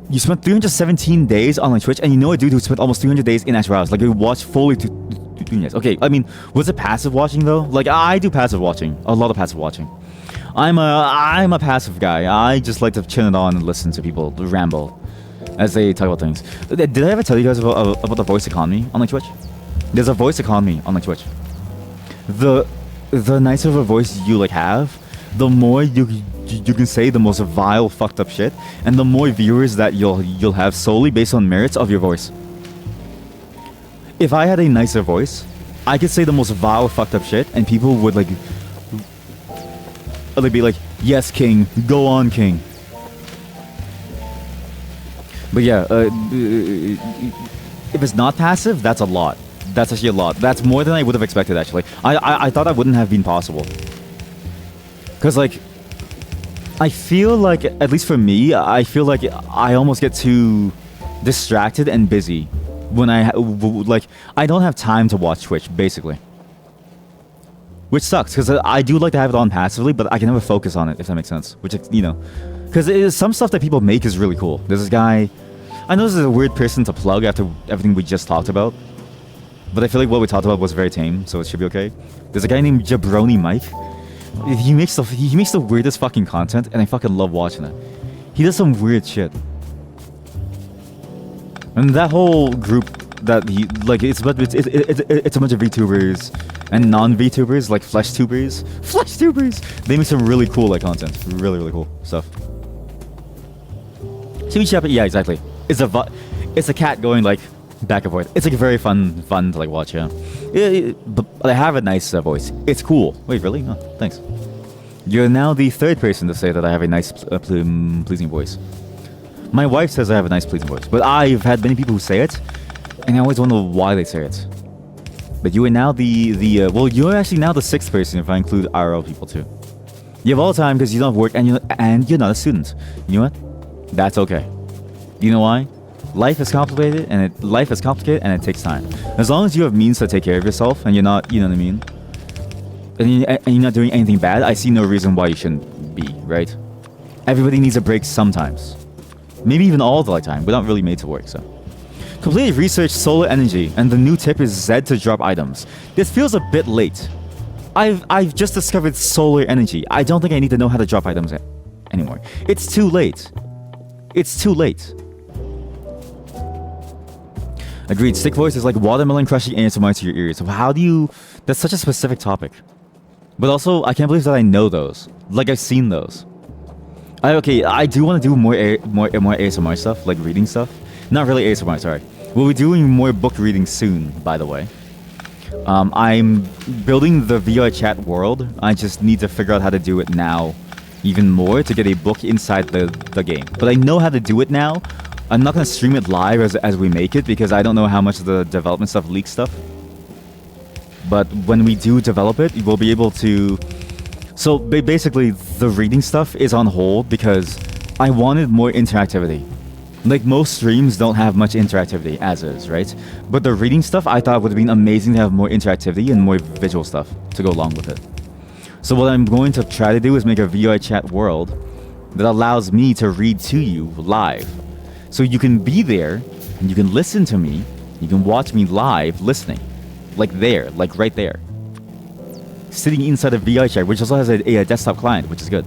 You spent 317 days on like Twitch, and you know a dude who spent almost 300 days in Astro House. Like, we watched fully to years. Okay, I mean, was it passive watching though? Like, I do passive watching, a lot of passive watching. I'm a passive guy. I just like to chill it on and listen to people ramble as they talk about things. Did I ever tell you guys about the voice economy on like Twitch? There's a voice economy on like Twitch. The nicer of a voice you like have, the more you can say the most vile, fucked up shit, and the more viewers that you'll have solely based on merits of your voice. If I had a nicer voice, I could say the most vile, fucked up shit, and people would like, they'd be like, "Yes, King, go on, King." But yeah, if it's not passive, that's a lot. That's actually a lot. That's more than I would have expected, actually. I thought that wouldn't have been possible. Because, like, I feel like, at least for me, I feel like I almost get too distracted and busy when I don't have time to watch Twitch, basically. Which sucks, because I do like to have it on passively, but I can never focus on it, if that makes sense. Which, you know, because some stuff that people make is really cool. There's this guy, I know this is a weird person to plug after everything we just talked about, but I feel like what we talked about was very tame, so it should be okay. There's a guy named Jabroni Mike. He makes the weirdest fucking content, and I fucking love watching it. He does some weird shit. And that whole group that he, like, it's a bunch of VTubers and non-VTubers, like FleshTubers. FleshTubers! They make some really cool, like, content. Really, really cool stuff. TV Shepherd, yeah, exactly. It's a cat going, like, back and forth. It's, like, very fun to, like, watch, yeah. But I have a nice voice. It's cool. Wait, really? Oh, thanks. You're now the third person to say that I have a nice, pleasing voice. My wife says I have a nice, pleasing voice, but I've had many people who say it, and I always wonder why they say it. But you are now well, you're actually now the sixth person if I include IRL people too. You have all the time because you don't have work and you're not a student. You know what? That's okay. You know why? Life is complicated and it takes time. As long as you have means to take care of yourself and you're not, you know what I mean? And you're not doing anything bad, I see no reason why you shouldn't be, right? Everybody needs a break sometimes. Maybe even all the time. We're not really made to work, so. Completed research solar energy, and the new tip is Z to drop items. This feels a bit late. I've just discovered solar energy. I don't think I need to know how to drop items anymore. It's too late. It's too late. Agreed. Stick voice is like watermelon crushing ASMR to your ears. So how do you... That's such a specific topic. But also, I can't believe that I know those. Like, I've seen those. Okay, I do want to do more ASMR stuff, like reading stuff. Not really ASMR, sorry. We'll be doing more book reading soon, by the way. I'm building the VR chat world. I just need to figure out how to do it now even more to get a book inside the game. But I know how to do it now. I'm not going to stream it live as we make it because I don't know how much of the development stuff leaks stuff. But when we do develop it, we'll be able to... So basically, the reading stuff is on hold because I wanted more interactivity. Like, most streams don't have much interactivity as is, right? But the reading stuff, I thought would have been amazing to have more interactivity and more visual stuff to go along with it. So what I'm going to try to do is make a VR chat world that allows me to read to you live. So you can be there, and you can listen to me, you can watch me live listening. Like there, like right there. Sitting inside a VR chat, which also has a desktop client, which is good.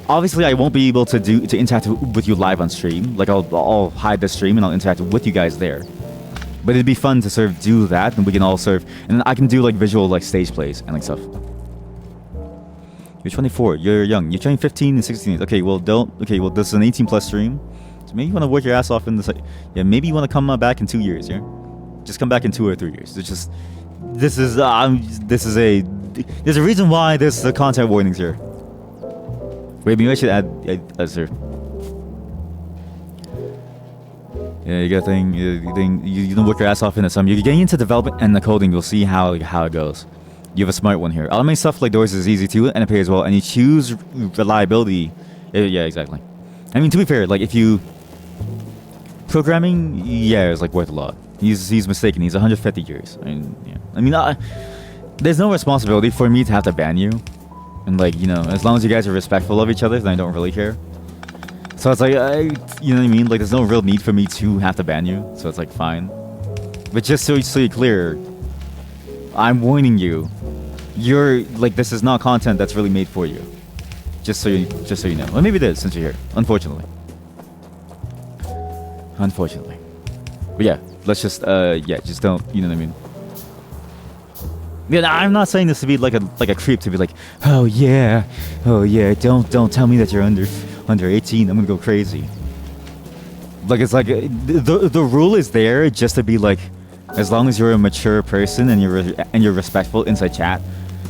Obviously, I won't be able to interact with you live on stream. Like, I'll hide the stream and I'll interact with you guys there. But it'd be fun to sort of do that, and we can all sort of... And then I can do, like, visual, like, stage plays and, like, stuff. You're 24. You're young. You're turning 15 and 16. Okay, well, Okay, well, this is an 18-plus stream. So maybe you want to work your ass off in this... Yeah, maybe you want to come back in 2 years, yeah? Just come back in 2 or 3 years. It's just... There's a reason why there's the content warnings here. Wait, maybe I should add sir. Yeah, you got a thing. You don't work your ass off into some. You're getting into development and the coding. You'll see how it goes. You have a smart one here. Automating stuff like doors is easy too, and it pays well. And you choose reliability. Yeah, exactly. I mean, to be fair, like if you programming, yeah, is like worth a lot. He's mistaken. He's 150 years. I mean, yeah. I mean, there's no responsibility for me to have to ban you, and like, you know, as long as you guys are respectful of each other, then I don't really care. So it's like, you know what I mean? Like, there's no real need for me to have to ban you. So it's like fine. But just so you're clear, I'm warning you. You're like, this is not content that's really made for you. Just so you know. Well, maybe it is since you're here. Unfortunately. But yeah, let's just yeah, just don't. You know what I mean? Yeah, I'm not saying this to be like a creep, to be like, oh yeah, don't tell me that you're under 18. I'm gonna go crazy. Like, it's like the rule is there just to be like, as long as you're a mature person and you're respectful inside chat,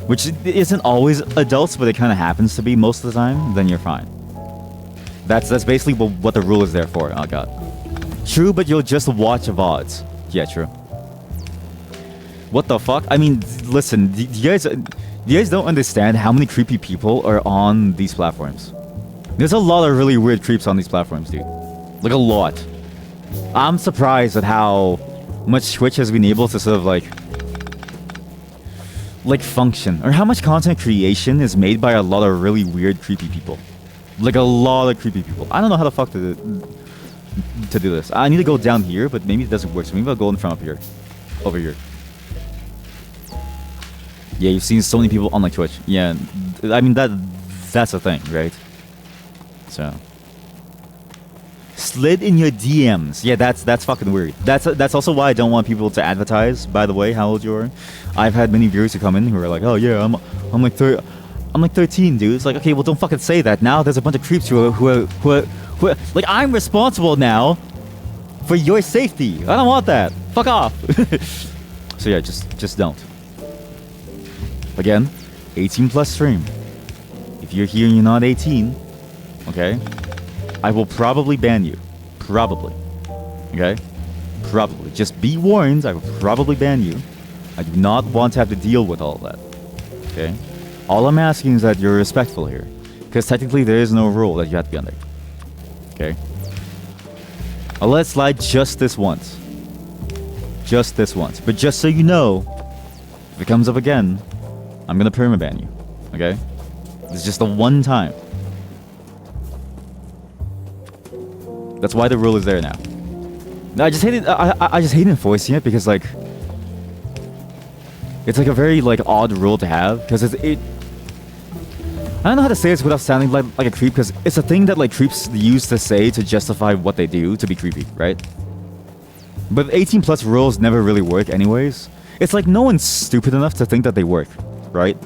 which isn't always adults, but it kind of happens to be most of the time, then you're fine. That's basically what the rule is there for. Oh god. True, but you'll just watch VODs. Yeah, true. What the fuck? I mean, listen, you guys don't understand how many creepy people are on these platforms. There's a lot of really weird creeps on these platforms, dude. Like, a lot. I'm surprised at how much Twitch has been able to sort of like function, or how much content creation is made by a lot of really weird, creepy people. Like, a lot of creepy people. I don't know how the fuck to do this. I need to go down here, but maybe it doesn't work. So maybe I'll go in front up here, over here. Yeah, you've seen so many people on like Twitch. Yeah, I mean that's a thing, right? So slid in your DMs. Yeah, that's fucking weird. That's also why I don't want people to advertise, by the way, how old you are. I've had many viewers who come in who are like, oh yeah, I'm like 13, dude. It's like, okay, well, don't fucking say that. Now there's a bunch of creeps who are like, I'm responsible now for your safety. I don't want that. Fuck off. So yeah, just don't. Again, 18 plus stream. If you're here and you're not 18, okay, I will probably ban you. Probably. Okay? Probably. Just be warned, I will probably ban you. I do not want to have to deal with all of that. Okay? All I'm asking is that you're respectful here. Because technically there is no rule that you have to be under. Okay? I'll let it slide just this once. Just this once. But just so you know, if it comes up again, I'm gonna permaban you. Okay? It's just the one time. That's why the rule is there now. I just hate it. I just hate enforcing it because like it's like a very like odd rule to have, because it. I don't know how to say this without sounding like a creep, because it's a thing that like creeps use to say to justify what they do to be creepy, right? But 18 plus rules never really work anyways. It's like no one's stupid enough to think that they work, right?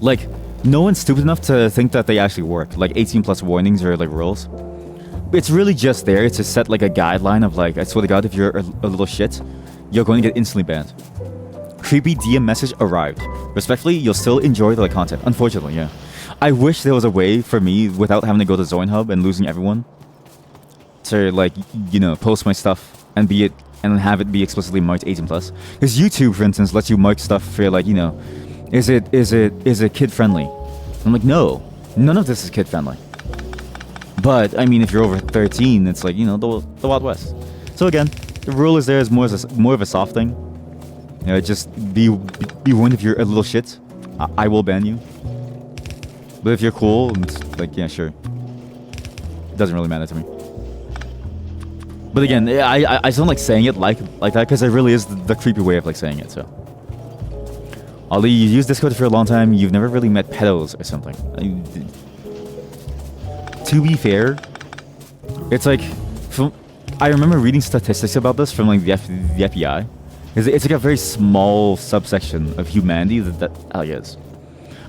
Like, no one's stupid enough to think that they actually work. Like 18 plus warnings or like rules. It's really just there to set like a guideline of like, I swear to God, if you're a little shit, you're going to get instantly banned. Creepy DM message arrived. Respectfully, you'll still enjoy the content. Unfortunately, yeah. I wish there was a way for me, without having to go to Zoinhub and losing everyone, to like, you know, post my stuff and have it be explicitly marked 18 plus. Because YouTube, for instance, lets you mark stuff for like, you know, is it kid friendly? I'm like, no, none of this is kid friendly. But I mean, if you're over 13, it's like, you know, the Wild West. So again, the rule is there is more of a soft thing. You know, just be warned if you're a little shit. I will ban you. But if you're cool, it's like, yeah, sure. It doesn't really matter to me. But again, I just don't like saying it like that, because it really is the creepy way of like saying it. So, although you used Discord for a long time, you've never really met pedos or something. To be fair, it's like, I remember reading statistics about this from like the FBI. It's like a very small subsection of humanity that is.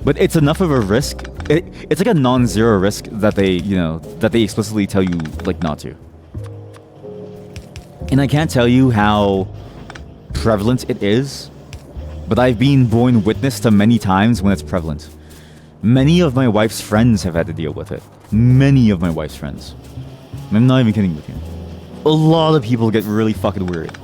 But it's enough of a risk. It's like a non-zero risk that they explicitly tell you like not to. And I can't tell you how prevalent it is, but I've been born witness to many times when it's prevalent. Many of my wife's friends have had to deal with it. Many of my wife's friends. I'm not even kidding with you. A lot of people get really fucking weird.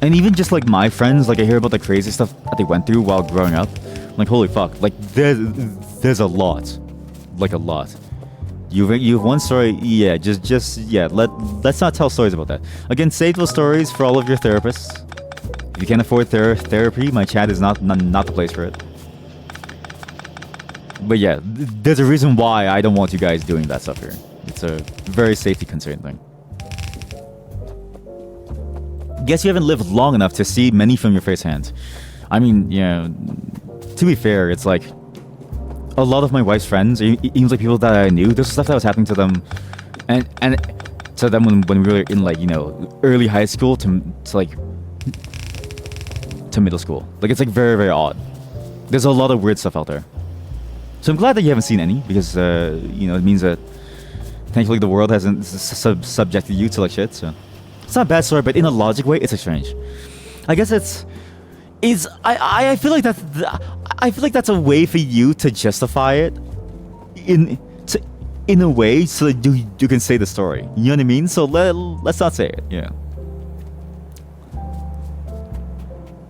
And even just like my friends, like I hear about the crazy stuff that they went through while growing up. I'm like, holy fuck! Like there's a lot, like a lot. You've one story, yeah. Just yeah. Let's not tell stories about that. Again, save those stories for all of your therapists. If you can't afford therapy, my chat is not the place for it. But yeah, there's a reason why I don't want you guys doing that stuff here. It's a very safety concern thing. Guess you haven't lived long enough to see many from your first hand. I mean, yeah, to be fair, it's like a lot of my wife's friends, even like people that I knew, there's stuff that was happening to them, and to them when we were in like, you know, early high school to middle school. Like it's like very, very odd. There's a lot of weird stuff out there. So I'm glad that you haven't seen any, because you know, it means that thankfully the world hasn't subjected you to like shit. So it's not a bad story, but in a logic way, it's like strange. I guess I feel like that's a way for you to justify it in a way, so that you can say the story. You know what I mean? So let's not say it. Yeah.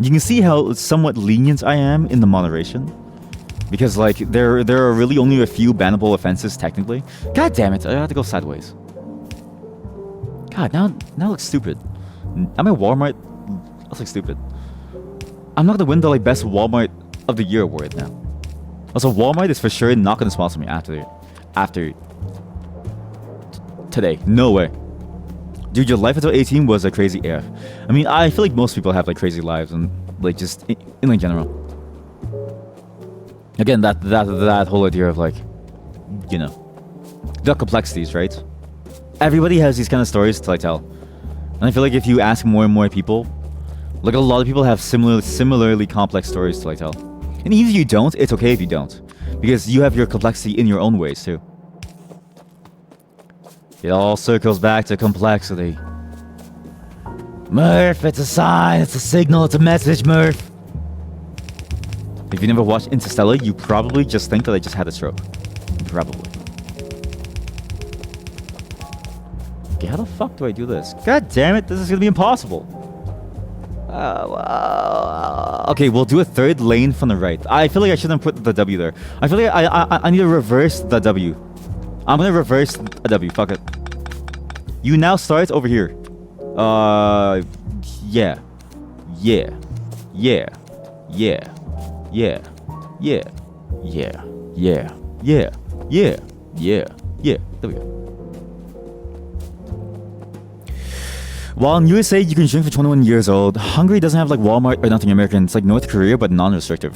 You can see how somewhat lenient I am in the moderation, because like there are really only a few bannable offenses technically. God damn it! I have to go sideways. God, now it looks stupid. I'm at Walmart. Looks like stupid. I'm not gonna win the like best Walmart of the year award now. Also, Walmart is for sure not gonna sponsor me after today. No way. Dude, your life until 18 was a crazy AF. I mean, I feel like most people have like crazy lives and like just in like general. Again, that whole idea of like, you know, the complexities, right? Everybody has these kind of stories to like tell, and I feel like if you ask more and more people, like a lot of people have similarly complex stories to like tell. And even if you don't, it's okay if you don't, because you have your complexity in your own ways too. It all circles back to complexity. Murph, it's a sign, it's a signal, it's a message, Murph. If you never watched Interstellar, you probably just think that I just had a stroke. Probably. Okay, how the fuck do I do this? God damn it, this is gonna be impossible. Okay, we'll do a third lane from the right. I feel like I shouldn't put the W there. I feel like I need to reverse the W. I'm gonna reverse a W, fuck it. You now start over here. Yeah. Yeah. Yeah. Yeah. Yeah. Yeah. Yeah. Yeah. Yeah. Yeah. Yeah. Yeah. There we go. While in USA you can drink for 21 years old, Hungary doesn't have like Walmart or nothing American. It's like North Korea, but non-restrictive.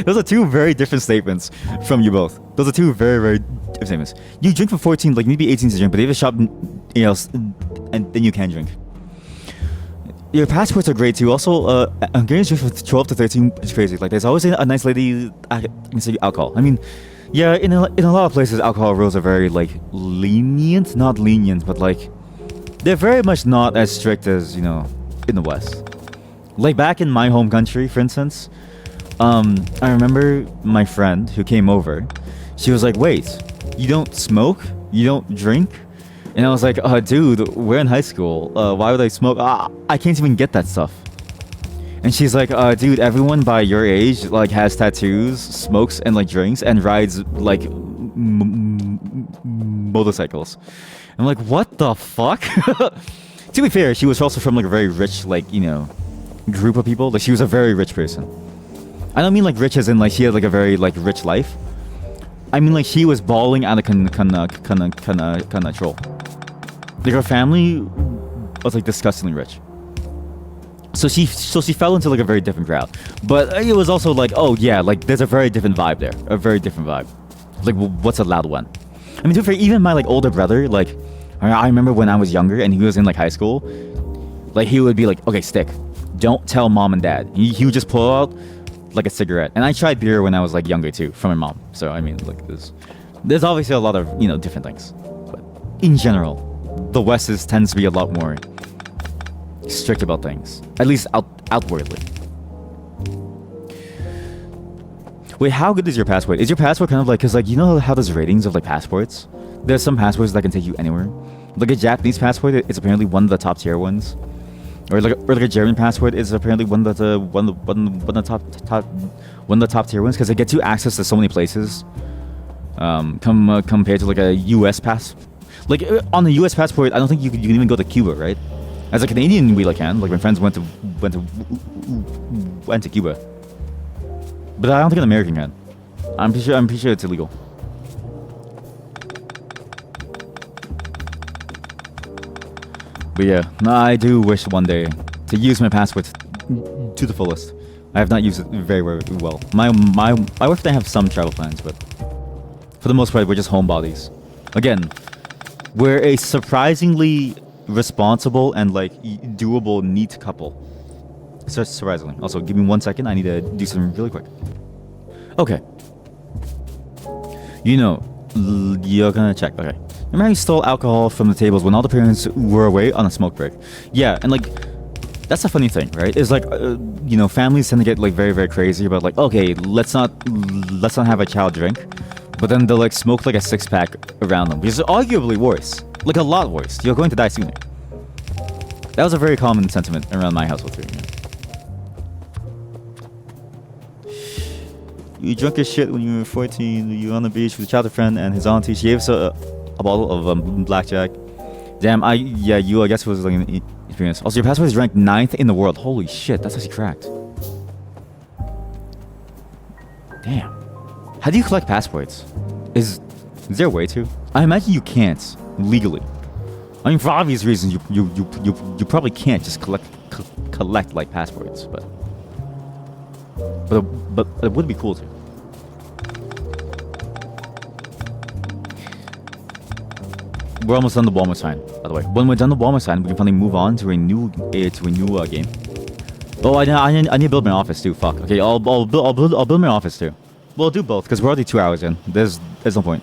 Those are two very different statements from you both. Those are two very, very different statements. You drink for 14, like maybe 18 to drink, but they have a shop, you know, and then you can drink. Your passports are great too. Also, Hungarians drink from 12 to 13, which is crazy. Like there's always a nice lady can sell you alcohol. I mean, yeah, in a lot of places, alcohol rules are very like lenient, not lenient, but like they're very much not as strict as, you know, in the West. Like back in my home country, for instance, I remember my friend who came over. She was like, "Wait, you don't smoke? You don't drink?" And I was like, dude, we're in high school. Why would I smoke? I can't even get that stuff. And she's like, dude, everyone by your age like has tattoos, smokes, and like drinks, and rides like motorcycles. I'm like, what the fuck? To be fair, she was also from like a very rich, like, you know, group of people. Like she was a very rich person. I don't mean like rich as in like she had like a very like rich life. I mean like she was balling out of control. Like her family was like disgustingly rich. So she fell into like a very different crowd. But it was also like, oh yeah, like there's a very different vibe there. A very different vibe. Like, what's a loud one? I mean, to be fair, even my like older brother, like I remember when I was younger and he was in like high school, like he would be like, okay, stick, don't tell mom and dad. He would just pull out like a cigarette. And I tried beer when I was like younger too, from my mom. So I mean, like there's obviously a lot of, you know, different things. But in general, the West tends to be a lot more strict about things, at least outwardly. Wait, how good is your passport? Is your passport kind of like, because like, you know how there's ratings of like passports? There's some passports that can take you anywhere. Like a Japanese passport, it's apparently one of the top tier ones. or like a German passport is apparently one of the top tier ones because it gets you access to so many places. Compared to like a U.S. pass, like on the U.S. passport, I don't think you can even go to Cuba, right? As a Canadian, we like can. Like my friends went to Cuba, but I don't think an American can. I'm pretty sure it's illegal. But yeah, no, I do wish one day to use my passport to the fullest. I have not used it very, very well. My wife and I have some travel plans, but for the most part, we're just homebodies. Again, we're a surprisingly responsible and like doable, neat couple. Surprisingly. Also, give me 1 second. I need to do something really quick. Okay. You know, you're gonna check. Okay. Remember how you stole alcohol from the tables when all the parents were away on a smoke break? Yeah, and like, that's a funny thing, right? Is like, you know, families tend to get like very, very crazy about like, okay, let's not have a child drink, but then they'll like smoke like a 6-pack around them, which is arguably worse, like a lot worse. You're going to die sooner. That was a very common sentiment around my household too. You drunk as shit when you were 14. You were on the beach with a childhood friend and his auntie. She gave us a bottle of blackjack. Damn, I guess it was like an experience. Also, your passport is ranked 9th in the world. Holy shit, that's actually cracked. Damn. How do you collect passports? Is there a way to? I imagine you can't legally. I mean, for obvious reasons, you probably can't just collect like passports, but it would be cool to. We're almost done the Walmart sign, by the way. When we're done the Walmart sign, we can finally move on to a new game. Oh, I need to build my office too. Fuck. Okay, I'll build my office too. We'll do both because we're already 2 hours in. There's no point.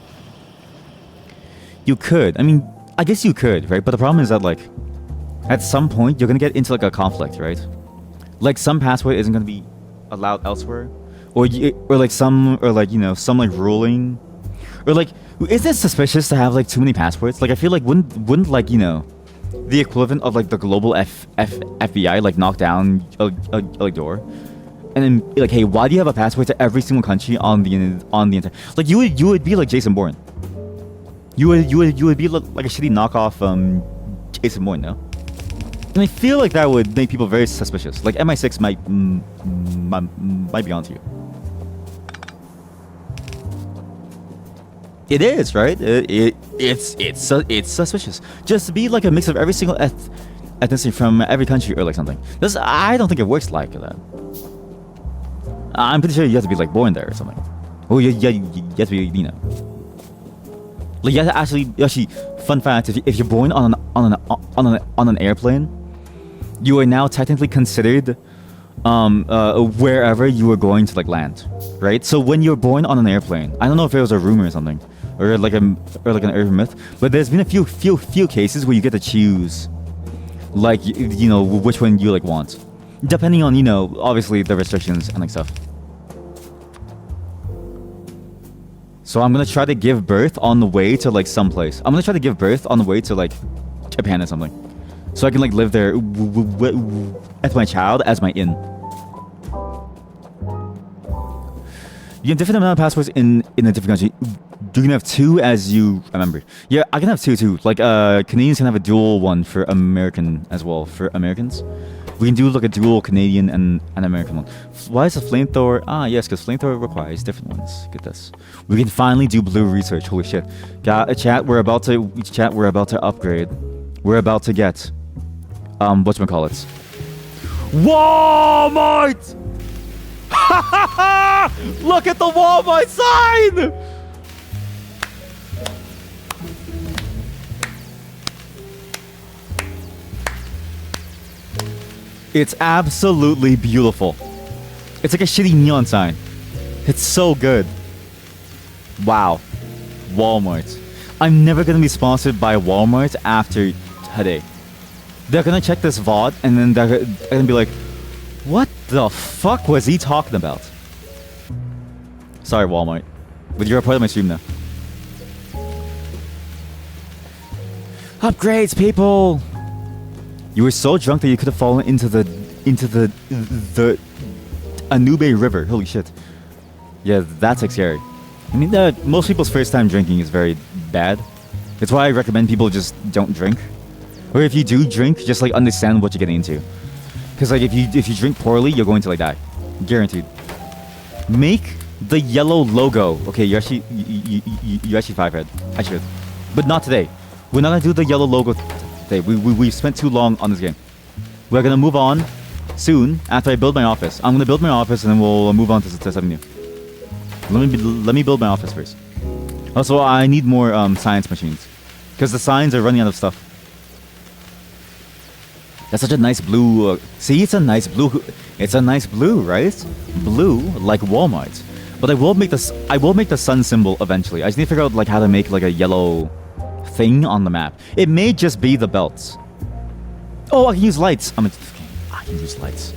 You could. I mean, I guess you could, right? But the problem is that like, at some point you're gonna get into like a conflict, right? Like some passport isn't gonna be allowed elsewhere, or like some ruling, or like, is it suspicious to have like too many passports? Like I feel like wouldn't like, you know, the equivalent of like the global FBI like knock down a door, and then be like, hey, why do you have a passport to every single country on the entire? Like you would be like Jason Bourne. You would be like a shitty knockoff Jason Bourne, no? And I feel like that would make people very suspicious. Like MI6 might be onto you. It is, right? It's suspicious. Just to be like a mix of every single ethnicity from every country or like something. I don't think it works like that. I'm pretty sure you have to be like born there or something. Oh yeah, you have to be, you know. Like you have to actually. Fun fact: if you're born on an airplane, you are now technically considered wherever you are going to like land, right? So when you're born on an airplane, I don't know if it was a rumor or something, or like an urban myth, but there's been a few cases where you get to choose, like you know, which one you like want, depending on, you know, obviously the restrictions and like stuff. So I'm gonna try to give birth on the way to like someplace. I'm gonna try to give birth on the way to like Japan or something, so I can like live there as my child, as my in. You get different amount of passports in a different country. You can have 2 as you remember. Yeah, I can have 2 too. Like Canadians can have a dual one for American as well. For Americans, we can do like a dual Canadian and an American one. Why is a flamethrower? Ah, yes, because flamethrower requires different ones. Get this. We can finally do blue research. Holy shit! Chat. We're about to upgrade. We're about to get whatchamacallits. Walmart! Look at the Walmart sign! It's absolutely beautiful. It's like a shitty neon sign. It's so good. Wow. Walmart. I'm never gonna be sponsored by Walmart after today. They're gonna check this VOD and then they're gonna be like, what the fuck was he talking about? Sorry, Walmart. But you're a part of my stream now. Upgrades, people! You were so drunk that you could have fallen into the Anube River. Holy shit. Yeah, that's like scary. I mean, most people's first time drinking is very bad. It's why I recommend people just don't drink. Or if you do drink, just like understand what you're getting into. Because like if you drink poorly, you're going to like die, guaranteed. Make the yellow logo. Okay, you actually 5-head. I should, but not today. We're not gonna do the yellow logo today. We spent too long on this game. We're gonna move on soon after I build my office. I'm gonna build my office and then we'll move on to something new. Let me build my office first. Also, I need more science machines because the signs are running out of stuff. That's such a nice blue. See, it's a nice blue. It's a nice blue, right? Blue, like Walmart. But I will make the sun symbol eventually. I just need to figure out like how to make like a yellow thing on the map. It may just be the belts. Oh, I can use lights. I can use lights.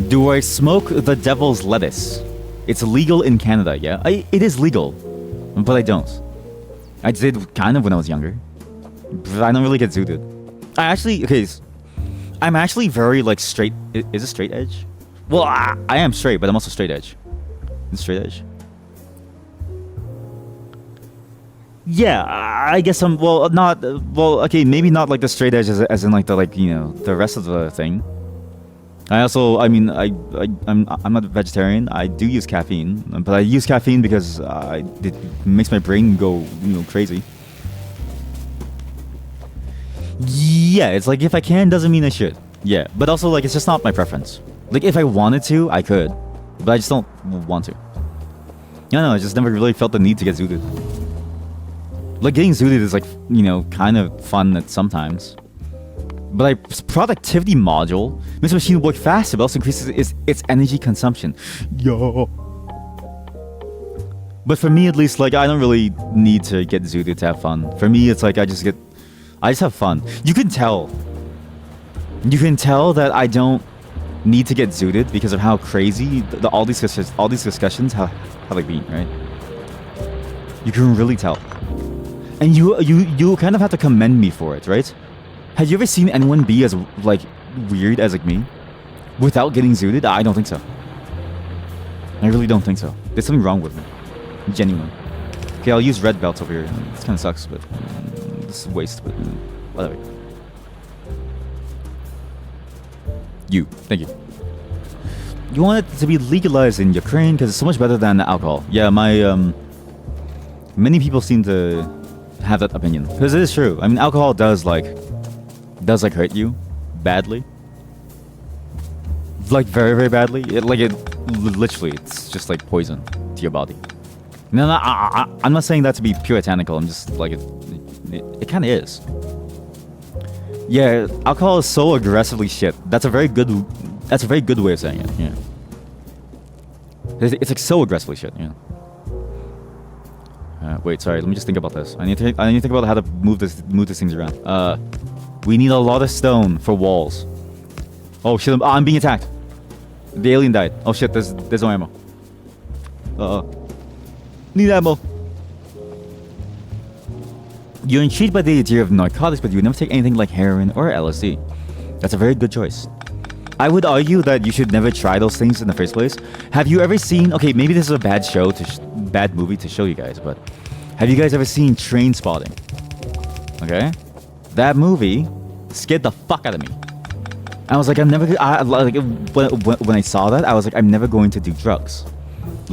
Do I smoke the devil's lettuce? It's legal in Canada, yeah? It is legal, but I don't. I did kind of when I was younger, but I don't really get zooted. I'm actually very like straight. Is it straight edge? Well, I am straight, but I'm also straight edge. Is it straight edge? Yeah, I guess I'm. Well, not. Well, okay, maybe not like the straight edge as in like the the rest of the thing. I'm not a vegetarian. I do use caffeine, but I use caffeine because it makes my brain go crazy. Yeah, it's like if I can doesn't mean I should. Yeah, but also like it's just not my preference. Like if I wanted to, I could, but I just don't want to. I just never really felt the need to get zooted. Like getting zooted is like kind of fun at sometimes. But like productivity module makes the machine work faster, but also increases its energy consumption. Yo. But for me at least, like I don't really need to get zooted to have fun. For me, it's like I just have fun. You can tell that I don't need to get zooted because of how crazy all these discussions have like been, right? You can really tell. And you kind of have to commend me for it, right? Have you ever seen anyone be as like weird as like me without getting zooted? I don't think so. I really don't think so. There's something wrong with me. Genuine. Okay, I'll use red belts over here. This kind of sucks, but this is waste, but whatever. Thank you. You want it to be legalized in Ukraine because it's so much better than alcohol. Yeah, many people seem to have that opinion because it is true. I mean, alcohol does hurt you badly, like very very badly. Literally, it's just like poison to your body. No, I'm not saying that to be puritanical. I'm just like it kind of is. Yeah, alcohol is so aggressively shit. That's a very good way of saying it. Yeah, it's like so aggressively shit. Yeah. Wait, sorry. Let me just think about this. I need to think about how to move these things around. We need a lot of stone for walls. Oh shit! I'm being attacked. The alien died. Oh shit! There's no ammo. Need ammo. You're intrigued by the idea of narcotics, but you would never take anything like heroin or LSD. That's a very good choice. I would argue that you should never try those things in the first place. Have you ever seen... Okay, maybe this is a bad bad movie to show you guys, but... Have you guys ever seen Trainspotting? Okay? That movie scared the fuck out of me. I was like, when I saw that, I was like, I'm never going to do drugs.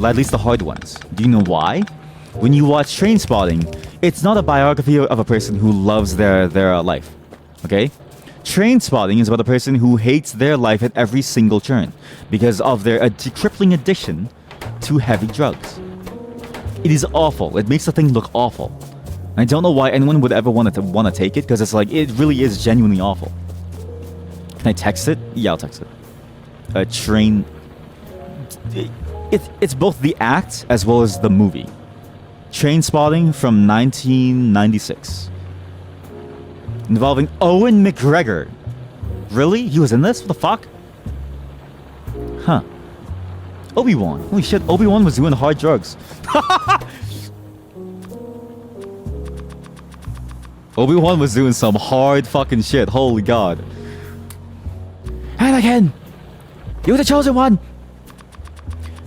At least the hard ones. Do you know why? When you watch Trainspotting, it's not a biography of a person who loves their life. Okay? Trainspotting is about a person who hates their life at every single turn because of their crippling addiction to heavy drugs. It is awful. It makes the thing look awful. I don't know why anyone would ever want to take it because it's like it really is genuinely awful. Can I text it? Yeah, I'll text it. Train. It's both the act as well as the movie. Trainspotting from 1996. Involving Owen McGregor. Really? He was in this? What the fuck? Huh. Obi-Wan. Holy shit, Obi-Wan was doing hard drugs. Obi-Wan was doing some hard fucking shit. Holy god. Anakin! You're the chosen one!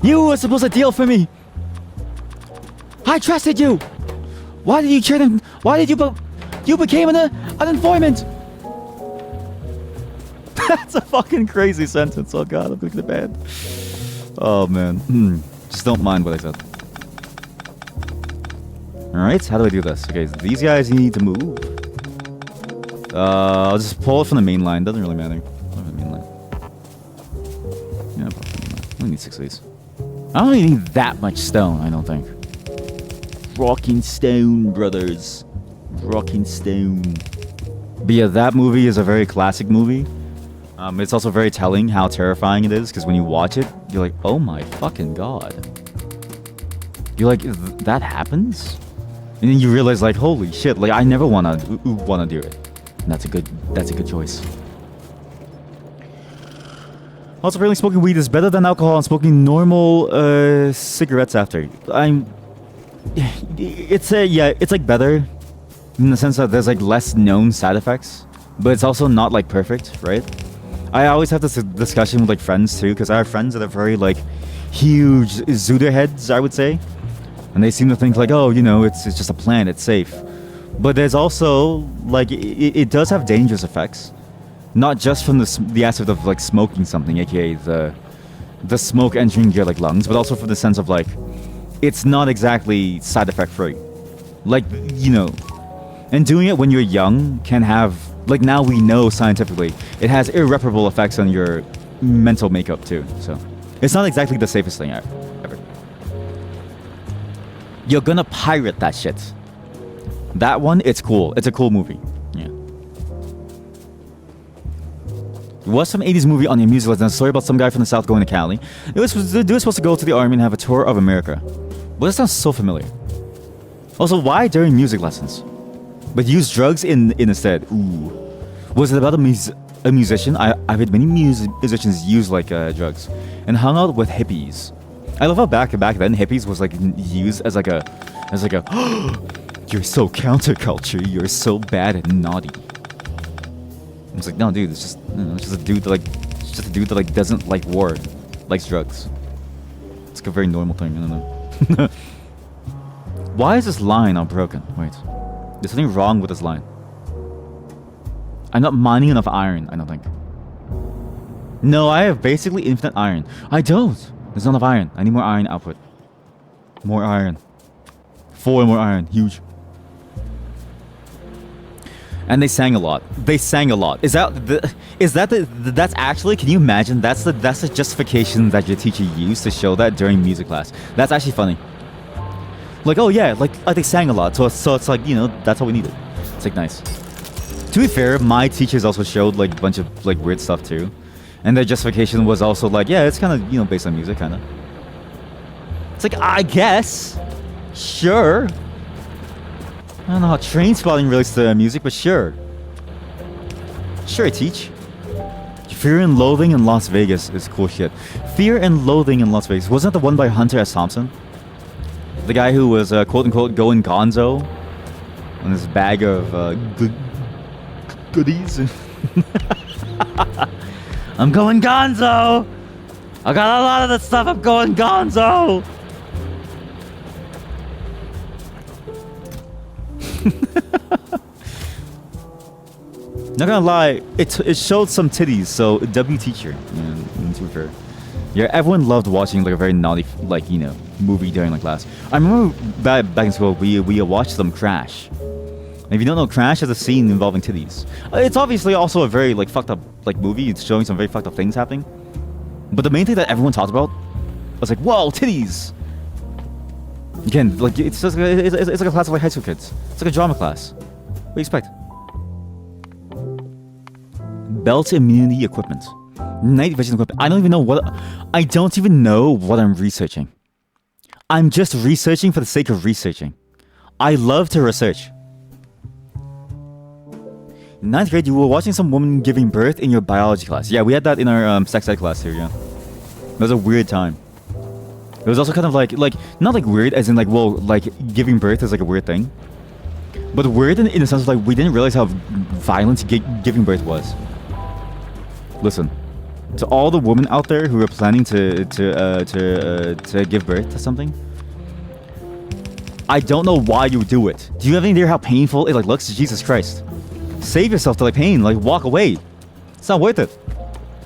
You were supposed to deal for me! I trusted you! Why did you turn him? Why did you became an informant? That's a fucking crazy sentence. Oh god, I'm going to bed. Oh man. Just don't mind what I said. Alright, how do I do this? Okay, so these guys need to move. I'll just pull it from the main line. Doesn't really matter. The main line. Yeah, I only need 6 of these. I don't really need that much stone, I don't think. Rocking stone, brothers. Rocking stone. But yeah, that movie is a very classic movie. It's also very telling how terrifying it is, because when you watch it, you're like, oh my fucking god. You're like, that happens? And then you realize, like, holy shit, like, I never wanna do it. And that's a good choice. Also, apparently smoking weed is better than alcohol and smoking normal cigarettes after. It's like better in the sense that there's like less known side effects, but it's also not like perfect, right? I always have this discussion with like friends too, because I have friends that are very like huge Zuda heads, I would say, and they seem to think like, oh, you know, it's just a plant, it's safe. But there's also like it does have dangerous effects, not just from the aspect of like smoking something, aka the smoke entering your like lungs, but also from the sense of like it's not exactly side effect free. Like, you know, and doing it when you're young can have, like, now we know scientifically it has irreparable effects on your mental makeup too. So it's not exactly the safest thing ever. You're gonna pirate that shit. That one, it's cool. It's a cool movie. Yeah. There was some 80s movie on your music list, and a story about some guy from the South going to Cali. The dude was supposed to go to the army and have a tour of America. But that sounds so familiar. Also, why during music lessons? But use drugs instead. Ooh. Was it about a musician? I've had many musicians use like drugs and hung out with hippies. I love how back then hippies was like used as like a you're so counterculture, you're so bad and naughty. I was like, no, dude, it's just a dude that like doesn't like war, likes drugs. It's like a very normal thing. I don't know. Why is this line not broken? Wait, there's something wrong with this line. I'm not mining enough iron, I don't think. No, I have basically infinite iron. I don't. There's not enough iron. I need more iron output. More iron. 4 more iron. Huge. And they sang a lot. That's actually, can you imagine? That's the justification that your teacher used to show that during music class. That's actually funny. Like, oh yeah, like they sang a lot, so it's like, you know, that's all we needed. It's like nice. To be fair, my teachers also showed like a bunch of like weird stuff too, and their justification was also like, yeah, it's kind of, you know, based on music, kind of. It's like, I guess, sure. I don't know how train spotting relates to music, but sure. Sure, I teach. Fear and Loathing in Las Vegas is cool shit. Fear and Loathing in Las Vegas. Wasn't that the one by Hunter S. Thompson? The guy who was quote-unquote going gonzo on his bag of goodies. I'm going gonzo! I got a lot of the stuff, I'm going gonzo! Not gonna lie, it showed some titties, so W teacher. Yeah, to be fair. Yeah, everyone loved watching like a very naughty, like, you know, movie during like class. I remember back in school, we watched them Crash. And if you don't know, Crash has a scene involving titties. It's obviously also a very like fucked up like movie. It's showing some very fucked up things happening. But the main thing that everyone talked about was like, whoa, titties. Again, like it's just it's like a class of like high school kids. It's like a drama class. What do you expect? Belt immunity equipment. Night vision equipment. I don't even know what I'm researching. I'm just researching for the sake of researching. I love to research. In 9th grade, you were watching some woman giving birth in your biology class. Yeah, we had that in our sex ed class here, yeah. It was a weird time. It was also kind of like not like weird as in like, whoa, like giving birth is like a weird thing. But weird in the sense of like we didn't realize how violent giving birth was. Listen, to all the women out there who are planning to give birth to something, I don't know why you do it. Do you have any idea how painful it like looks? Jesus Christ, save yourself to like pain. Like walk away. It's not worth it.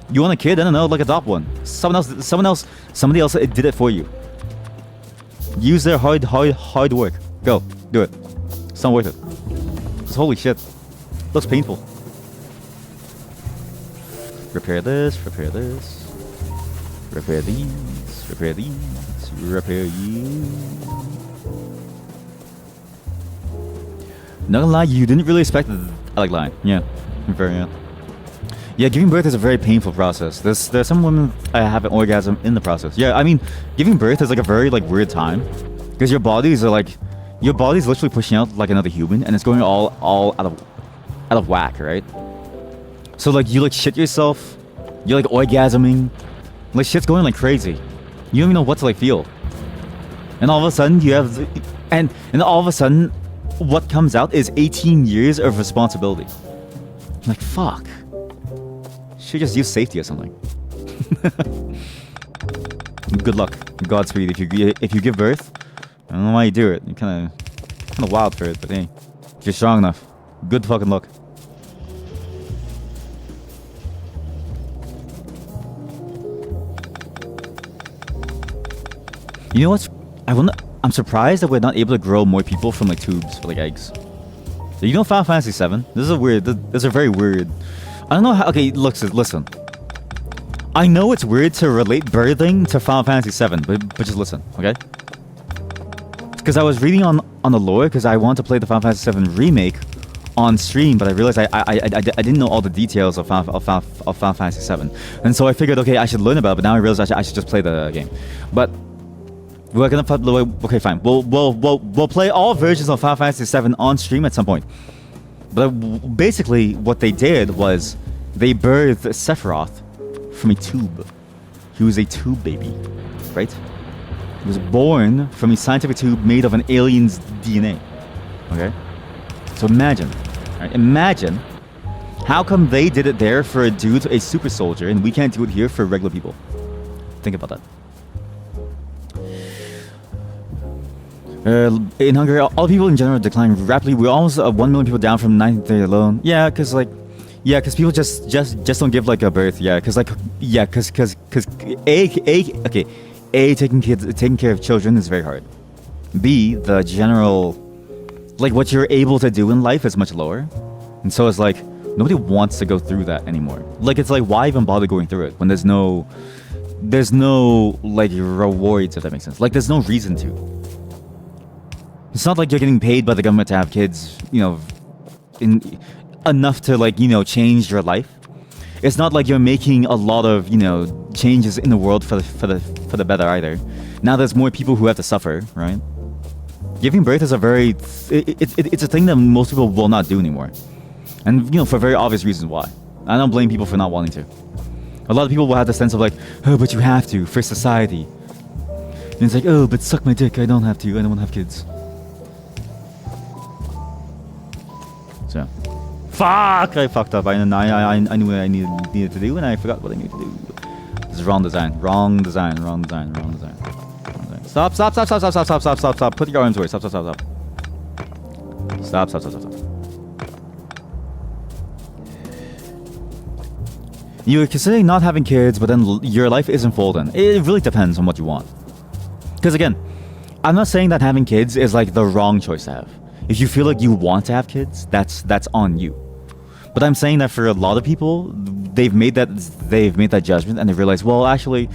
You want a kid? I don't know, like adopt one. Somebody else did it for you. Use their hard work. Go, do it. It's not worth it. Because holy shit, looks painful. Repair this, repair this. Repair these, repair these, repair you. Not gonna lie, you didn't really expect it. I like lying. Yeah, very yeah. Yeah, giving birth is a very painful process. There's some women I have an orgasm in the process. Yeah, I mean, giving birth is like a very like weird time because your body's literally pushing out like another human, and it's going all out of whack, right? So like you like shit yourself, you're like orgasming, like shit's going like crazy. You don't even know what to like feel, and all of a sudden you have, and all of a sudden, what comes out is 18 years of responsibility. I'm like fuck. Should just use safety or something. Good luck, Godspeed. If you give birth, I don't know why you do it. You're kind of wild for it, but hey, if you're strong enough, good fucking luck. You know what's? I'm surprised that we're not able to grow more people from like tubes for like eggs. You know Final Fantasy VII? This is a very weird. I don't know how. Okay, listen. I know it's weird to relate birthing to Final Fantasy VII, but just listen, okay? Because I was reading on the lore because I wanted to play the Final Fantasy VII remake on stream, but I realized I didn't know all the details of Final Fantasy VII, and so I figured, okay, I should learn about it. But now I realize I should just play the game. But we're gonna play. Okay, fine. We'll play all versions of Final Fantasy VII on stream at some point. But basically, what they did was they birthed Sephiroth from a tube. He was a tube baby, right? He was born from a scientific tube made of an alien's DNA. Okay? So imagine, right? Imagine how come they did it there for a dude, a super soldier, and we can't do it here for regular people? Think about that. In Hungary, all people in general decline rapidly. We're almost 1 million people down from 1930 alone. Yeah, because people just don't give like a birth. Yeah, because taking care of children is very hard. B, the general, like what you're able to do in life is much lower, and so it's like nobody wants to go through that anymore. Like it's like why even bother going through it when there's no like rewards, if that makes sense. Like there's no reason to. It's not like you're getting paid by the government to have kids, you know, enough to like, you know, change your life. It's not like you're making a lot of, you know, changes in the world for the better either. Now there's more people who have to suffer, right? Giving birth is it's a thing that most people will not do anymore, and you know, for very obvious reasons why. I don't blame people for not wanting to. A lot of people will have the sense of like, oh, but you have to for society. And it's like, oh, but suck my dick. I don't have to. I don't want to have kids. So, fuck! I fucked up. I knew what I needed to do, and I forgot what I needed to do. This is wrong design. Wrong design. Stop. Put your arms away. Stop. You're considering not having kids, but then your life isn't folding. It really depends on what you want. Because again, I'm not saying that having kids is like the wrong choice to have. If you feel like you want to have kids, that's on you. But I'm saying that for a lot of people, they've made that judgment, and they realize, well, actually,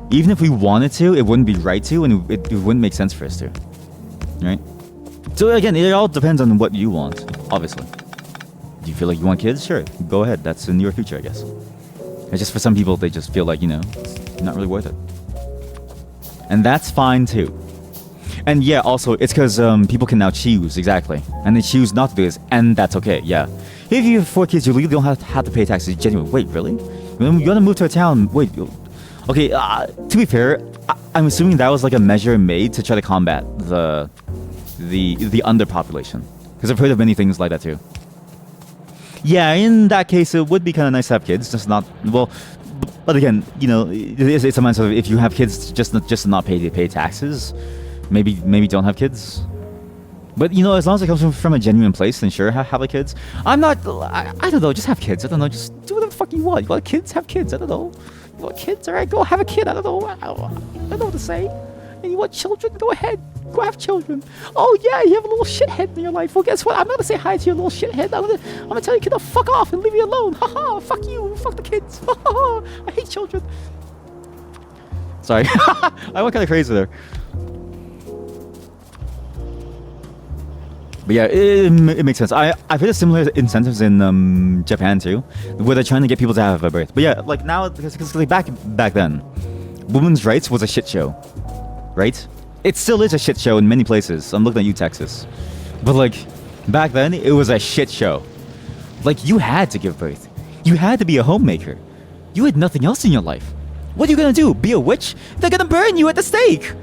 even if we wanted to, it wouldn't be right to, and it wouldn't make sense for us to, right? So again, it all depends on what you want, obviously. Do you feel like you want kids? Sure, go ahead. That's in your future, I guess. It's just for some people, they just feel like, you know, it's not really worth it. And that's fine too. And yeah, also, it's because people can now choose, exactly. And they choose not to do this, and that's okay, yeah. If you have 4 kids, you legally don't have to pay taxes. Genuinely. Wait, really? You want to move to a town? Wait. Okay, to be fair, I'm assuming that was like a measure made to try to combat the underpopulation. Because I've heard of many things like that too. Yeah, in that case, it would be kind of nice to have kids, just not well. But again, you know, it's a matter of if you have kids, just not pay taxes. Maybe don't have kids. But you know, as long as it comes from a genuine place, then sure, have the kids. I don't know, just have kids. I don't know, just do whatever the fuck you want. You want kids, have kids. I don't know. You want kids, all right, go have a kid. I don't know. I don't know what to say. And you want children, go ahead. Go have children. Oh yeah, you have a little shithead in your life. Well, guess what? I'm not gonna say hi to your little shithead. I'm gonna tell you, kid, to fuck off and leave me alone. Haha, fuck you, fuck the kids. I hate children. Sorry, I went kind of crazy there. But yeah, it makes sense. I've heard of similar incentives in Japan too, where they're trying to get people to have a birth. But yeah, like now, because like back then, women's rights was a shit show, right? It still is a shit show in many places. I'm looking at you, Texas. But like, back then, it was a shit show. Like, you had to give birth. You had to be a homemaker. You had nothing else in your life. What are you gonna do? Be a witch? They're gonna burn you at the stake!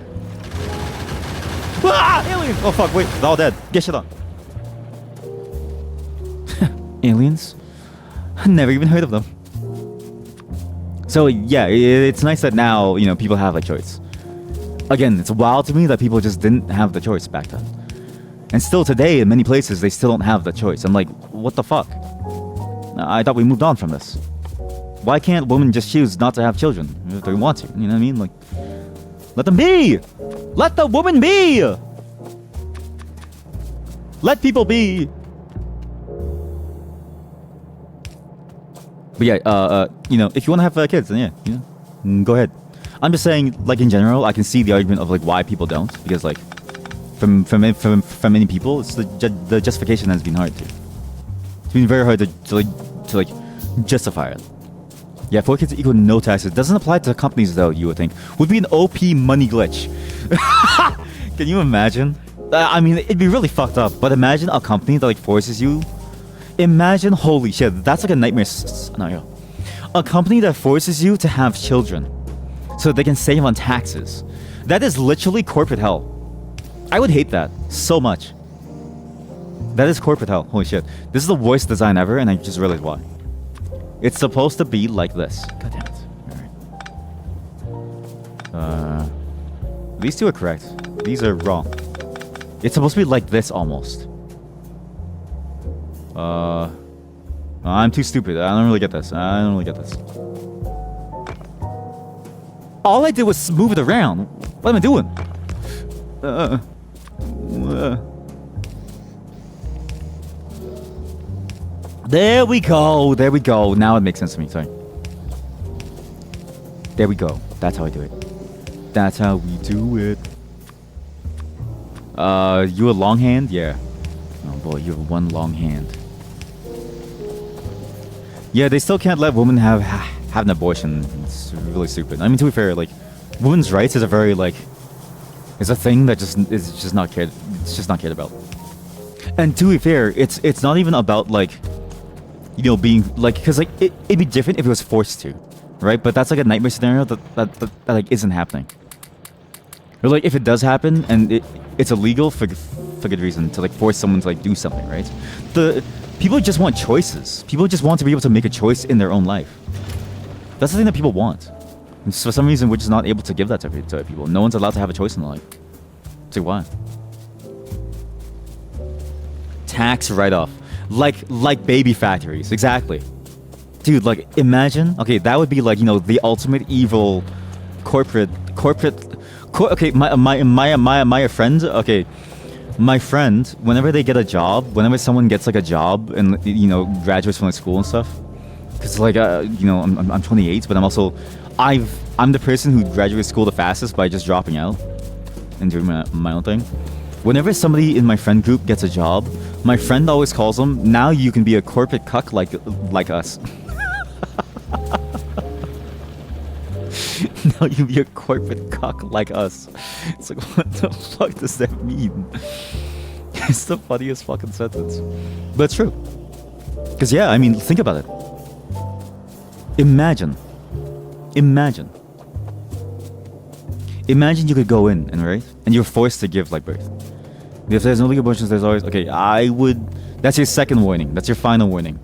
Ah! Alien! Oh fuck, wait, they're all dead. Get shit on. Aliens? Never even heard of them. So yeah, it's nice that now, you know, people have a choice. Again, it's wild to me that people just didn't have the choice back then. And still today, in many places, they still don't have the choice. I'm like, what the fuck? I thought we moved on from this. Why can't women just choose not to have children if they want to? You know what I mean? Like, let them be! Let the woman be! Let people be! But yeah, you know, if you want to have kids, then yeah, you know, go ahead. I'm just saying, like in general, I can see the argument of like why people don't, because like from many people, it's the justification has been hard to. It's been very hard to justify it. Yeah, 4 kids equal no taxes. Doesn't apply to companies though. You would think would be an OP money glitch. Can you imagine? I mean, it'd be really fucked up. But imagine a company that like forces you. Imagine, holy shit, that's like a nightmare scenario. A company that forces you to have children so they can save on taxes. That is literally corporate hell. I would hate that so much. That is corporate hell. Holy shit. This is the worst design ever, and I just realized why. It's supposed to be like this. God damn it. Alright. These two are correct. These are wrong. It's supposed to be like this almost. I'm too stupid. I don't really get this. All I did was move it around. What am I doing? There we go. There we go. Now it makes sense to me. Sorry. There we go. That's how I do it. That's how we do it. You a long hand? Yeah. Oh boy, you have one long hand. Yeah, they still can't let women have an abortion. It's really stupid. I mean, to be fair, like, women's rights is a very like, is a thing that is just not cared. It's just not cared about. And to be fair, it's not even about like, you know, being like, because like it'd be different if it was forced to, right? But that's like a nightmare scenario that like isn't happening. Or like if it does happen and it's illegal for good reason to like force someone to like do something, right? People just want choices. People just want to be able to make a choice in their own life. That's the thing that people want. And for some reason, we're just not able to give that to people. No one's allowed to have a choice in life. So why? Tax write-off. Like baby factories. Exactly. Dude, like, imagine... Okay, that would be like, you know, the ultimate evil corporate... Okay, my friend... Okay, my friend, whenever they get a job, whenever someone gets like a job and, you know, graduates from like school and stuff, because like you know, I'm 28, but I'm the person who graduated school the fastest by just dropping out and doing my own thing. Whenever somebody in my friend group gets a job, my friend always calls them, now you can be a corporate cuck like us. Now you be a corporate cuck like us. It's like, what the fuck does that mean? It's the funniest fucking sentence. But it's true. Because yeah, I mean, think about it. Imagine you could go in and right, and you're forced to give like birth. If there's no legal abortions, there's always okay. I would. That's your second warning. That's your final warning.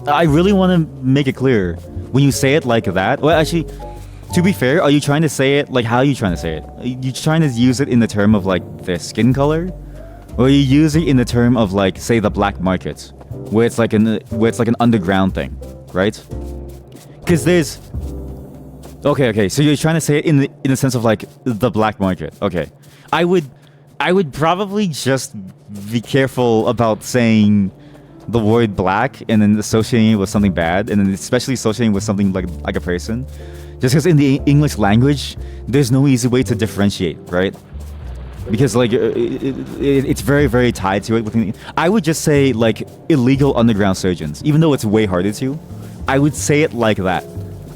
I really want to make it clear when you say it like that. Well, actually, to be fair, are you trying to say it like how are you trying to say it? Are you trying to use it in the term of like their skin color, or you use it in the term of like say the black market, where it's like an underground thing, right? Because there's okay. So you're trying to say it in the sense of like the black market. Okay, I would probably just be careful about saying the word black and then associating it with something bad, and then especially associating with something like a person, just because in the English language there's no easy way to differentiate, right? Because like it's very very tied to it. I would just say like illegal underground surgeons, even though it's way harder to. I would say it like that.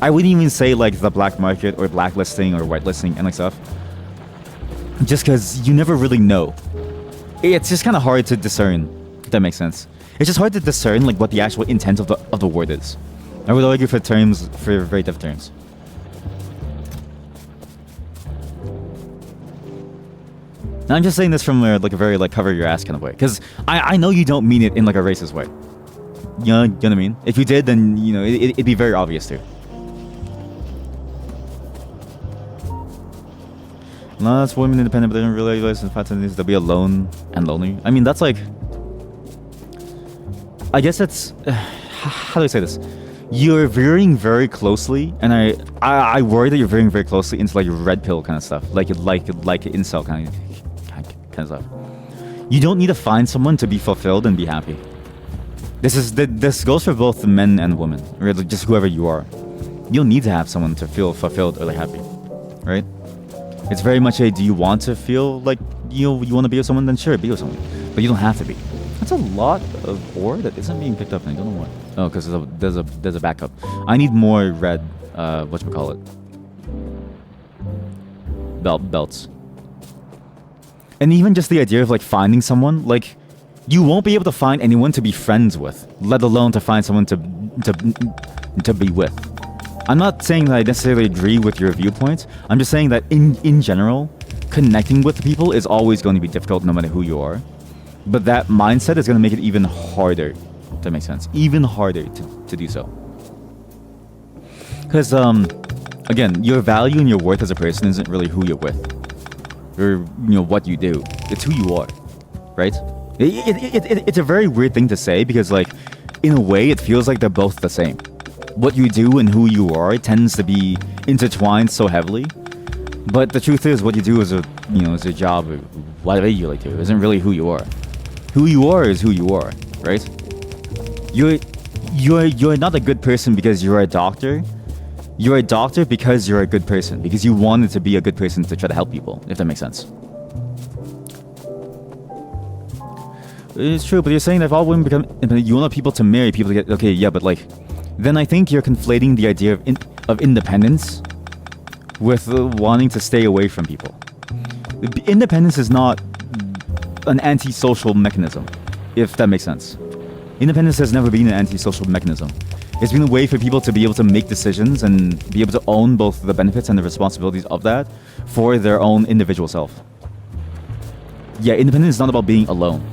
I wouldn't even say like the black market or blacklisting or whitelisting and like stuff, just because you never really know. It's just kind of hard to discern, if that makes sense. It's just hard to discern like what the actual intent of the word is. I would argue for very different terms. Now I'm just saying this from like a very like cover your ass kind of way, because I know you don't mean it in like a racist way. You know what I mean? If you did, then you know it'd be very obvious too. No, that's women independent, but they don't realize the fact that they'll be alone and lonely. I mean, that's like, I guess that's how do I say this? You're veering very closely, and I worry that you're veering very closely into like red pill kind of stuff, like incel kind of stuff. You don't need to find someone to be fulfilled and be happy. This goes for both the men and women, or just whoever you are. You don't need to have someone to feel fulfilled or like happy, right? It's very much a, do you want to feel like you want to be with someone? Then sure, be with someone, but you don't have to be. That's a lot of ore that isn't being picked up, and I don't know why. Oh, because there's a backup. I need more red whatchamacallit belts. And even just the idea of like finding someone, like you won't be able to find anyone to be friends with, let alone to find someone to be with. I'm not saying that I necessarily agree with your viewpoint. I'm just saying that in general, connecting with people is always going to be difficult no matter who you are. But that mindset is going to make it even harder, if that makes sense. Even harder to do so. Because, again, your value and your worth as a person isn't really who you're with. Or, what you do. It's who you are, right? It's a very weird thing to say because, like, in a way, it feels like they're both the same. What you do and who you are tends to be intertwined so heavily. But the truth is, what you do as a job, or whatever you like to do, isn't really who you are. Who you are is who you are, right? You're not a good person because you're a doctor. You're a doctor because you're a good person, because you wanted to be a good person to try to help people, if that makes sense. It's true, but you're saying that if all women become independent, you want people to marry people to get... Okay, yeah, but like... Then I think you're conflating the idea of independence with wanting to stay away from people. Independence is not an antisocial mechanism, if that makes sense. Independence has never been an antisocial mechanism. It's been a way for people to be able to make decisions and be able to own both the benefits and the responsibilities of that for their own individual self. Yeah, independence is not about being alone.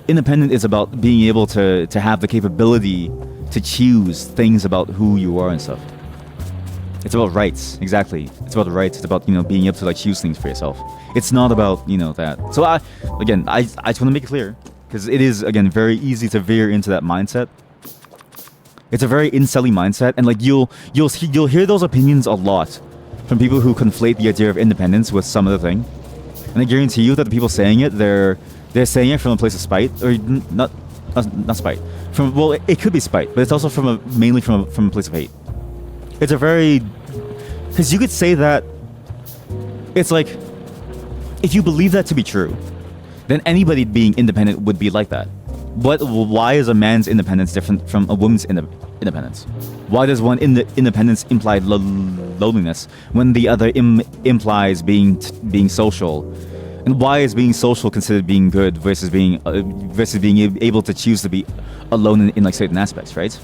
Independent is about being able to have the capability to choose things about who you are and stuff. It's about rights, exactly. It's about rights. It's about, being able to like choose things for yourself. It's not about, that. So I just want to make it clear, because it is, again, very easy to veer into that mindset. It's a very incel-y mindset, and like you'll hear those opinions a lot from people who conflate the idea of independence with some other thing. And I guarantee you that the people saying it, they're saying it from a place of spite, or not spite. It could be spite, but it's also mainly from a place of hate. It's a very, because you could say that it's like, if you believe that to be true, then anybody being independent would be like that. But why is a man's independence different from a woman's independence? Why does one independence imply loneliness when the other implies being social? And why is being social considered being good versus being able to choose to be alone in like certain aspects, right?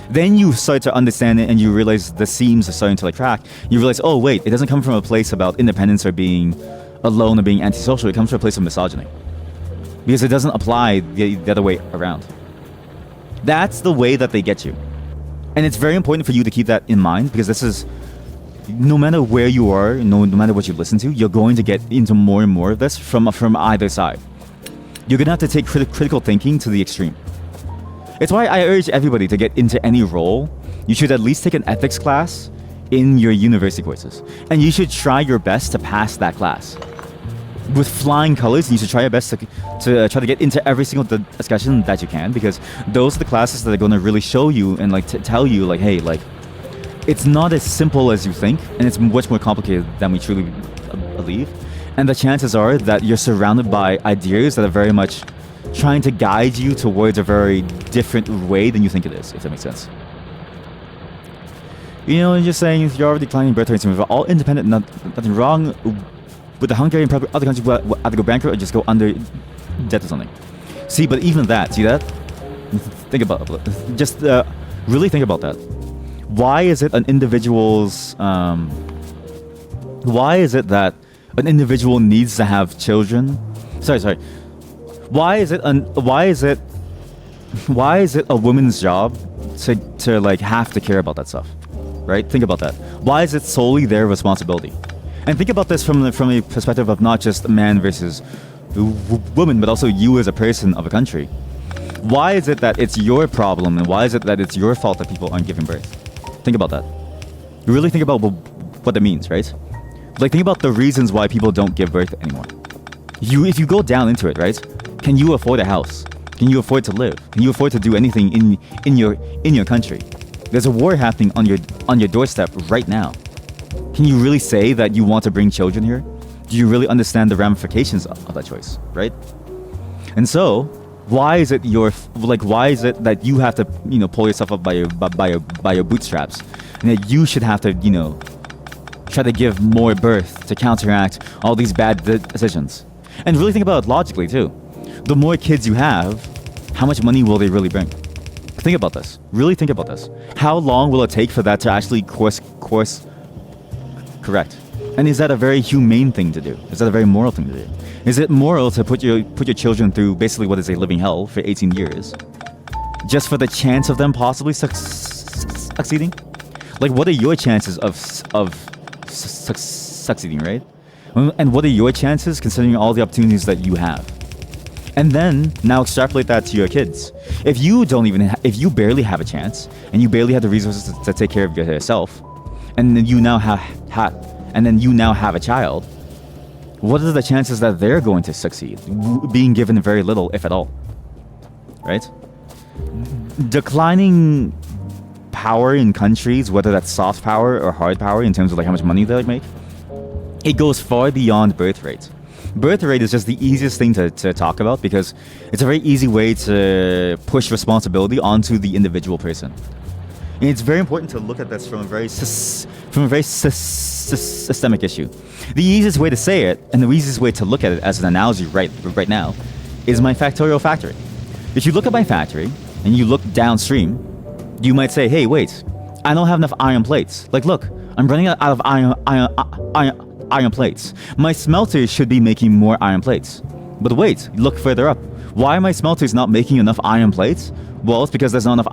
Then you start to understand it, and you realize the seams are starting to like crack. You realize, oh wait, it doesn't come from a place about independence or being alone or being antisocial. It comes from a place of misogyny. because it doesn't apply the other way around. That's the way that they get you. And it's very important for you to keep that in mind, because this is, no matter where you are, no matter what you listen to, you're going to get into more and more of this from either side. You're going to have to take critical thinking to the extreme. It's why I urge everybody to get into any role. You should at least take an ethics class in your university courses. And you should try your best to pass that class with flying colors. You should try your best to try to get into every single discussion that you can, because those are the classes that are going to really show you and like to tell you like, hey, like, it's not as simple as you think, and it's much more complicated than we truly believe. And the chances are that you're surrounded by ideas that are very much trying to guide you towards a very different way than you think it is, if that makes sense. You know, you're just saying you're already declining birth rates, we're all independent, nothing wrong with the Hungary and probably other countries will either go bankrupt or just go under debt or something. See, but even that, see that? Think about it. Just really think about that. Why is it an individual's why is it that an individual needs to have children? Sorry. Why is it a woman's job to like have to care about that stuff? Right? Think about that. Why is it solely their responsibility? And think about this from a perspective of not just man versus woman, but also you as a person of a country. Why is it that it's your problem, and why is it that it's your fault that people aren't giving birth? Think about that. You really think about what that means, right? Like, think about the reasons why people don't give birth anymore. If you go down into it, right? Can you afford a house? Can you afford to live? Can you afford to do anything in your country? There's a war happening on your doorstep right now. Can you really say that you want to bring children here? Do you really understand the ramifications of that choice, right? And so, why is it that you have to, you know, pull yourself up by your bootstraps, and that you should have to, you know, try to give more birth to counteract all these bad decisions? And really think about it logically too. The more kids you have, how much money will they really bring? Think about this. Really think about this. How long will it take for that to actually course correct? And is that a very humane thing to do? Is that a very moral thing to do? Is it moral to put your children through basically what is a living hell for 18 years, just for the chance of them possibly succeeding? Like, what are your chances of succeeding, right? And what are your chances considering all the opportunities that you have? And then now extrapolate that to your kids. If you barely have a chance, and you barely have the resources to take care of yourself, and then you now have a child, what are the chances that they're going to succeed, being given very little, if at all? Right? Declining power in countries, whether that's soft power or hard power in terms of like how much money they make, it goes far beyond birth rate. Birth rate is just the easiest thing to talk about, because it's a very easy way to push responsibility onto the individual person. And it's very important to look at this from a very systemic issue. The easiest way to say it, and the easiest way to look at it as an analogy right now, is my Factorio factory. If you look at my factory and you look downstream, you might say, hey, wait, I don't have enough iron plates. Like, look, I'm running out of iron plates. My smelters should be making more iron plates. But wait, look further up. Why are my smelters not making enough iron plates? Well, it's because there's not enough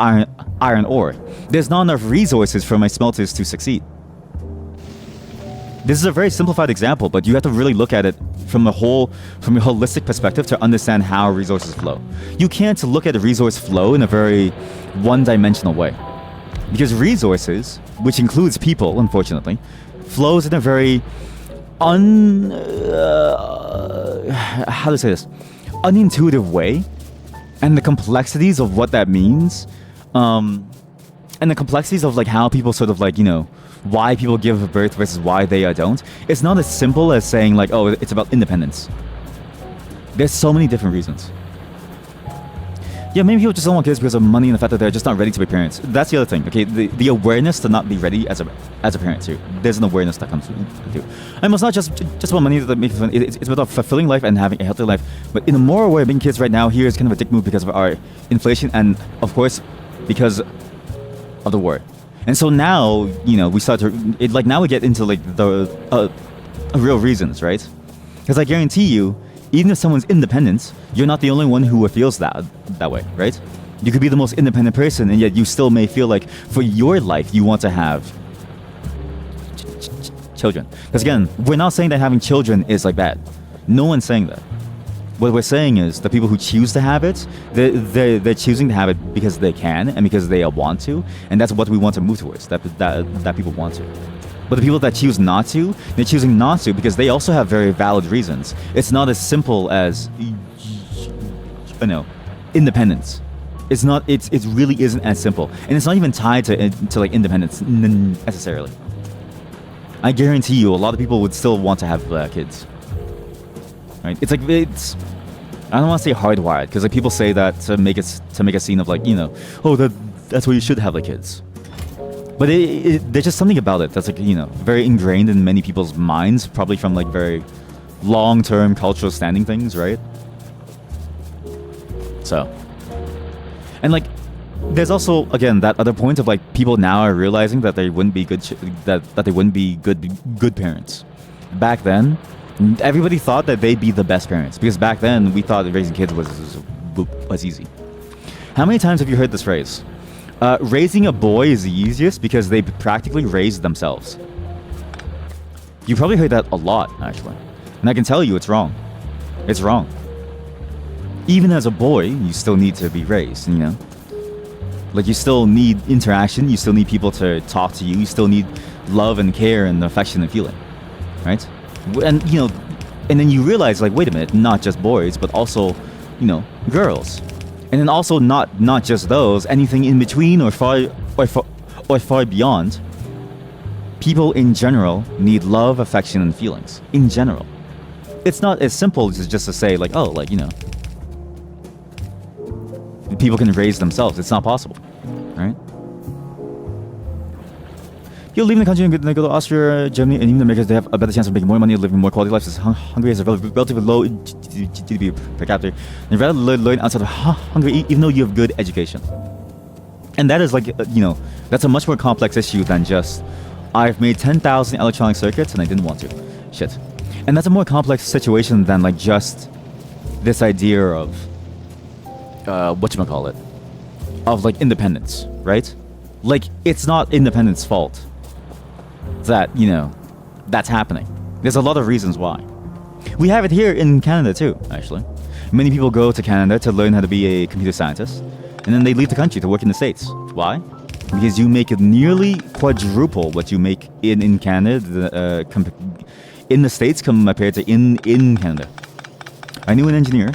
iron ore. There's not enough resources for my smelters to succeed. This is a very simplified example, but you have to really look at it from a holistic perspective to understand how resources flow. You can't look at a resource flow in a very one-dimensional way. Because resources, which includes people, unfortunately, flows in a very unintuitive way. And the complexities of what that means, and the complexities of like how people sort of like, you know, why people give birth versus why they don't. It's not as simple as saying like, oh, it's about independence. There's so many different reasons. Yeah, maybe people just don't want kids because of money and the fact that they're just not ready to be parents. That's the other thing. Okay, the awareness to not be ready as a parent too. There's an awareness that comes too. And it's not just about money that makes fun. It's about fulfilling life and having a healthy life. But in a moral way, being kids right now here is kind of a dick move because of our inflation and of course because of the war. And so now, you know, we start to now we get into like the real reasons, right? Because I guarantee you, even if someone's independent, you're not the only one who feels that way, right? You could be the most independent person, and yet you still may feel like for your life you want to have children. Because again, we're not saying that having children is like bad. No one's saying that. What we're saying is the people who choose to have it, they're choosing to have it because they can and because they want to, and that's what we want to move towards. That people want to. But the people that choose not to, they're choosing not to because they also have very valid reasons. It's not as simple as, independence. It's not. It really isn't as simple, and it's not even tied to like independence necessarily. I guarantee you, a lot of people would still want to have kids. Right? It's like I don't want to say hardwired because like people say that to make a scene of like that's why you should have like kids. But there's just something about it that's like very ingrained in many people's minds, probably from like very long-term cultural standing things, right? So, and like there's also again that other point of like people now are realizing that they wouldn't be that they wouldn't be good parents. Back then, everybody thought that they'd be the best parents because back then we thought that raising kids was easy. How many times have you heard this phrase? Raising a boy is the easiest because they practically raised themselves. You probably heard that a lot, actually. And I can tell you it's wrong. It's wrong. Even as a boy, you still need to be raised, Like, you still need interaction, you still need people to talk to you, you still need love and care and affection and feeling, right? And, and then you realize, like, wait a minute, not just boys, but also, girls. And then also not just those, anything in between or far beyond. People in general need love, affection, and feelings. In general. It's not as simple as just to say, like, oh, like, people can raise themselves. It's not possible, right? You're leaving the country and go to Austria, Germany, and even America, they have a better chance of making more money, living more quality lives. Hungary has a relatively low GDP per capita. And rather learn outside of Hungary, even though you have good education. And that is like, that's a much more complex issue than just, I've made 10,000 electronic circuits and I didn't want to. Shit. And that's a more complex situation than like just this idea of, whatchamacallit, of like independence, right? Like, it's not independence fault that, that's happening. There's a lot of reasons why. We have it here in Canada too, actually. Many people go to Canada to learn how to be a computer scientist, and then they leave the country to work in the States. Why? Because you make it nearly quadruple what you make in Canada, in the States compared to in Canada. I knew an engineer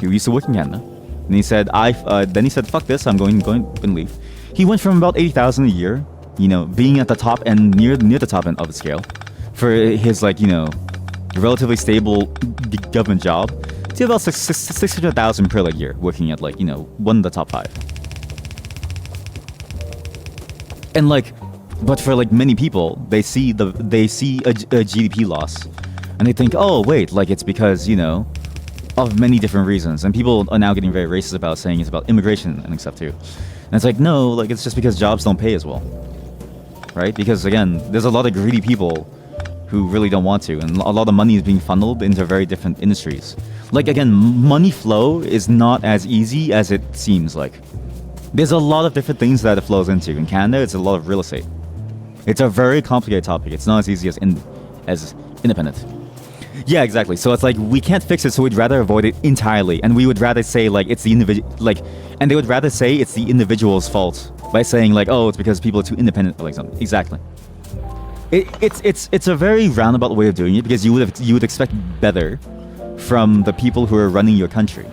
who used to work in Canada, and he said, then he said, fuck this, I'm going to leave. He went from about 80,000 a year, being at the top end, near the top end of the scale, for his like, relatively stable government job, to about 600,000 per like year, working at like, one of the top 5. And like, but for like many people, they see a GDP loss, and they think, oh wait, like it's because of many different reasons, and people are now getting very racist about saying it's about immigration and stuff too. And it's like, no, like it's just because jobs don't pay as well, right? Because again, there's a lot of greedy people who really don't want to, and a lot of money is being funneled into very different industries. Like again, money flow is not as easy as it seems like. There's a lot of different things that it flows into. In Canada, it's a lot of real estate. It's a very complicated topic. It's not as easy as independent. Yeah, exactly. So it's like we can't fix it, so we'd rather avoid it entirely, and we would rather say like it's the and they would rather say it's the individual's fault by saying like, oh, it's because people are too independent or like something. Exactly. It's a very roundabout way of doing it because you would expect better from the people who are running your country.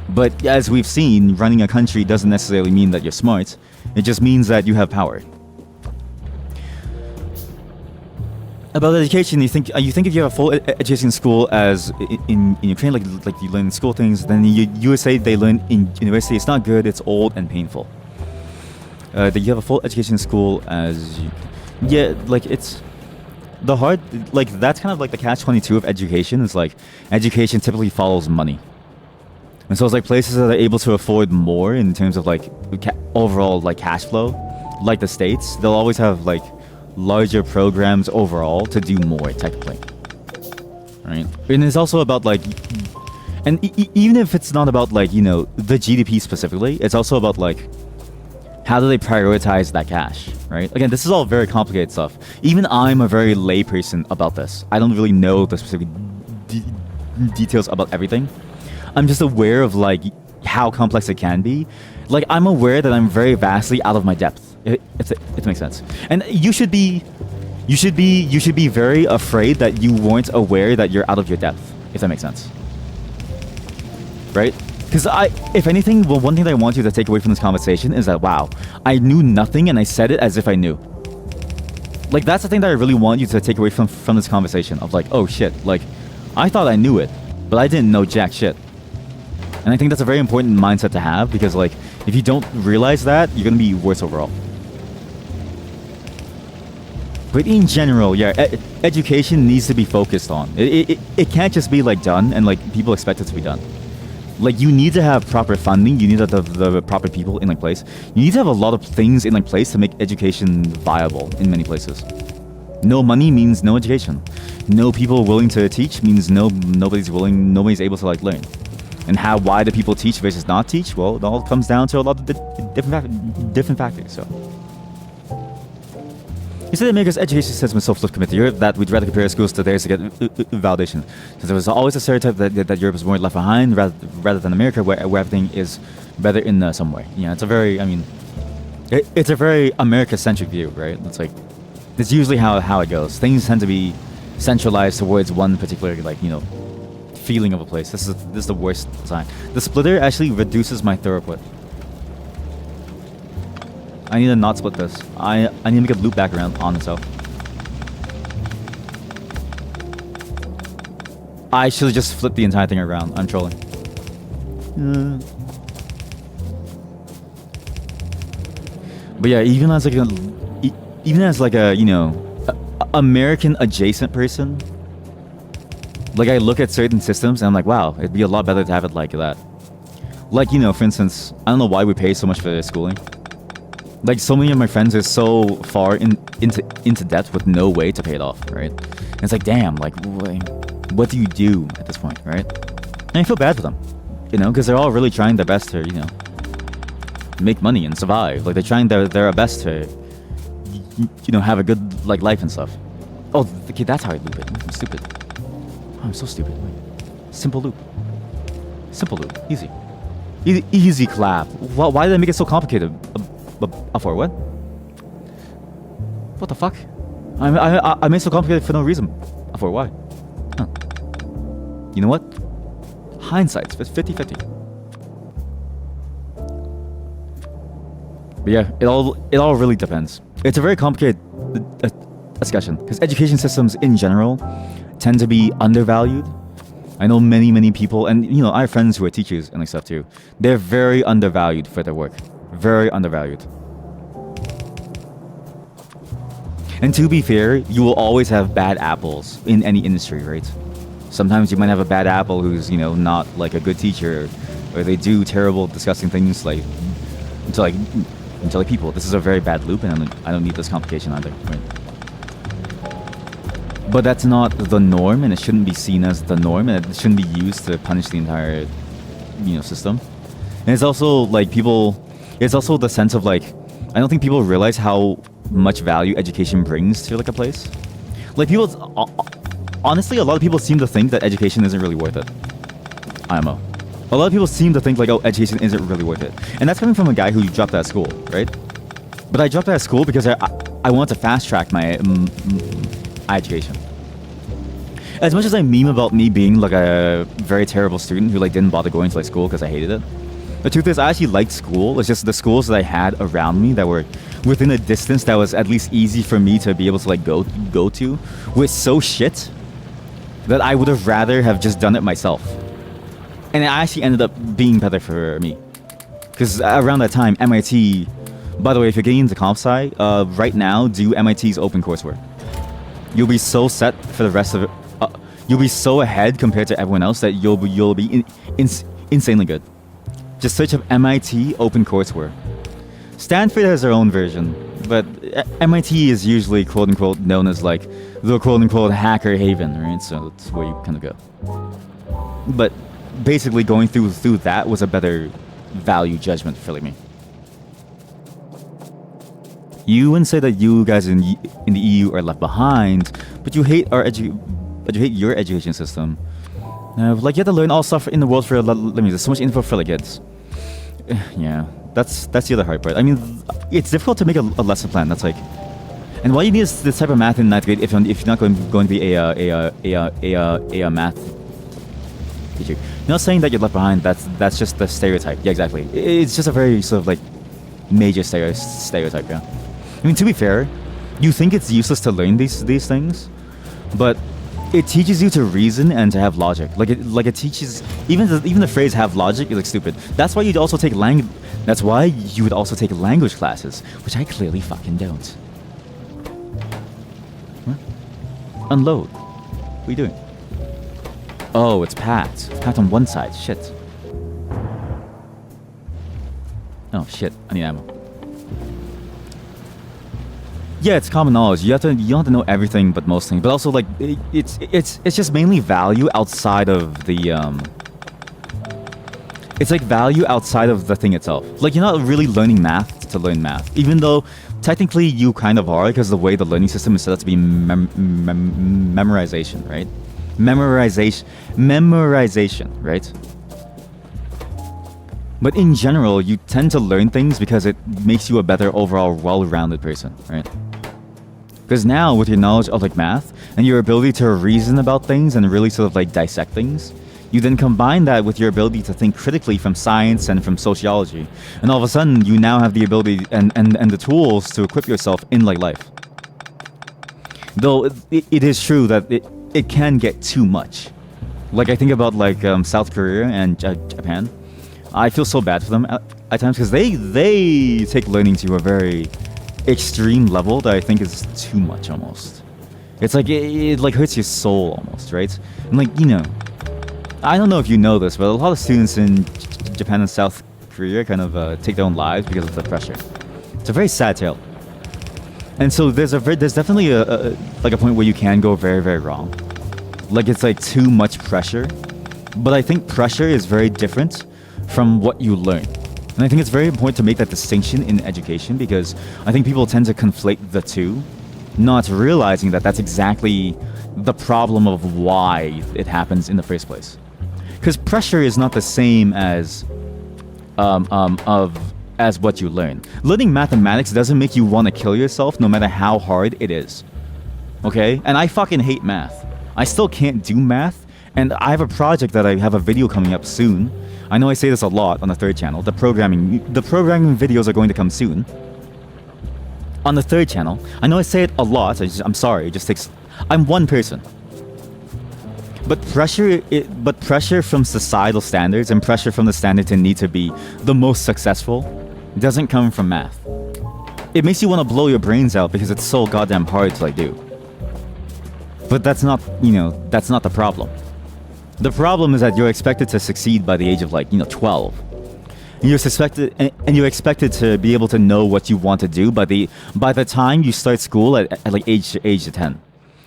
But as we've seen, running a country doesn't necessarily mean that you're smart. It just means that you have power. About education, you think if you have a full education in school, as in Ukraine, like you learn in school things, then USA they learn in university. It's not good. It's old and painful. That you have a full education in school like it's the hard, like that's kind of like the catch-22 of education. Is like education typically follows money, and so it's like places that are able to afford more in terms of like overall like cash flow, like the States, they'll always have like larger programs overall to do more technically, right? And it's also about like And even if it's not about like, you know, the GDP specifically, it's also about like how do they prioritize that cash, right? Again, this is all very complicated stuff. Even I'm a very lay person about this. I don't really know the specific details about everything. I'm just aware of like how complex it can be. Like I'm aware that I'm very vastly out of my depth. It makes sense. And you should be very afraid that you weren't aware that you're out of your depth, if that makes sense. Right? Because if anything, well, one thing that I want you to take away from this conversation is that, wow, I knew nothing and I said it as if I knew. Like, that's the thing that I really want you to take away from this conversation of like, oh shit, like, I thought I knew it, but I didn't know jack shit. And I think that's a very important mindset to have because, like, if you don't realize that, you're gonna be worse overall. But in general, yeah, education needs to be focused on. It can't just be like done and like people expect it to be done. Like you need to have proper funding, you need to have the proper people in like place. You need to have a lot of things in like place to make education viable in many places. No money means no education. No people willing to teach means nobody's able to like learn. And why do people teach versus not teach? Well, it all comes down to a lot of different factors. So you said America's education system is so flip committed that we'd rather compare schools to theirs to get validation. Because there was always a stereotype that Europe is more left behind rather than America, where everything is better in some way. Yeah, it's a very, I mean, it's a very America-centric view, right? It's like, it's usually how it goes. Things tend to be centralized towards one particular, like, you know, feeling of a place. This is the worst sign. The splitter actually reduces my throughput. I need to not split this. I need to make a loop back around on itself. I should have just flipped the entire thing around. I'm trolling. But yeah, even as like a you know, American adjacent person, like I look at certain systems and I'm like, wow, it'd be a lot better to have it like that. Like, you know, for instance, I don't know why we pay so much for their schooling. Like, so many of my friends are so far into debt with no way to pay it off, right? And it's like, damn, like, what do you do at this point, right? And I feel bad for them, you know, because they're all really trying their best to, you know, make money and survive. Like, they're trying their best to, you know, have a good, like, life and stuff. Oh, okay, that's how I loop it. I'm stupid. Oh, I'm so stupid. Wait. Simple loop. Simple loop. Easy. Easy clap. Why did they make it so complicated? For what? What the fuck? I made it so complicated for no reason. For why? Huh. You know what? Hindsight's 50-50. But yeah, it all really depends. It's a very complicated discussion because education systems in general tend to be undervalued. I know many people, and you know, I have friends who are teachers and like stuff too. They're very undervalued for their work. Very undervalued. And to be fair, you will always have bad apples in any industry, right? Sometimes you might have a bad apple who's, you know, not like a good teacher, or they do terrible, disgusting things like to people. This is a very bad loop, and I don't need this complication either, right? But that's not the norm, and it shouldn't be seen as the norm, and it shouldn't be used to punish the entire, you know, system. And it's also like it's also the sense of like, I don't think people realize how much value education brings to like a place. Like honestly, a lot of people seem to think that education isn't really worth it. I don't know. A lot of people seem to think like, oh, education isn't really worth it. And that's coming from a guy who dropped out of school, right? But I dropped out of school because I wanted to fast track my education. As much as I meme about me being like a very terrible student who like didn't bother going to like school because I hated it, the truth is I actually liked school. It's just the schools that I had around me that were within a distance that was at least easy for me to be able to like go to was so shit that I would have rather have just done it myself. And it actually ended up being better for me. Because around that time, MIT, by the way, if you're getting into comp sci, right now, do MIT's open coursework. You'll be so set for the rest of it. You'll be so ahead compared to everyone else that you'll be insanely good. Just search up MIT open courseware. Stanford has their own version, but MIT is usually quote unquote known as like the quote unquote hacker haven, right? So that's where you kind of go. But basically going through that was a better value judgment for me. You wouldn't say that you guys in the EU are left behind, but you hate your education system. Like you have to learn all stuff in the world for there's so much info for the kids. Yeah, that's the other hard part. I mean, it's difficult to make a lesson plan. That's like, and why you need this type of math in 9th grade if you're not going to be a math teacher. You're not saying that you're left behind. That's just the stereotype. Yeah, exactly. It's just a very sort of like major stereotype. Yeah. I mean, to be fair, you think it's useless to learn these things, but it teaches you to reason and to have logic. Like it teaches even the phrase "have logic" is like stupid. That's why you'd also take That's why you would also take language classes, which I clearly fucking don't. What? Unload. What are you doing? Oh, it's Pat. Pat on one side. Shit. Oh shit. I need ammo. Yeah, it's common knowledge. You don't have to know everything, but most things. But also, like, it's just mainly value outside of the It's like value outside of the thing itself. Like, you're not really learning math to learn math, even though technically you kind of are, because the way the learning system is set up to be memorization, right? Memorization, right? But in general, you tend to learn things because it makes you a better overall well-rounded person, right? Because now, with your knowledge of like math and your ability to reason about things and really sort of like dissect things, you then combine that with your ability to think critically from science and from sociology, and all of a sudden you now have the ability and the tools to equip yourself in like life. Though it is true that it can get too much. Like I think about like South Korea and Japan. I feel so bad for them at times because they take learning to a very extreme level that I think is too much almost. It's like it like hurts your soul almost, right? And like, you know, I don't know if you know this, but a lot of students in Japan and South Korea kind of take their own lives because of the pressure. It's a very sad tale. And so there's definitely a point where you can go very, very wrong. Like it's like too much pressure. But I think pressure is very different from what you learn. And I think it's very important to make that distinction in education because I think people tend to conflate the two, not realizing that that's exactly the problem of why it happens in the first place. Because pressure is not the same as what you learn. Learning mathematics doesn't make you want to kill yourself no matter how hard it is. Okay? And I fucking hate math. I still can't do math, and I have a project that I have a video coming up soon. I know I say this a lot on the third channel. The programming videos are going to come soon. On the third channel, I know I say it a lot. I'm sorry. It just takes. I'm one person. But pressure from societal standards and pressure from the standard to need to be the most successful doesn't come from math. It makes you want to blow your brains out because it's so goddamn hard to like do. But that's not the problem. The problem is that you're expected to succeed by the age of 12. And you're expected to be able to know what you want to do by the time you start school at age 10.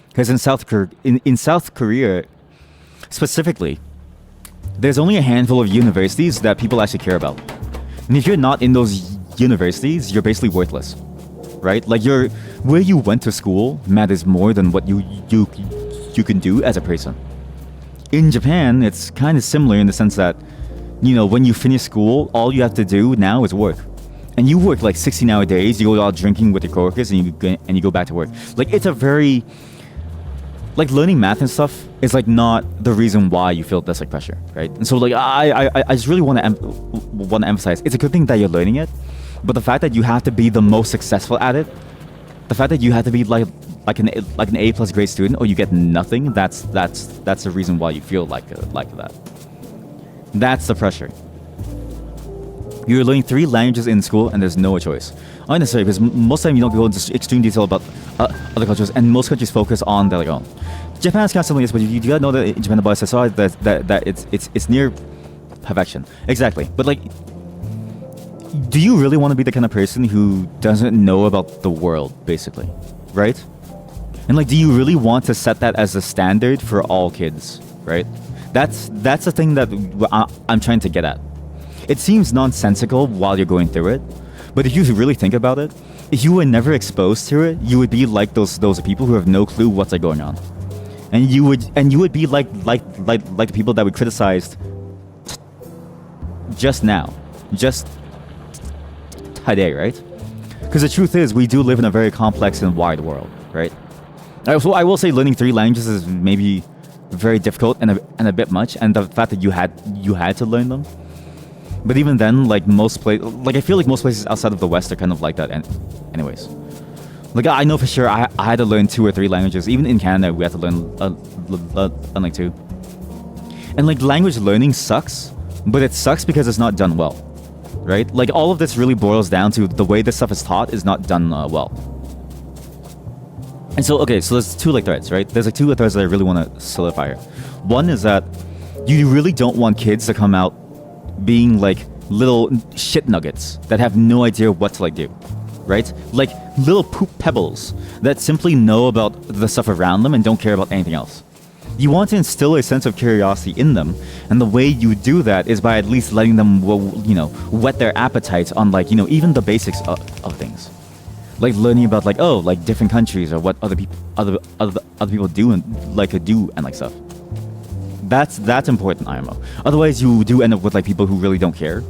Because in South Korea specifically, there's only a handful of universities that people actually care about. And if you're not in those universities, you're basically worthless. Right? Like where you went to school matters more than what you can do as a person. In Japan, it's kind of similar in the sense that, when you finish school, all you have to do now is work. And you work 16-hour days, you go out drinking with your coworkers, and you go back to work. It's a very... learning math and stuff is not the reason why you feel this pressure, right? And so I just really want to emphasize, it's a good thing that you're learning it, but the fact that you have to be the most successful at it, the fact that you have to be like an A+ grade student or you get nothing, that's the reason why you feel like that. That's the pressure. You're learning 3 languages in school and there's no choice. Not necessarily, because most of the time you don't go into extreme detail about other cultures, and most countries focus on their own. Japan is constantly this, but you gotta know that in Japan the bar says that it's near perfection. Exactly. But do you really want to be the kind of person who doesn't know about the world, basically? Right? And do you really want to set that as a standard for all kids? Right? That's the thing that I'm trying to get at. It seems nonsensical while you're going through it, but if you really think about it, if you were never exposed to it, you would be like those people who have no clue what's like going on, and you would be like the people that we criticized just now, just today, right? Because the truth is, we do live in a very complex and wide world, right? So I will say learning 3 languages is maybe very difficult and a bit much, and the fact that you had to learn them. But even then, like I feel like most places outside of the West are kind of like that. And anyways, like I know for sure I had to learn 2 or 3 languages. Even in Canada, we had to learn like 2. And like language learning sucks, but it sucks because it's not done well, right? Like all of this really boils down to the way this stuff is taught is not done well. And so, okay, so there's 2 like threads, right? There's like 2 threads that I really want to solidify here. One is that you really don't want kids to come out being like little shit nuggets that have no idea what to like do, right? Like little poop pebbles that simply know about the stuff around them and don't care about anything else. You want to instill a sense of curiosity in them, and the way you do that is by at least letting them, whet their appetites on like, even the basics of things. Like learning about like like different countries or what other people do and like stuff. That's important, IMO. Otherwise, you do end up with like people who really don't care,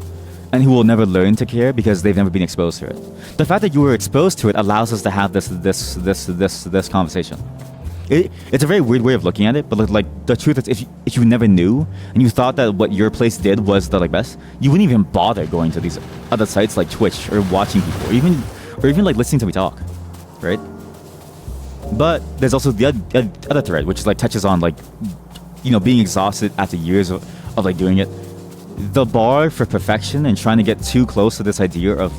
and who will never learn to care because they've never been exposed to it. The fact that you were exposed to it allows us to have this conversation. It's a very weird way of looking at it, but like the truth is, if you never knew and you thought that what your place did was the like best, you wouldn't even bother going to these other sites like Twitch or watching people, or even like listening to me talk, right? But there's also the other thread, which like touches on like, being exhausted after years of like doing it. The bar for perfection and trying to get too close to this idea of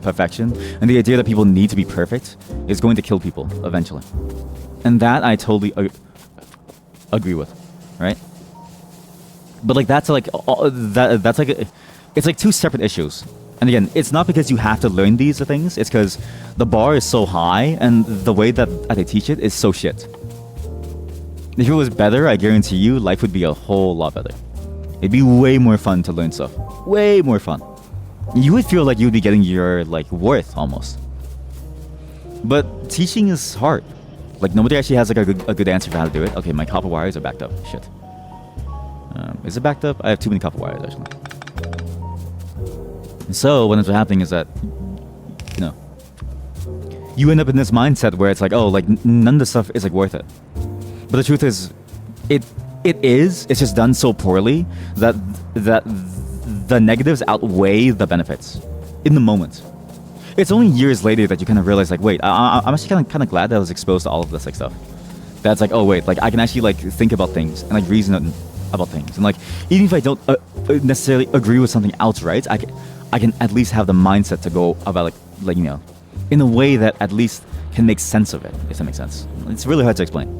perfection and the idea that people need to be perfect is going to kill people eventually. And that I totally agree with, right? But like that's like that's like it's like 2 separate issues. And again, it's not because you have to learn these things. It's because the bar is so high and the way that they teach it is so shit. If it was better, I guarantee you, life would be a whole lot better. It'd be way more fun to learn stuff. Way more fun. You would feel like you'd be getting your like worth almost. But teaching is hard. Like nobody actually has like a good answer for how to do it. Okay, my copper wires are backed up. Shit. Is it backed up? I have too many copper wires actually. And so what ends up happening is that, you end up in this mindset where it's like, like none of the stuff is like worth it. But the truth is, it's just done so poorly that the negatives outweigh the benefits in the moment. It's only years later that you kind of realize like, wait, I'm actually kind of glad that I was exposed to all of this like stuff. That's like, oh wait, like I can actually like think about things and like reason about things, and like even if I don't necessarily agree with something outright, I can at least have the mindset to go about like in a way that at least can make sense of it, if that makes sense. It's really hard to explain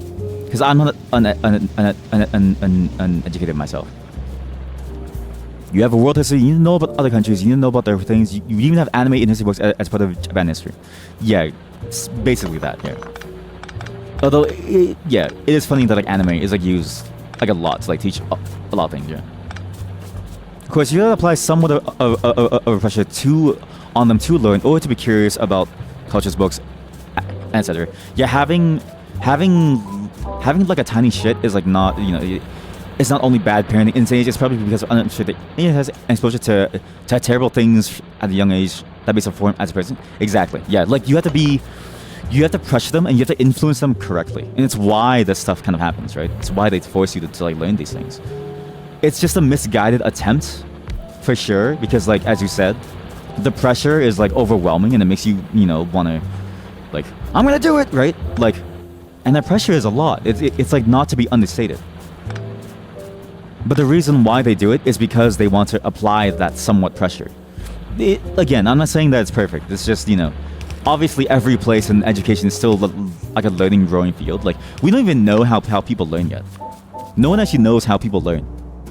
because I'm not uneducated myself. You have a world history, you need to know about other countries, you need to know about their things. You even have anime in history books as part of Japan history. Yeah, it's basically that, yeah. Although, it is funny that like anime is like used like a lot to like teach a lot of things, yeah. Of course, you gotta apply somewhat of pressure on them to learn or to be curious about cultures, books, etc. Yeah, having like a tiny shit is like not, it's not only bad parenting in this age, it's probably because it has exposure to terrible things at a young age that makes them form as a person. Exactly. Yeah, like you have to pressure them and you have to influence them correctly. And it's why this stuff kind of happens, right? It's why they force you to like learn these things. It's just a misguided attempt for sure, because like as you said, the pressure is like overwhelming and it makes you, want to like, I'm gonna do it, right? Like, and that pressure is a lot. It's like not to be understated. But the reason why they do it is because they want to apply that somewhat pressure. Again, I'm not saying that it's perfect. It's just, obviously every place in education is still like a learning, growing field. Like, we don't even know how people learn yet. No one actually knows how people learn.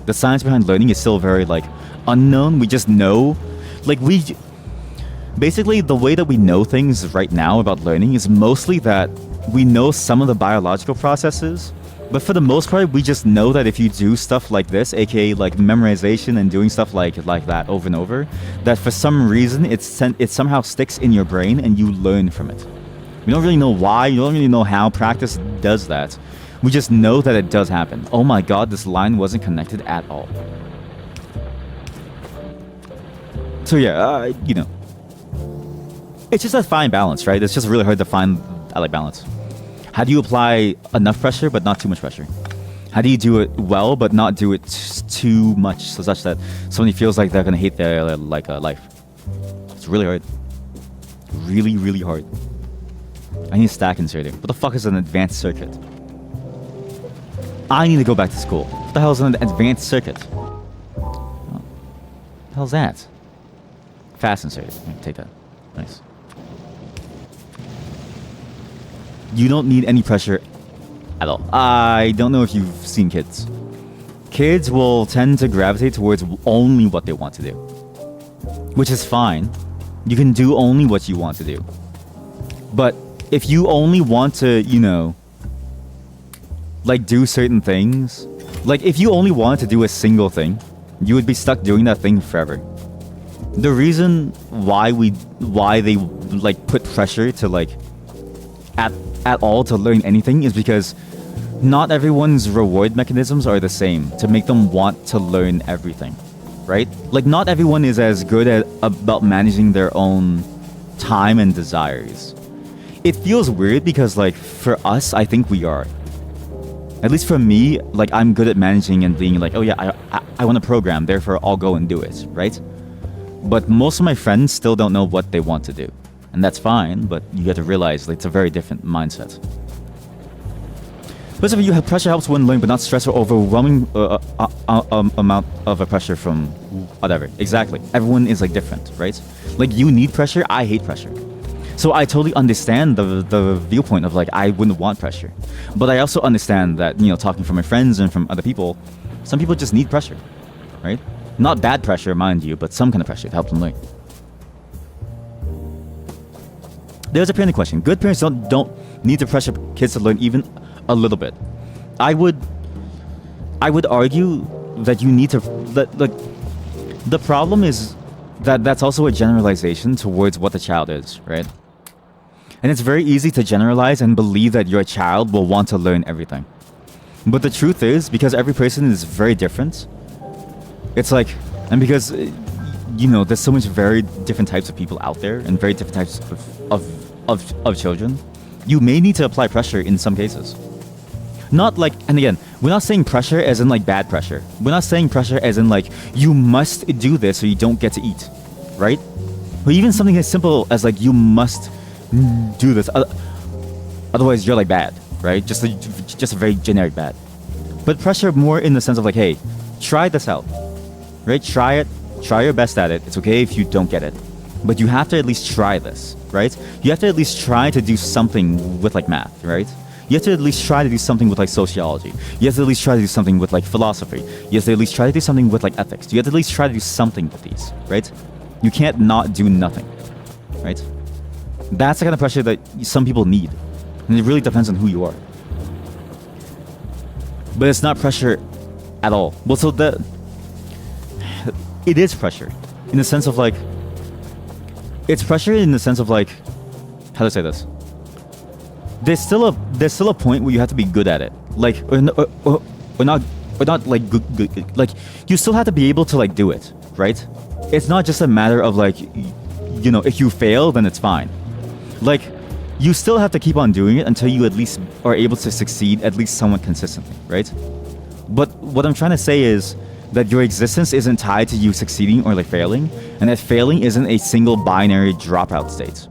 The science behind learning is still very, like, unknown. We just know. Like, basically, the way that we know things right now about learning is mostly that we know some of the biological processes But for the most part, we just know that if you do stuff like this, aka like memorization and doing stuff like that over and over, that for some reason it somehow sticks in your brain and you learn from it. We don't really know why, you don't really know how practice does that. We just know that it does happen. Oh my god, this line wasn't connected at all. So yeah, you know, it's just a fine balance, right? It's just really hard to find balance. How do you apply enough pressure but not too much pressure? How do you do it well but not do it too much such that somebody feels like they're gonna hate their life? It's really hard. Really, really hard. I need a stack inserter. What the fuck is an advanced circuit? I need to go back to school. What the hell is an advanced circuit? What the hell's that? Fast inserter. Take that. Nice. You don't need any pressure at all. I don't know if you've seen kids. Kids will tend to gravitate towards only what they want to do, which is fine. You can do only what you want to do. But if you only want to, you know, like do certain things, like if you only wanted to do a single thing, you would be stuck doing that thing forever. The reason why they like put pressure to like at all to learn anything is because not everyone's reward mechanisms are the same to make them want to learn everything, right? Like not everyone is as good at about managing their own time and desires. It feels weird because like for us, I think we are. At least for me, like I'm good at managing and being like, oh yeah, I want to program, therefore I'll go and do it, right? But most of my friends still don't know what they want to do. And that's fine, but you have to realize like, it's a very different mindset. First of all, pressure helps one learn, but not stress or overwhelming amount of a pressure from whatever. Exactly. Everyone is like different, right? Like you need pressure, I hate pressure. So I totally understand the viewpoint of like, I wouldn't want pressure. But I also understand that, you know, talking from my friends and from other people, some people just need pressure, right? Not bad pressure, mind you, but some kind of pressure to help them learn. There's a parenting question. Good parents don't need to pressure kids to learn even a little bit. I would argue that you need to. The problem is that that's also a generalization towards what the child is, right? And it's very easy to generalize and believe that your child will want to learn everything. But the truth is, because every person is very different, it's like, and because you know, there's so much very different types of people out there and very different types of children, you may need to apply pressure in some cases. Not like, and again, we're not saying pressure as in like bad pressure. We're not saying pressure as in like, you must do this or you don't get to eat, right? Or even something as simple as like, you must do this, otherwise you're like bad, right? Just a very generic bad. But pressure more in the sense of like, hey, try this out, right? Try it, try your best at it. It's okay if you don't get it, but you have to at least try this, right? You have to at least try to do something with like math, right? You have to at least try to do something with like sociology. You have to at least try to do something with like philosophy. You have to at least try to do something with like ethics. You have to at least try to do something with these, right? You can't not do nothing, right? That's the kind of pressure that some people need. And it really depends on who you are. But it's not pressure at all. Well, so it is pressure in the sense of like, it's pressure in the sense of like, how do I say this? There's still a point where you have to be good at it, like or not like good, like you still have to be able to like do it, right? It's not just a matter of like, you know, if you fail then it's fine. Like you still have to keep on doing it until you at least are able to succeed at least somewhat consistently, right? But what I'm trying to say is that your existence isn't tied to you succeeding or like failing, and that failing isn't a single binary dropout state.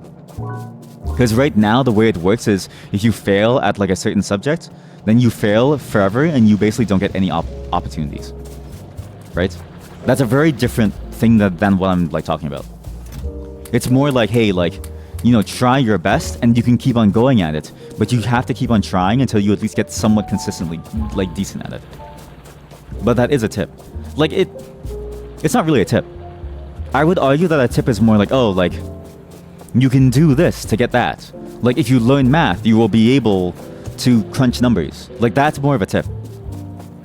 Because right now, the way it works is if you fail at like a certain subject, then you fail forever and you basically don't get any opportunities, right? That's a very different thing than what I'm like talking about. It's more like, hey, like, you know, try your best and you can keep on going at it, but you have to keep on trying until you at least get somewhat consistently like decent at it. But that is a tip. Like it's not really a tip. I would argue that a tip is more like, oh, like, you can do this to get that. Like if you learn math, you will be able to crunch numbers. Like that's more of a tip,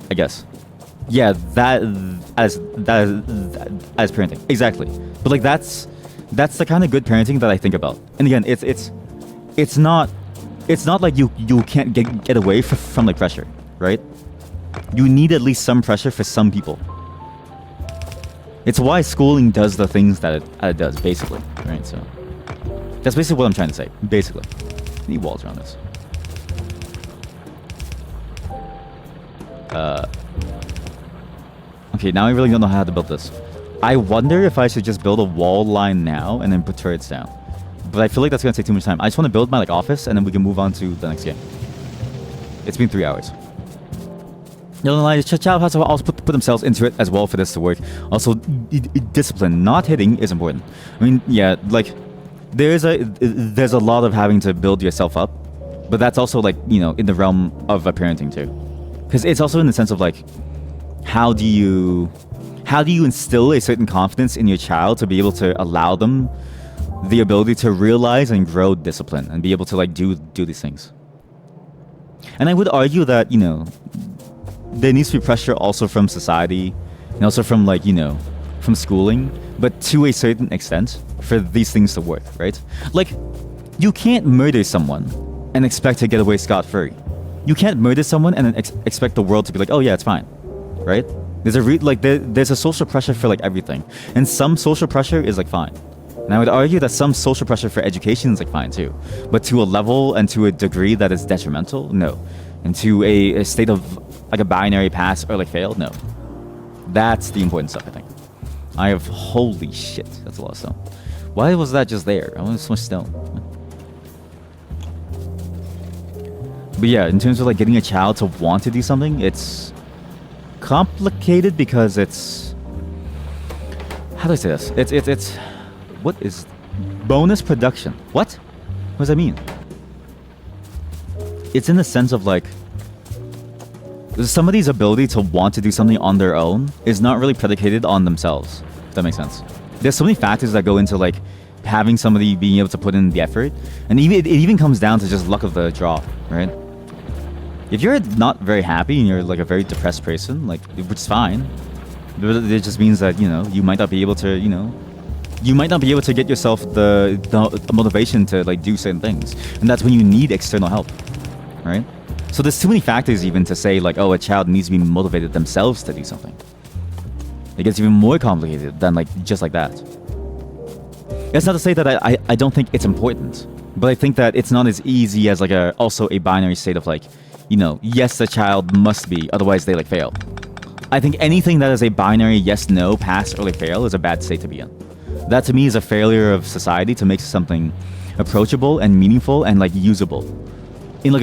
I guess. Yeah, that as parenting, exactly. But like that's the kind of good parenting that I think about. And again, it's not like you can't get away from like pressure, right? You need at least some pressure for some people. It's why schooling does the things that it does, basically, right? So that's basically what I'm trying to say, basically. I need walls around this. Okay, now I really don't know how to build this. I wonder if I should just build a wall line now and then put turrets down. But I feel like that's gonna take too much time. I just want to build my like office and then we can move on to the next game. It's been 3 hours. No, child has to also put themselves into it as well for this to work. Also, discipline, not hitting, is important. I mean, yeah, like there's a lot of having to build yourself up, but that's also like, you know, in the realm of parenting too, because it's also in the sense of like, how do you instill a certain confidence in your child to be able to allow them the ability to realize and grow discipline and be able to like do these things. And I would argue that, you know, there needs to be pressure also from society and also from like, you know, from schooling, but to a certain extent for these things to work, right? Like, you can't murder someone and expect to get away scot-free. You can't murder someone and then expect the world to be like, oh yeah, it's fine, right? There's a social pressure for like everything, and some social pressure is like fine. And I would argue that some social pressure for education is like fine too, but to a level and to a degree that is detrimental, no. And to a state of like a binary pass or like fail, no. That's the important stuff, I think. I have, holy shit, that's a lot of stone. Why was that just there? I want so much stone. But yeah, in terms of like getting a child to want to do something, it's complicated because it's, how do I say this? It's what is bonus production? What does that mean? It's in the sense of like, somebody's ability to want to do something on their own is not really predicated on themselves, if that makes sense. There's so many factors that go into like having somebody being able to put in the effort, and it even comes down to just luck of the draw, right? If you're not very happy and you're like a very depressed person, like, which is fine, it just means that, you know, you might not be able to, you know, you might not be able to get yourself the motivation to like do certain things, and that's when you need external help, right? So there's too many factors even to say like, oh, a child needs to be motivated themselves to do something. It gets even more complicated than like just like that. It's not to say that I don't think it's important, but I think that it's not as easy as like also a binary state of like, you know, yes, the child must be, otherwise they like fail. I think anything that is a binary yes, no, pass, or like fail is a bad state to be in. That to me is a failure of society to make something approachable and meaningful and like usable. In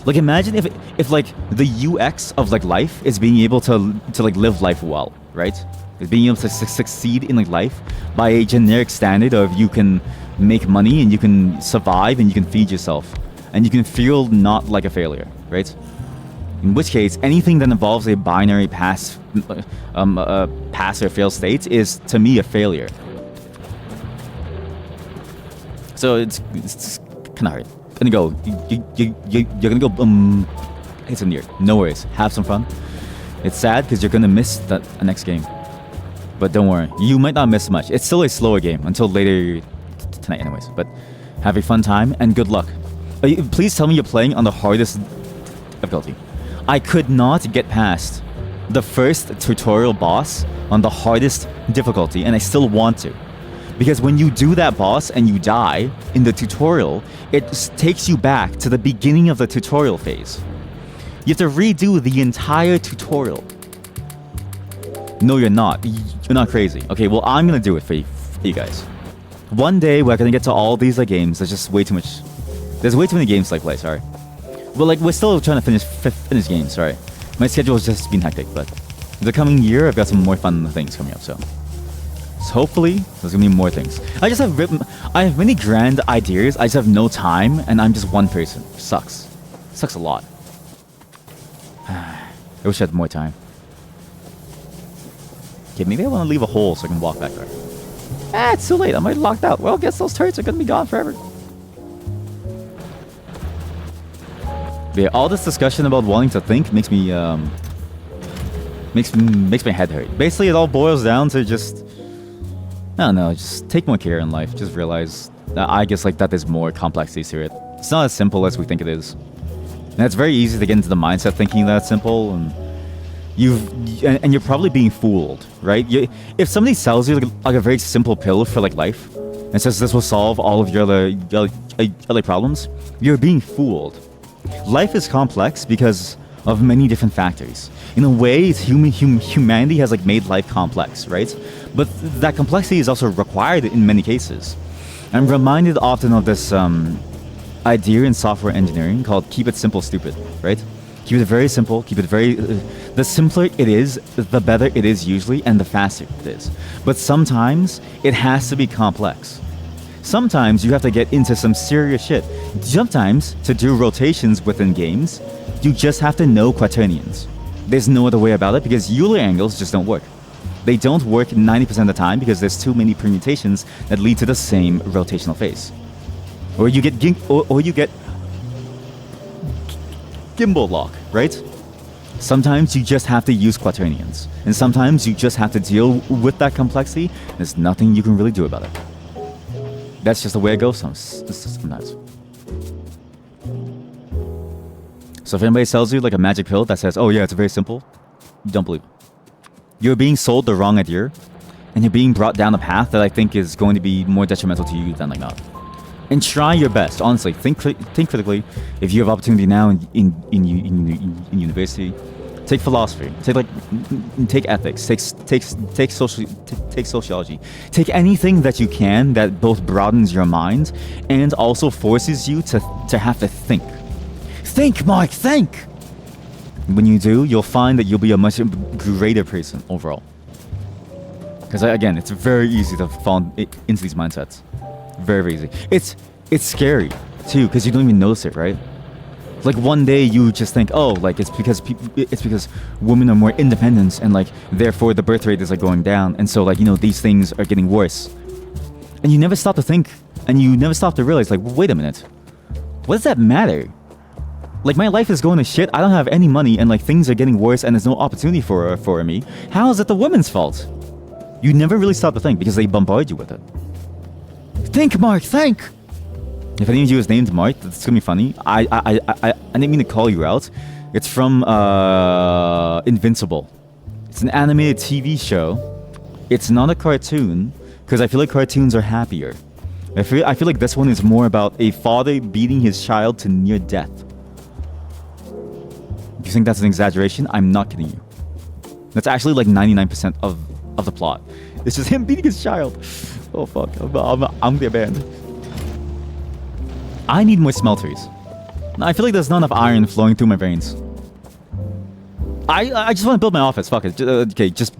like imagine if like the UX of like life is being able to like live life well, right? It's being able to succeed in like life by a generic standard of you can make money and you can survive and you can feed yourself and you can feel not like a failure, right? In which case, anything that involves a binary pass or fail state is to me a failure. So it's kind of hard. Gonna go. You're gonna go. It's in here. No worries. Have some fun. It's sad because you're gonna miss the next game, but don't worry. You might not miss much. It's still a slower game until later tonight, anyways. But have a fun time and good luck. Please tell me you're playing on the hardest difficulty. I could not get past the first tutorial boss on the hardest difficulty, and I still want to. Because when you do that boss and you die in the tutorial, it takes you back to the beginning of the tutorial phase. You have to redo the entire tutorial. No, you're not. You're not crazy. Okay, well, I'm gonna do it for you guys. One day, we're gonna get to all these games. There's just way too much. There's way too many games to play, sorry. But like, we're still trying to finish games, sorry. My schedule has just been hectic, but the coming year, I've got some more fun things coming up, so hopefully there's gonna be more things. I have many grand ideas. I just have no time, and I'm just one person. Sucks. Sucks a lot. I wish I had more time. Okay, maybe I want to leave a hole so I can walk back there. It's too late. I might be locked out. Well, guess those turrets are gonna be gone forever. But yeah, all this discussion about wanting to think makes me makes my head hurt. Basically, it all boils down to just, I don't know, just take more care in life. Just realize that I guess like that there's more complexities to it. It's not as simple as we think it is. And it's very easy to get into the mindset thinking that it's simple, and you're probably being fooled, right? If somebody sells you like a very simple pill for like life and says this will solve all of your other problems, you're being fooled. Life is complex because of many different factors. In a way, humanity has like made life complex, right? But that complexity is also required in many cases. I'm reminded often of this idea in software engineering called keep it simple, stupid, right? Keep it very simple, keep it very... the simpler it is, the better it is usually, and the faster it is. But sometimes, it has to be complex. Sometimes you have to get into some serious shit. Sometimes, to do rotations within games, you just have to know quaternions. There's no other way about it because Euler angles just don't work. They don't work 90% of the time because there's too many permutations that lead to the same rotational phase. Or you get gimbal lock, right? Sometimes you just have to use quaternions. And sometimes you just have to deal with that complexity. There's nothing you can really do about it. That's just the way it goes sometimes. So if anybody sells you like a magic pill that says, oh yeah, it's very simple, you don't believe it. You're being sold the wrong idea, and you're being brought down a path that I think is going to be more detrimental to you than like not. And try your best, honestly. Think critically. If you have opportunity now in university, take philosophy, take ethics, take sociology, take anything that you can that both broadens your mind and also forces you to have to think. Think, Mark, think! When you do, you'll find that you'll be a much greater person overall. Because again, it's very easy to fall into these mindsets. Very, very easy. It's scary too, because you don't even notice it, right? Like one day you just think, oh, like it's because women are more independent and like therefore the birth rate is like going down, and so like these things are getting worse. And you never stop to think, and you never stop to realize, like, wait a minute, what does that matter? Like my life is going to shit. I don't have any money, and like things are getting worse, and there's no opportunity for me. How is it the women's fault? You never really stop to think because they bombard you with it. Think, Mark, think! If any of you is named Mark, that's gonna be funny. I didn't mean to call you out. It's from Invincible. It's an animated TV show. It's not a cartoon, because I feel like cartoons are happier. I feel like this one is more about a father beating his child to near death. If you think that's an exaggeration, I'm not kidding you. That's actually like 99% of the plot. It's just him beating his child. Oh fuck, I'm the band. I need more smelters. I feel like there's not enough iron flowing through my veins. I just want to build my office. Fuck it. Okay, just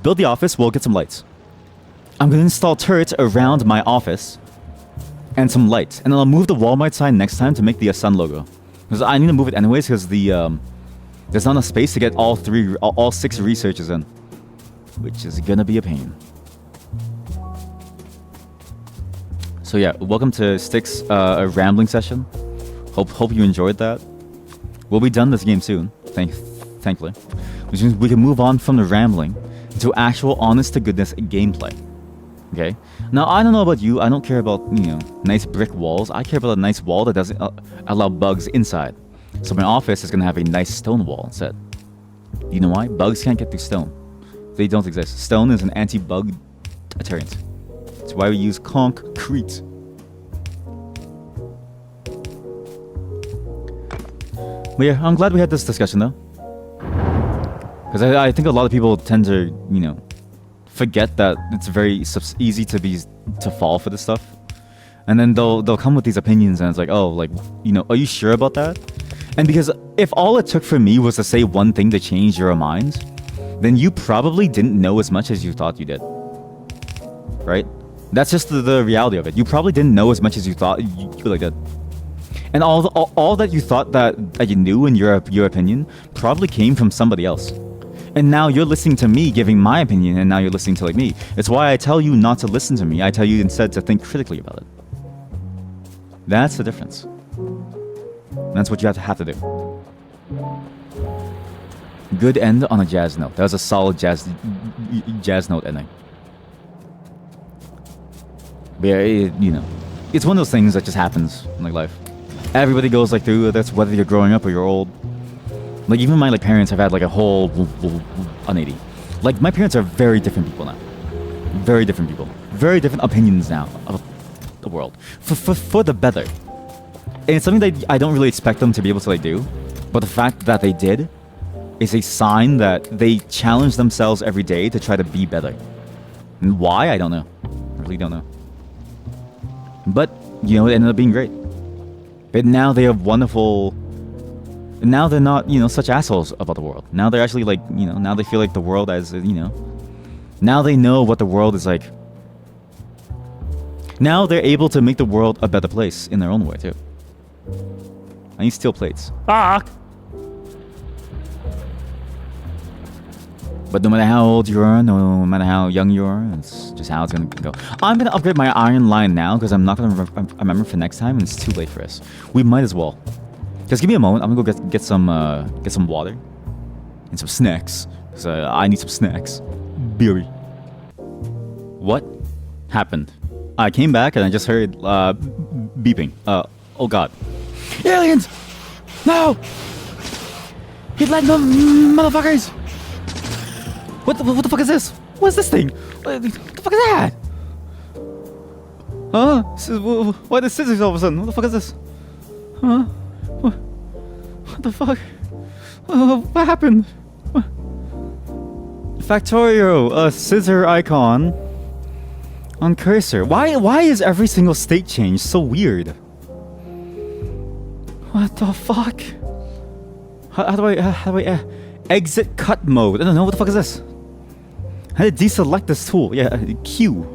build the office. We'll get some lights. I'm gonna install turrets around my office and some lights, and then I'll move the Walmart sign next time to make the sun logo. Because I need to move it anyways, because there's not enough space to get all 6 researchers in, which is gonna be a pain. So yeah, welcome to Stick's rambling session. Hope you enjoyed that. We'll be done this game soon, thankfully, which means we can move on from the rambling to actual honest-to-goodness gameplay. Okay? Now, I don't know about you. I don't care about, nice brick walls. I care about a nice wall that doesn't allow bugs inside. So my office is going to have a nice stone wall instead. You know why? Bugs can't get through stone. They don't exist. Stone is an anti-bug deterrent. That's why we use concrete. But yeah, I'm glad we had this discussion though. Because I think a lot of people tend to, forget that it's very easy to fall for this stuff. And then they'll come with these opinions, and it's like, oh, like, are you sure about that? And because if all it took for me was to say one thing to change your mind, then you probably didn't know as much as you thought you did. Right? That's just the reality of it. You probably didn't know as much as you thought you like did. And all that you thought that you knew in your opinion probably came from somebody else. And now you're listening to me giving my opinion, and now you're listening to like me. It's why I tell you not to listen to me. I tell you instead to think critically about it. That's the difference. That's what you have to do. Good end on a jazz note. That was a solid jazz note ending. But yeah, it's one of those things that just happens in like life. Everybody goes like through this, whether you're growing up or you're old. Like even my parents have had like a whole 180. Like my parents are very different people now. Very different people. Very different opinions now of the world. For the better. And it's something that I don't really expect them to be able to like do. But the fact that they did is a sign that they challenge themselves every day to try to be better. And why? I don't know. I really don't know. But, it ended up being great. But now they have wonderful... Now they're not, such assholes about the world. Now they're actually like, now they feel like the world as, Now they know what the world is like. Now they're able to make the world a better place in their own way, too. I need steel plates. Ah! But no matter how old you are, no matter how young you are, it's just how it's gonna go. I'm gonna upgrade my iron line now because I'm not gonna remember for next time, and it's too late for us. We might as well. Just give me a moment. I'm gonna go get some water and some snacks. Cause I need some snacks. Beery. What happened? I came back and I just heard beeping. Oh god. Aliens! No! Hit land motherfuckers! What the fuck is this? What's this thing? What the fuck is that? Huh? Why are the scissors all of a sudden? What the fuck is this? Huh? What the fuck? What happened? Factorio, a scissor icon on cursor. Why is every single state change so weird? What the fuck? How do I exit cut mode? I don't know. What the fuck is this? How to deselect this tool? Yeah, Q.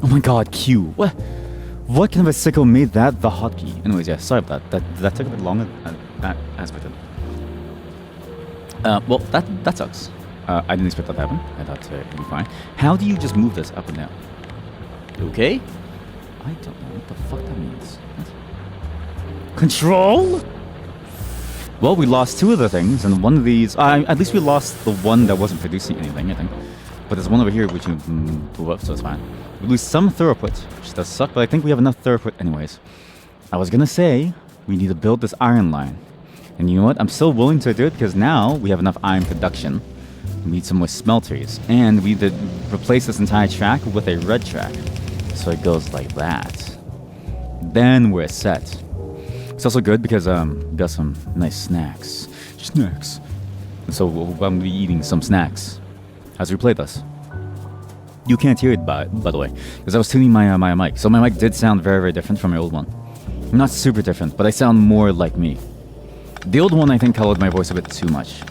Oh my god, Q. What kind of a sicko made that the hotkey? Anyways, yeah, sorry about that. That took a bit longer than I expected. Well, that sucks. I didn't expect that to happen. I thought it'd be fine. How do you just move this up and down? Okay? I don't know what the fuck that means. What? Control? Well, we lost two of the things, and one of these... at least we lost the one that wasn't producing anything, I think. But there's one over here which you move up, so it's fine. We lose some throughput, which does suck, but I think we have enough throughput anyways. I was gonna say, we need to build this iron line. And you know what? I'm still willing to do it, because now we have enough iron production. We need some more smelters. And we need to replace this entire track with a red track. So it goes like that. Then we're set. It's also good because we got some nice snacks. Snacks. So I'm going to be eating some snacks as we play this. You can't hear it by the way, because I was tuning my mic. So my mic did sound very, very different from my old one. Not super different, but I sound more like me. The old one, I think, colored my voice a bit too much.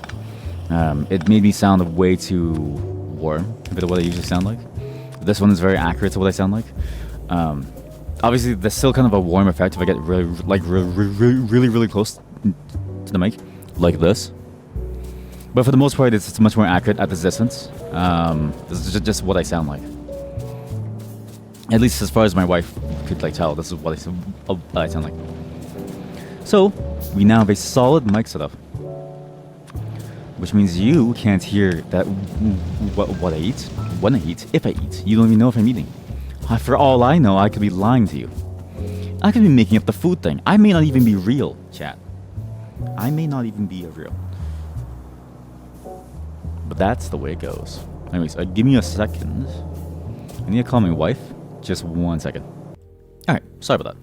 It made me sound way too warm compared to what I usually sound like. This one is very accurate to what I sound like. Obviously, there's still kind of a warm effect if I get really close to the mic, like this. But for the most part, it's much more accurate at this distance. This is just what I sound like. At least as far as my wife could tell, this is what I sound like. So, we now have a solid mic setup. Which means you can't hear that what I eat, when I eat, if I eat. You don't even know if I'm eating. For all I know, I could be lying to you. I could be making up the food thing. I may not even be real, chat. I may not even be real. But that's the way it goes. Anyways, give me a second. I need to call my wife. Just 1 second. Alright, sorry about that.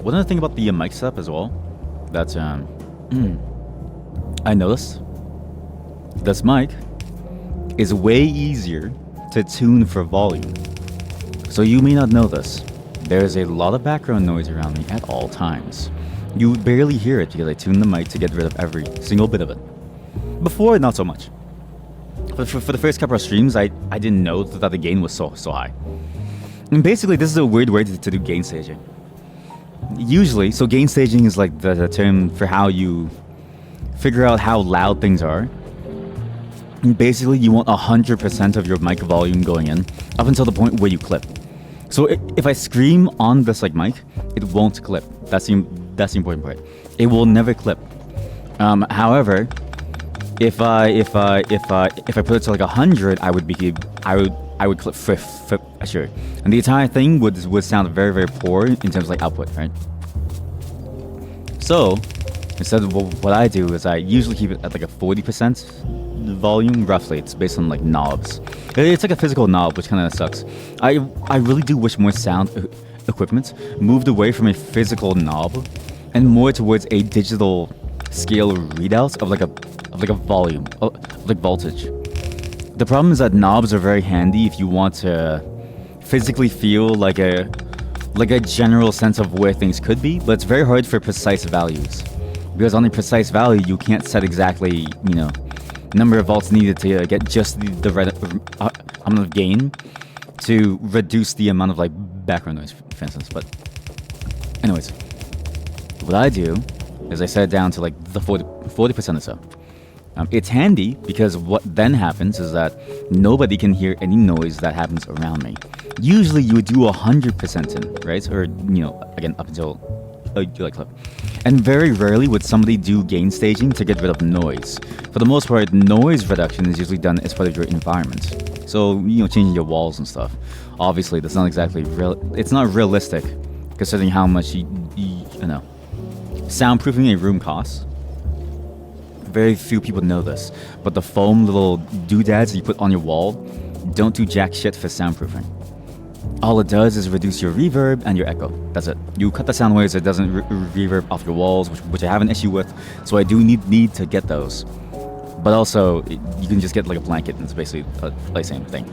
One other thing about the mic setup as well, that's, I noticed this mic is way easier to tune for volume. So you may not know this. There's a lot of background noise around me at all times. You would barely hear it because I tuned the mic to get rid of every single bit of it. Before, not so much. But for the first couple of streams, I didn't know that the gain was so high. And basically, this is a weird way to do gain staging. Usually, so gain staging is like the term for how you figure out how loud things are. And basically, you want 100% of your mic volume going in up until the point where you clip. So if I scream on this mic, it won't clip. That's the important part. It will never clip. However, if I put it to like 100, I would clip sure, and the entire thing would sound very very poor in terms of like output, right? So instead, what I do is I usually keep it at like a 40% volume, roughly. It's based on like knobs. It's like a physical knob, which kind of sucks. I really do wish more sound equipment moved away from a physical knob and more towards a digital scale readout of like a volume, like voltage. The problem is that knobs are very handy if you want to physically feel like a general sense of where things could be, but it's very hard for precise values. Because on a precise value, you can't set exactly, number of volts needed to get just the right amount of gain to reduce the amount of like background noise, for instance. But anyways, what I do is I set it down to like the 40% or so. It's handy because what then happens is that nobody can hear any noise that happens around me. Usually you would do 100% in, right? Or, again, up until like clip. And very rarely would somebody do gain staging to get rid of noise. For the most part, noise reduction is usually done as part of your environment. So, changing your walls and stuff. Obviously, that's not exactly real. It's not realistic considering how much, soundproofing a room costs. Very few people know this, but the foam little doodads you put on your wall don't do jack shit for soundproofing. All it does is reduce your reverb and your echo. That's it. You cut the sound waves so it doesn't reverb off your walls, which I have an issue with, so I do need to get those. But also, you can just get like a blanket and it's basically the same thing.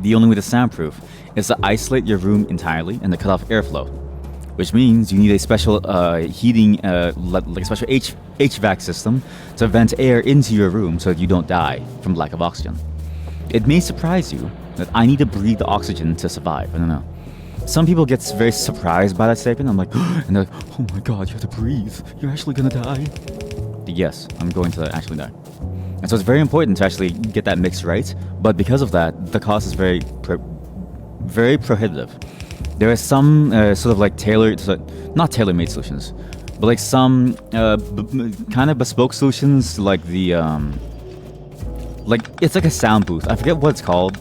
The only way to soundproof is to isolate your room entirely and to cut off airflow, which means you need a special heating, like a special HVAC system to vent air into your room so that you don't die from lack of oxygen. It may surprise you that I need to breathe the oxygen to survive. I don't know. Some people get very surprised by that statement. I'm like, and they're like, oh my god, you have to breathe. You're actually gonna die. Yes, I'm going to actually die. And so it's very important to actually get that mix right. But because of that, the cost is very prohibitive. There are some sort of like not tailor-made solutions, but like some kind of bespoke solutions, like the it's like a sound booth. I forget what it's called.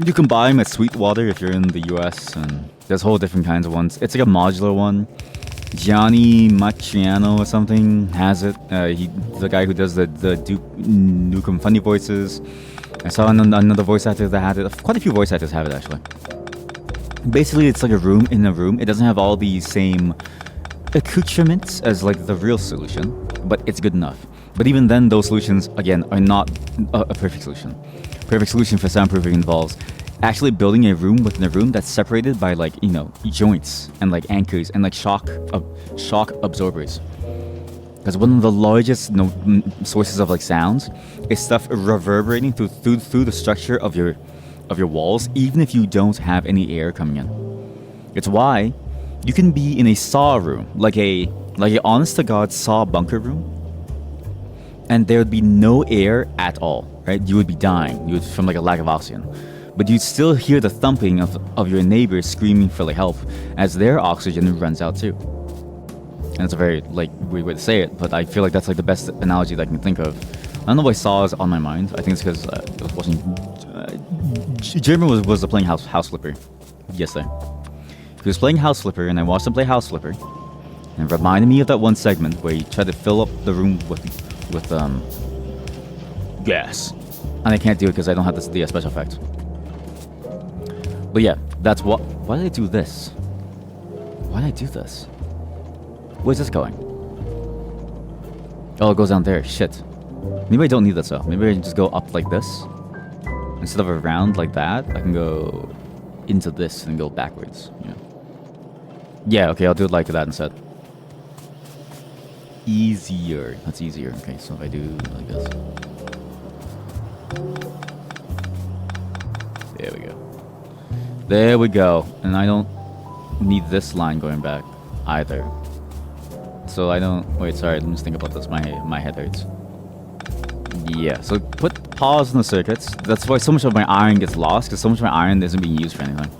You can buy them at Sweetwater if you're in the US, and there's whole different kinds of ones. It's like a modular one. Gianni Maciano or something has it. The guy who does the Duke Nukem funny voices. I saw another voice actor that had it. Quite a few voice actors have it actually. Basically, it's like a room in a room. It doesn't have all the same accoutrements as like the real solution, but it's good enough. But even then, those solutions, again, are not a perfect solution. Perfect solution for soundproofing involves actually building a room within a room that's separated by like, joints and like anchors and like shock absorbers. Because one of the largest sources of like sounds is stuff reverberating through the structure of your walls, even if you don't have any air coming in. It's why you can be in a saw room, like a honest to God saw bunker room, and there would be no air at all, right? You would be dying from like a lack of oxygen. But you'd still hear the thumping of your neighbors screaming for like help as their oxygen runs out too. And it's a very like weird way to say it, but I feel like that's like the best analogy that I can think of. I don't know why Saw is on my mind. I think it's because I was watching. Jeremy was playing House Flipper yesterday. He was playing House Flipper, and I watched him play House Flipper, and it reminded me of that one segment where he tried to fill up the room with gas, and I can't do it because I don't have the special effect. But yeah, that's what. Why did I do this? Why did I do this? Where's this going? Oh, it goes down there. Shit. Maybe I don't need this though. Maybe I can just go up like this. Instead of around like that, I can go into this and go backwards. Yeah, okay, I'll do it like that instead. Easier. That's easier. Okay, so if I do like this. There we go. There we go. And I don't need this line going back either. So I don't... Wait, sorry, let me just think about this. My head hurts. Yeah, so put pause in the circuits. That's why so much of my iron gets lost, because so much of my iron isn't being used for anything.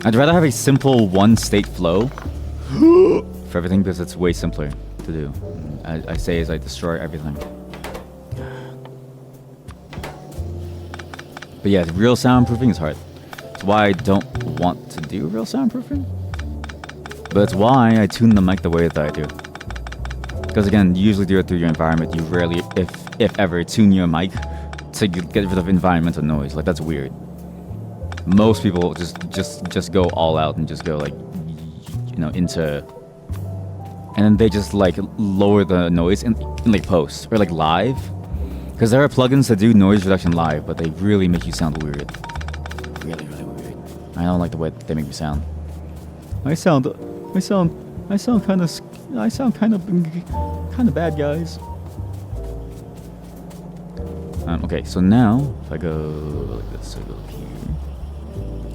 I'd rather have a simple one-state flow for everything because it's way simpler to do. I say as I destroy everything. But yeah, real soundproofing is hard. That's why I don't want to do real soundproofing. But it's why I tune the mic the way that I do. Because again, you usually do it through your environment. You rarely, if ever, tune your mic to get rid of environmental noise. Like, that's weird. Most people just go all out and just go like, you know, into, and then they just like lower the noise in like post or like live. Because there are plugins that do noise reduction live, but they really make you sound weird. Really, really weird. I don't like the way they make me sound. I sound kind of bad, guys. Okay, so now if I go like this, I go here.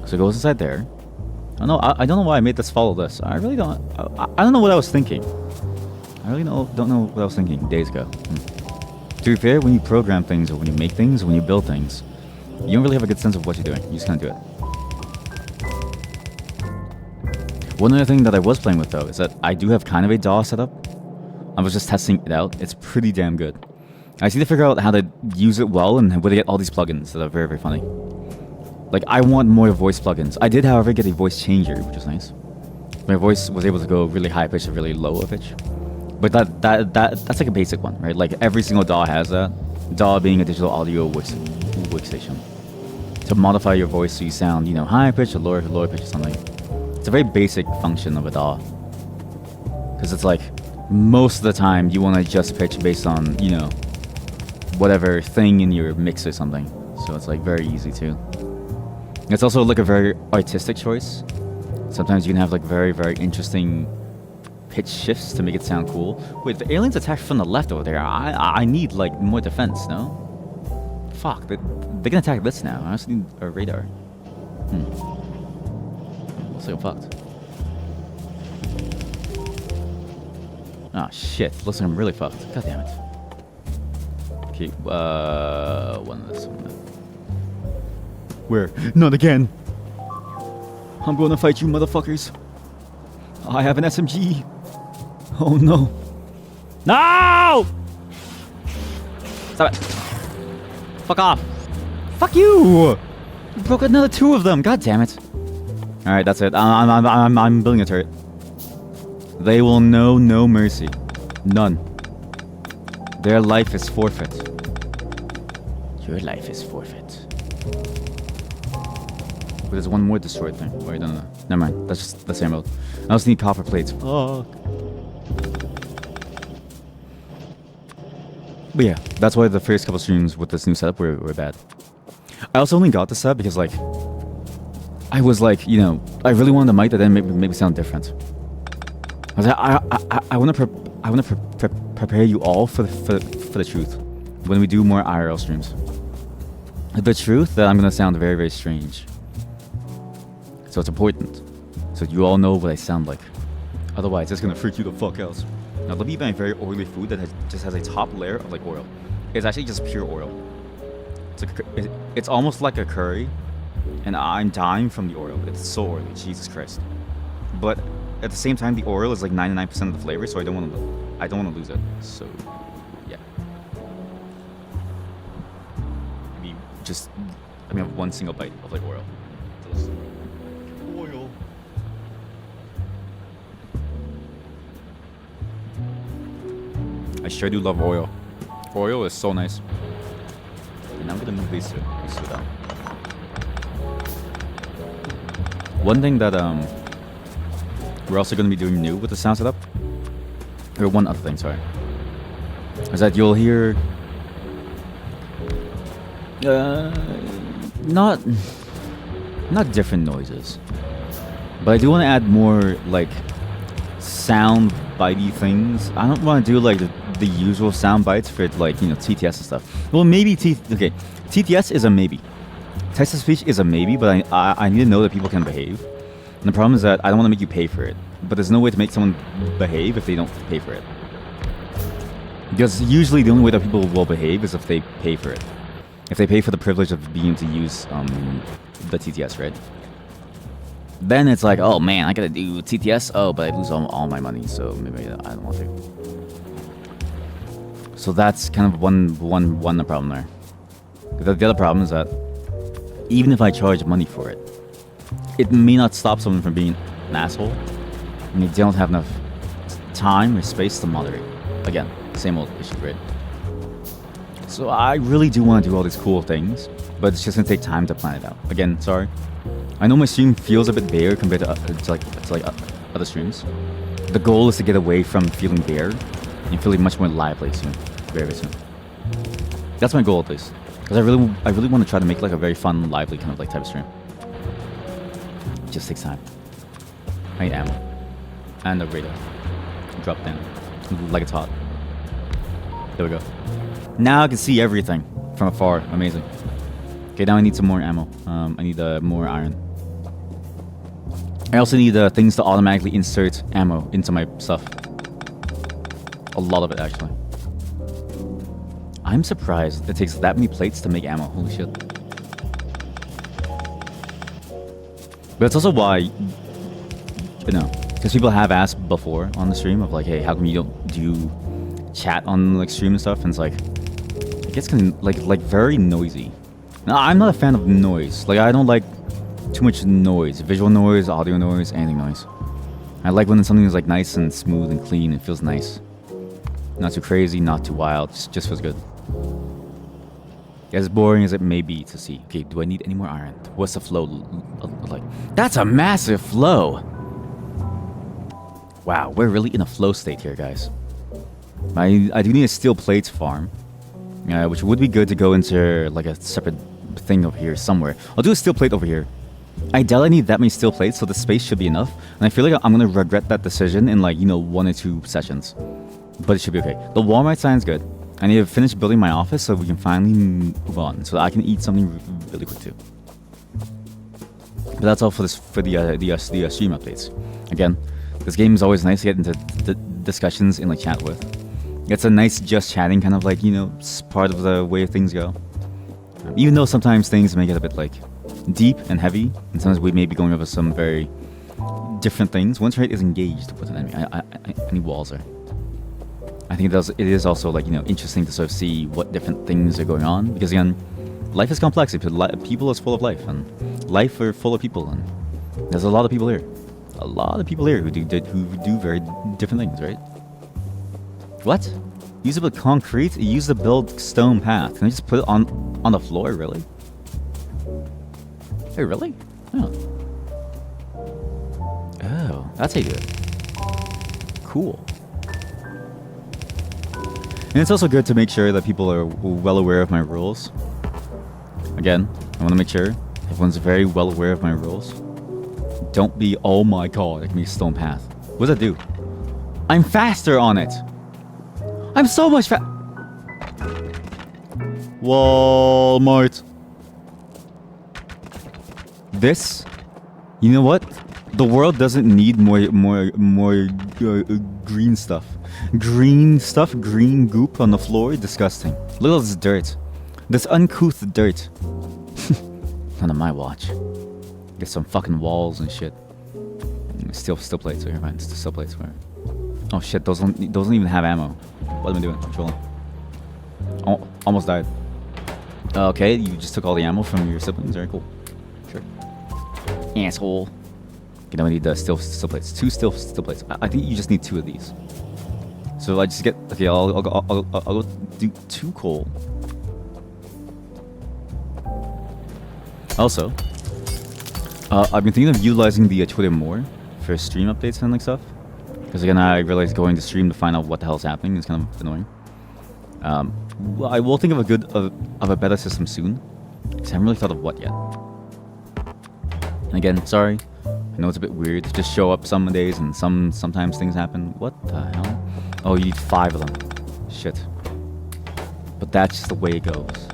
So it goes inside there. I don't know why I made this follow this. I really don't. I don't know what I was thinking. I really don't know what I was thinking days ago. To be fair, when you program things or when you make things or when you build things, you don't really have a good sense of what you're doing. You just kind of do it. One other thing that I was playing with though is that I do have kind of a DAW setup. I was just testing it out. It's pretty damn good. I just need to figure out how to use it well and where to get all these plugins that are very, very funny. Like, I want more voice plugins. I did, however, get a voice changer, which is nice. My voice was able to go really high pitch to really low pitch. But that's like a basic one, right? Like, every single DAW has that. DAW being a digital audio workstation. To modify your voice so you sound, you know, high pitch or lower pitch or something. It's a very basic function of a DAW. Because it's like, most of the time, you want to adjust pitch based on, you know, whatever thing in your mix or something. So it's like very easy too. It's also like a very artistic choice. Sometimes you can have like very, very interesting pitch shifts to make it sound cool. Wait, the aliens attacked from the left over there. I need like more defense, no? Fuck, they can attack this now. I just need a radar. Looks like I'm fucked. Ah, shit. Looks like I'm really fucked. God damn it. Okay, one of this, one of that. Where? Not again! I'm gonna fight you, motherfuckers. I have an SMG. Oh no. No! Stop it. Fuck off. Fuck you! You broke another two of them. God damn it. Alright, that's it. I'm building a turret. They will know no mercy. None. Their life is forfeit. Your life is forfeit. But there's one more destroyed thing. Wait, no. Never mind. That's just the same road. I also need copper plates. Fuck. But yeah, that's why the first couple streams with this new setup were bad. I also only got this setup because, like, I was like, you know, I really wanted a mic that then make me sound different. I was like, I want to prepare you all for the truth when we do more IRL streams. The truth that I'm gonna sound very, very strange. So it's important, so you all know what I sound like. Otherwise, it's gonna freak you the fuck out. Now, let me eat my very oily food that just has a top layer of like oil. It's actually just pure oil. It's almost like a curry, and I'm dying from the oil. It's so oily, Jesus Christ. But at the same time, the oil is like 99% of the flavor, so I don't want to lose it. So, yeah. Maybe have one single bite of like oil. Oil. I sure do love oil. Oil is so nice. And I'm gonna move these two down. One thing that we're also gonna be doing new with the sound setup, or one other thing, sorry, is that you'll hear not different noises, but I do want to add more like sound bitey things. I don't want to do like the usual sound bites for like, you know, TTS and stuff. Well, maybe TTS is a maybe. Text to speech is a maybe, but I need to know that people can behave. And the problem is that I don't want to make you pay for it, but there's no way to make someone behave if they don't pay for it. Because usually the only way that people will behave is if they pay for it. If they pay for the privilege of being able to use the TTS, right? Then it's like, oh man, I gotta do TTS. Oh, but I lose all my money, so maybe I don't want to. So that's kind of one problem there. The other problem is that even if I charge money for it, it may not stop someone from being an asshole, and they don't have enough time or space to moderate. Again, same old issue, right? So I really do want to do all these cool things, but it's just gonna take time to plan it out. Again, sorry. I know my stream feels a bit bare compared to other streams. The goal is to get away from feeling bare and feeling much more lively soon, very soon. That's my goal at least, because I really want to try to make like a very fun, lively kind of like type of stream. It just takes time. I need ammo and a radar. Drop down like it's hot. There we go. Now I can see everything from afar. Amazing. Okay, now I need some more ammo. I need more iron. I also need things to automatically insert ammo into my stuff. A lot of it, actually. I'm surprised it takes that many plates to make ammo. Holy shit. But it's also why, you know, because people have asked before on the stream of like, hey, how come you don't do chat on like stream and stuff? And it's like, it gets kind of like very noisy. Now, I'm not a fan of noise. Like, I don't like too much noise. Visual noise, audio noise, anything noise. I like when something is like nice and smooth and clean. It feels nice. Not too crazy, not too wild. Just feels good. As boring as it may be to see. Okay, do I need any more iron? What's the flow like? That's a massive flow! Wow, we're really in a flow state here, guys. I do need a steel plates farm. Which would be good to go into like a separate thing over here somewhere. I'll do a steel plate over here. I doubt I need that many steel plates, so the space should be enough. And I feel like I'm gonna regret that decision in like, you know, 1 or 2 sessions. But it should be okay. The Walmart sign's good. I need to finish building my office so we can finally move on, so I can eat something really quick too. But that's all for the stream updates. Again, this game is always nice to get into discussions in like chat with. It's a nice just chatting kind of like, you know, part of the way things go. Even though sometimes things may get a bit like deep and heavy, and sometimes we may be going over some very different things. Once right is engaged with an enemy, I need walls there. I think it is also like, you know, interesting to sort of see what different things are going on, because again, life is complex. People is full of life, and life are full of people, and there's a lot of people here. A lot of people here who do very different things, right? What? Use it with concrete? Use the build stone path. Can I just put it on the floor, really? Hey, really? Oh. Oh, that's how you do it. Cool. And it's also good to make sure that people are well aware of my rules. Again, I want to make sure everyone's very well aware of my rules. Don't be, oh my god, it can be a stone path. What does that do? I'm faster on it! I'm so much Walmart. This, you know what? The world doesn't need more green stuff. Green goop on the floor, disgusting. Look at this dirt. This uncouth dirt. Not on my watch. Get some fucking walls and shit. Still plates, okay, fine. Still plates. Oh shit, those don't even have ammo. What am I doing? I'm trolling. Oh, almost died. Okay, you just took all the ammo from your siblings. Very cool. Sure. Asshole. Okay, now we need the steel plates. 2 steel plates. I think you just need 2 of these. So I just get, okay, I'll go do 2 coal. Also, I've been thinking of utilizing the Twitter more for stream updates and like stuff. Because again, I realized going to stream to find out what the hell's happening is kind of annoying. Well, I will think of a better system soon. Because I haven't really thought of what yet. And again, sorry. I know it's a bit weird to just show up some days and sometimes things happen. What the hell? Oh, you need 5 of them. Shit. But that's just the way it goes.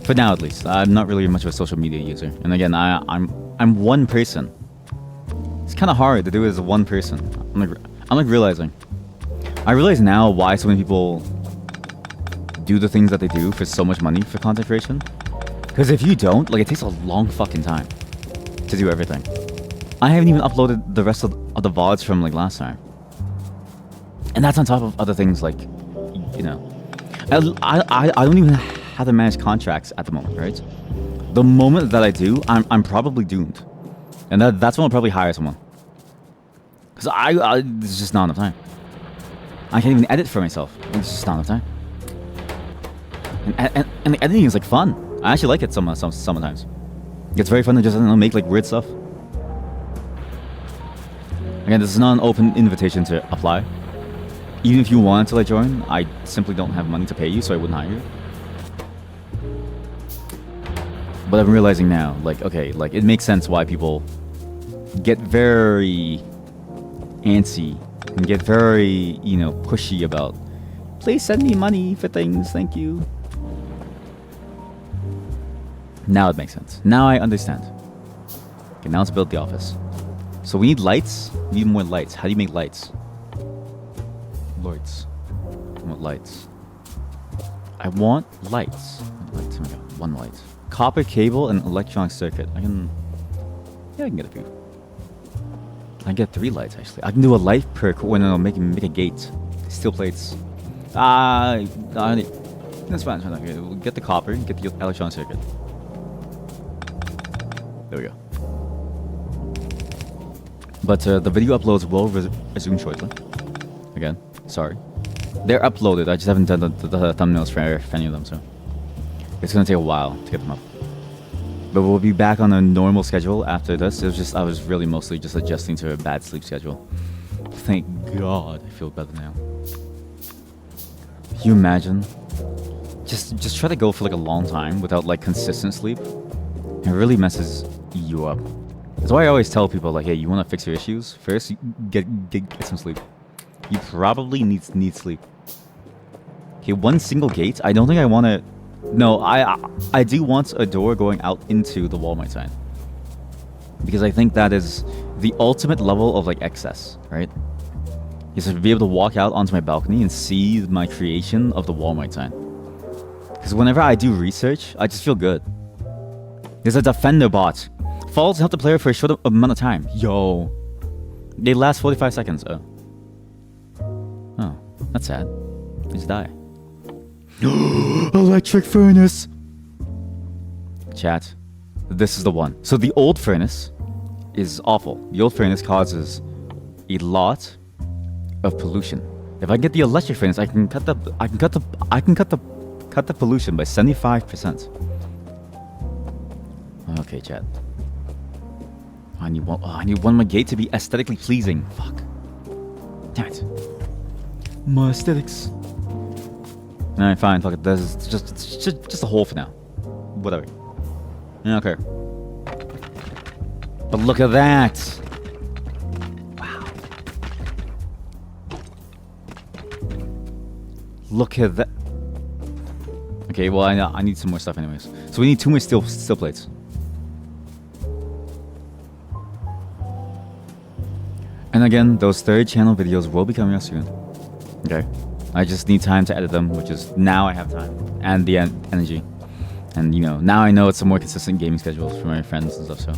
For now, at least. I'm not really much of a social media user. And again, I'm one person. It's kind of hard to do it as one person. I'm like realizing. I realize now why so many people do the things that they do for so much money for content creation. Because if you don't, like, it takes a long fucking time. to do everything. I haven't even uploaded the rest of the VODs from like last time. And that's on top of other things like, you know, I don't even have to manage contracts at the moment, right? The moment that I do, I'm probably doomed. And that's when I'll probably hire someone. Because there's just not enough time. I can't even edit for myself. There's just not enough time. And the editing is like fun. I actually like it sometimes. It's very fun to just, I don't know, make like weird stuff. Again, this is not an open invitation to apply. Even if you wanted to like join, I simply don't have money to pay you, so I wouldn't hire you. But I'm realizing now, like, okay, like it makes sense why people get very antsy and get very, you know, pushy about, please send me money for things, thank you. Now it makes sense. Now I understand. Okay, now let's build the office. So we need lights. We need more lights. How do you make lights? Lights. I want lights. I want lights. Lights. Oh my god, one light. Copper cable and electronic circuit. I can get a few. I can get 3 lights actually. I can do a light per make a gate. Steel plates. That's fine. Okay, we'll get the copper. Get the electronic circuit. There we go. But the video uploads will resume shortly. Again, sorry. They're uploaded. I just haven't done the thumbnails for any of them, so it's gonna take a while to get them up. But we'll be back on a normal schedule after this. It was just I was really mostly just adjusting to a bad sleep schedule. Thank God I feel better now. Can you imagine? Just try to go for like a long time without like consistent sleep. It really messes you up. That's why I always tell people like, hey, you want to fix your issues? First, you get some sleep. You probably need sleep. Okay, one single gate. I don't think I want to. No, I do want a door going out into the Walmart sign, because I think that is the ultimate level of like excess, right? Is to be able to walk out onto my balcony and see my creation of the Walmart sign. Because whenever I do research, I just feel good. There's a defender bot. Falls help the player for a short amount of time. Yo. They last 45 seconds. Oh, that's sad. They just die. Electric furnace. Chat. This is the one. So the old furnace is awful. The old furnace causes a lot of pollution. If I get the electric furnace, I can cut the pollution by 75%. Okay, chat. I need one more gate to be aesthetically pleasing. Fuck. Damn it. More aesthetics. Alright, fine. Fuck it. This is just a hole for now. Whatever. Okay. But look at that. Wow. Look at that. Okay, well I need some more stuff anyways. So we need 2 more steel plates. And again, those 3rd channel videos will be coming out soon. Okay. I just need time to edit them, which is now I have time and the energy. And you know, now I know it's a more consistent gaming schedule for my friends and stuff, so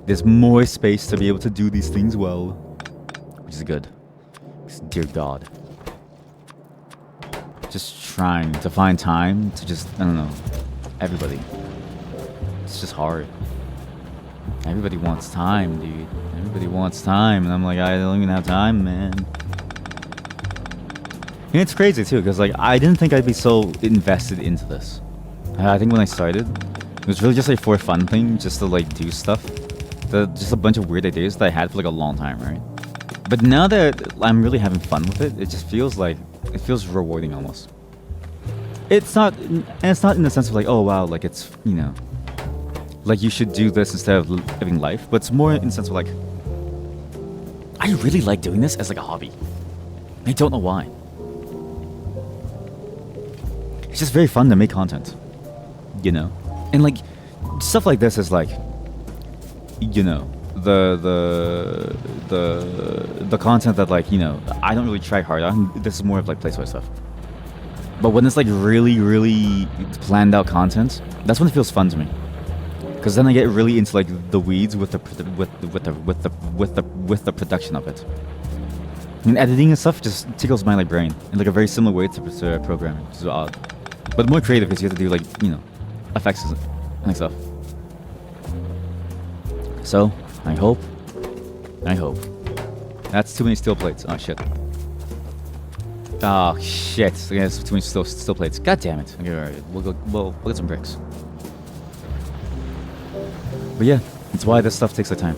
there's more space to be able to do these things well, which is good. Dear God. Just trying to find time to just, I don't know, everybody. It's just hard. Everybody wants time, dude. Everybody wants time, and I'm like, I don't even have time, man. And it's crazy too, because like I didn't think I'd be so invested into this. I think when I started, it was really just like for a fun thing, just to like do stuff. Just a bunch of weird ideas that I had for like a long time, right? But now that I'm really having fun with it, it just feels like, it feels rewarding almost. It's not in the sense of like, oh wow, like it's, you know, like you should do this instead of living life, but it's more in the sense of like, I really like doing this as like a hobby. I don't know why. It's just very fun to make content, you know? And like, stuff like this is like, you know, the content that like, you know, I don't really try hard on. This is more of like place stuff. But when it's like really, really planned out content, that's when it feels fun to me. because then I get really into like the weeds with the production of it. And editing and stuff just tickles my like brain in like a very similar way to programming, which is odd, but more creative because you have to do like effects and stuff. So I hope that's too many steel plates. Oh shit. Oh shit! I guess too many steel plates. God damn it! Okay, alright. We'll get some bricks. But yeah, that's why this stuff takes the time.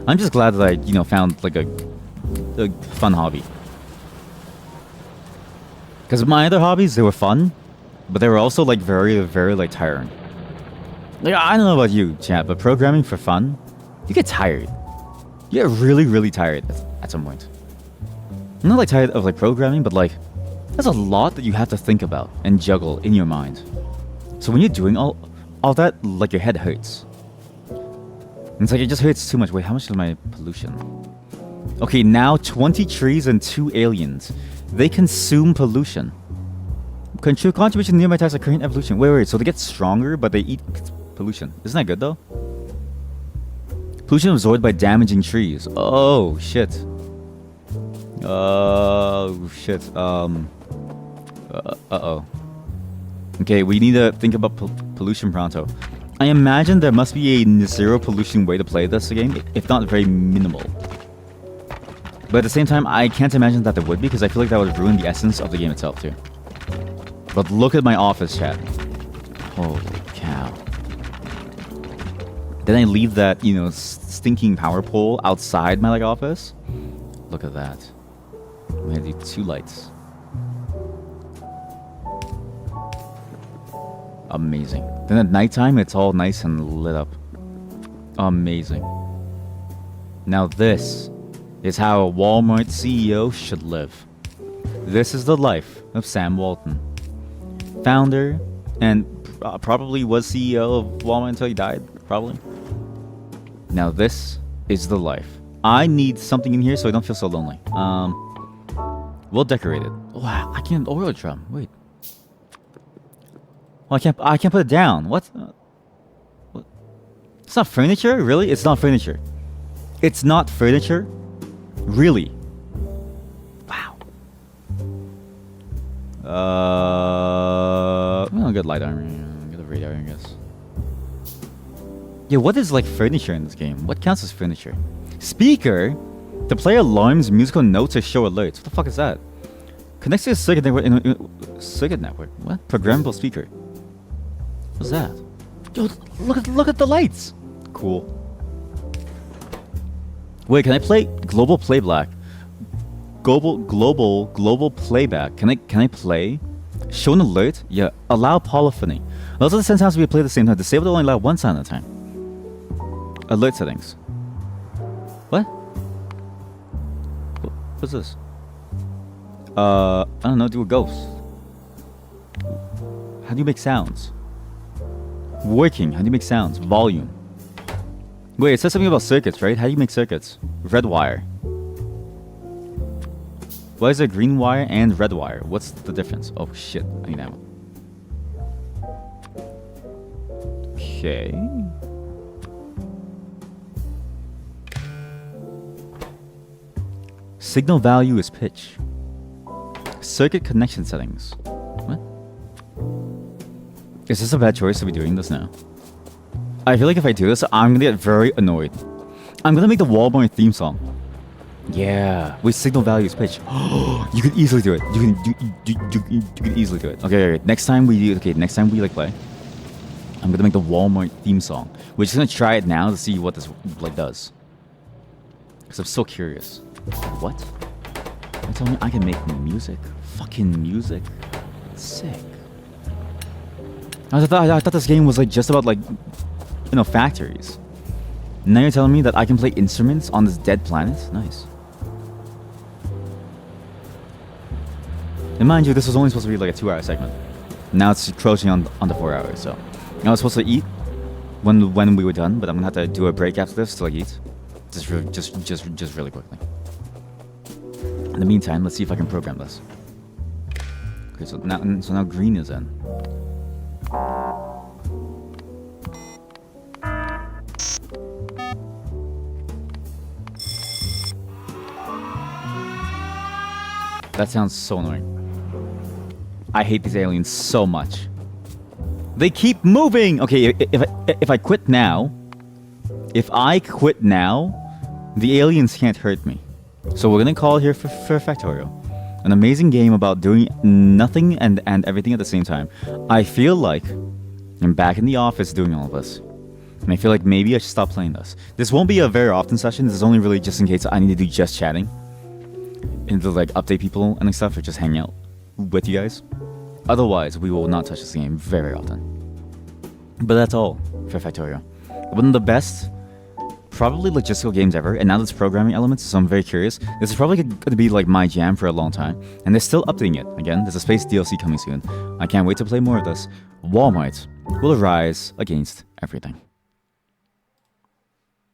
I'm just glad that I found like a fun hobby. Because my other hobbies, they were fun, but they were also like very like tiring. Like I don't know about you, chat, but programming for fun, you get tired. You get really tired at some point. I'm not like tired of like programming, but like there's a lot that you have to think about and juggle in your mind. So when you're doing all that, like your head hurts. And it's like it just hurts too much. Wait, how much is my pollution? Okay, now 20 trees and 2 aliens. They consume pollution. Contribution nearby types of current evolution. Wait, so they get stronger, but they eat pollution. Isn't that good though? Pollution absorbed by damaging trees. Oh shit. Oh shit. Uh-oh. Okay, we need to think about pollution pronto. I imagine there must be a zero pollution way to play this game, if not very minimal. But at the same time, I can't imagine that there would be, because I feel like that would ruin the essence of the game itself too. But look at my office, chat. Holy cow. Then I leave that, stinking power pole outside my like office. Look at that. I'm gonna do 2 lights. Amazing. Then at nighttime, it's all nice and lit up. Amazing. Now this is how a Walmart CEO should live. This is the life of Sam Walton. Founder, and probably was CEO of Walmart until he died, probably. Now this is the life. I need something in here so I don't feel so lonely. We'll decorate it. Wow, I can't oil drum. Wait. Well, I can't put it down. What? What? It's not furniture? Really? It's not furniture. It's not furniture? Really? Wow. I'll get light armor. Get the radar, I guess. Yeah, what is like furniture in this game? What counts as furniture? Speaker? To play alarms, musical notes, or show alerts. What the fuck is that? Connects to a circuit network. Circuit network? What? Programmable speaker. What's that? Yo, look at the lights. Cool. Wait, can I play global playback? Global playback. Can I play? Show an alert? Yeah. Allow polyphony. Those are the sounds we play at the same time. Disable only allow one sound at a time. Alert settings. What? What's this? I don't know. Do a ghost. How do you make sounds? Working. How do you make sounds? Volume. Wait, it says something about circuits, right? How do you make circuits? Red wire. Why is there green wire and red wire? What's the difference? Oh shit, I need that one. Okay. Signal value is pitch. Circuit connection settings. What? Is this a bad choice to be doing this now? I feel like if I do this, I'm gonna get very annoyed. I'm gonna make the Walmart theme song. Yeah, with signal values pitch. You can easily do it. You can easily do it. Okay, next time we like play, I'm gonna make the Walmart theme song. We're just gonna try it now to see what this like does. Cause I'm so curious. What? You're telling me I can make music? Fucking music? Sick. I thought this game was like just about like, factories. Now you're telling me that I can play instruments on this dead planet? Nice. And mind you, this was only supposed to be like a 2-hour segment. Now it's approaching on the 4 hours, so. I was supposed to eat when we were done, but I'm gonna have to do a break after this to like eat. Just really quickly. In the meantime, let's see if I can program this. Okay, so now green is in. That sounds so annoying. I hate these aliens so much. They keep moving! Okay, if I quit now... If I quit now, the aliens can't hurt me. So we're gonna call here for Factorio. An amazing game about doing nothing and everything at the same time. I feel like I'm back in the office doing all of this. And I feel like maybe I should stop playing this. This won't be a very often session. This is only really just in case I need to do just chatting. And to like update people and stuff or just hang out with you guys. Otherwise, we will not touch this game very often. But that's all for Factorio. One of the best, probably logistical games ever, and now there's programming elements, so I'm very curious. This is probably going to be like my jam for a long time, and they're still updating it. Again, there's a space DLC coming soon. I can't wait to play more of this. Walmart will arise against everything.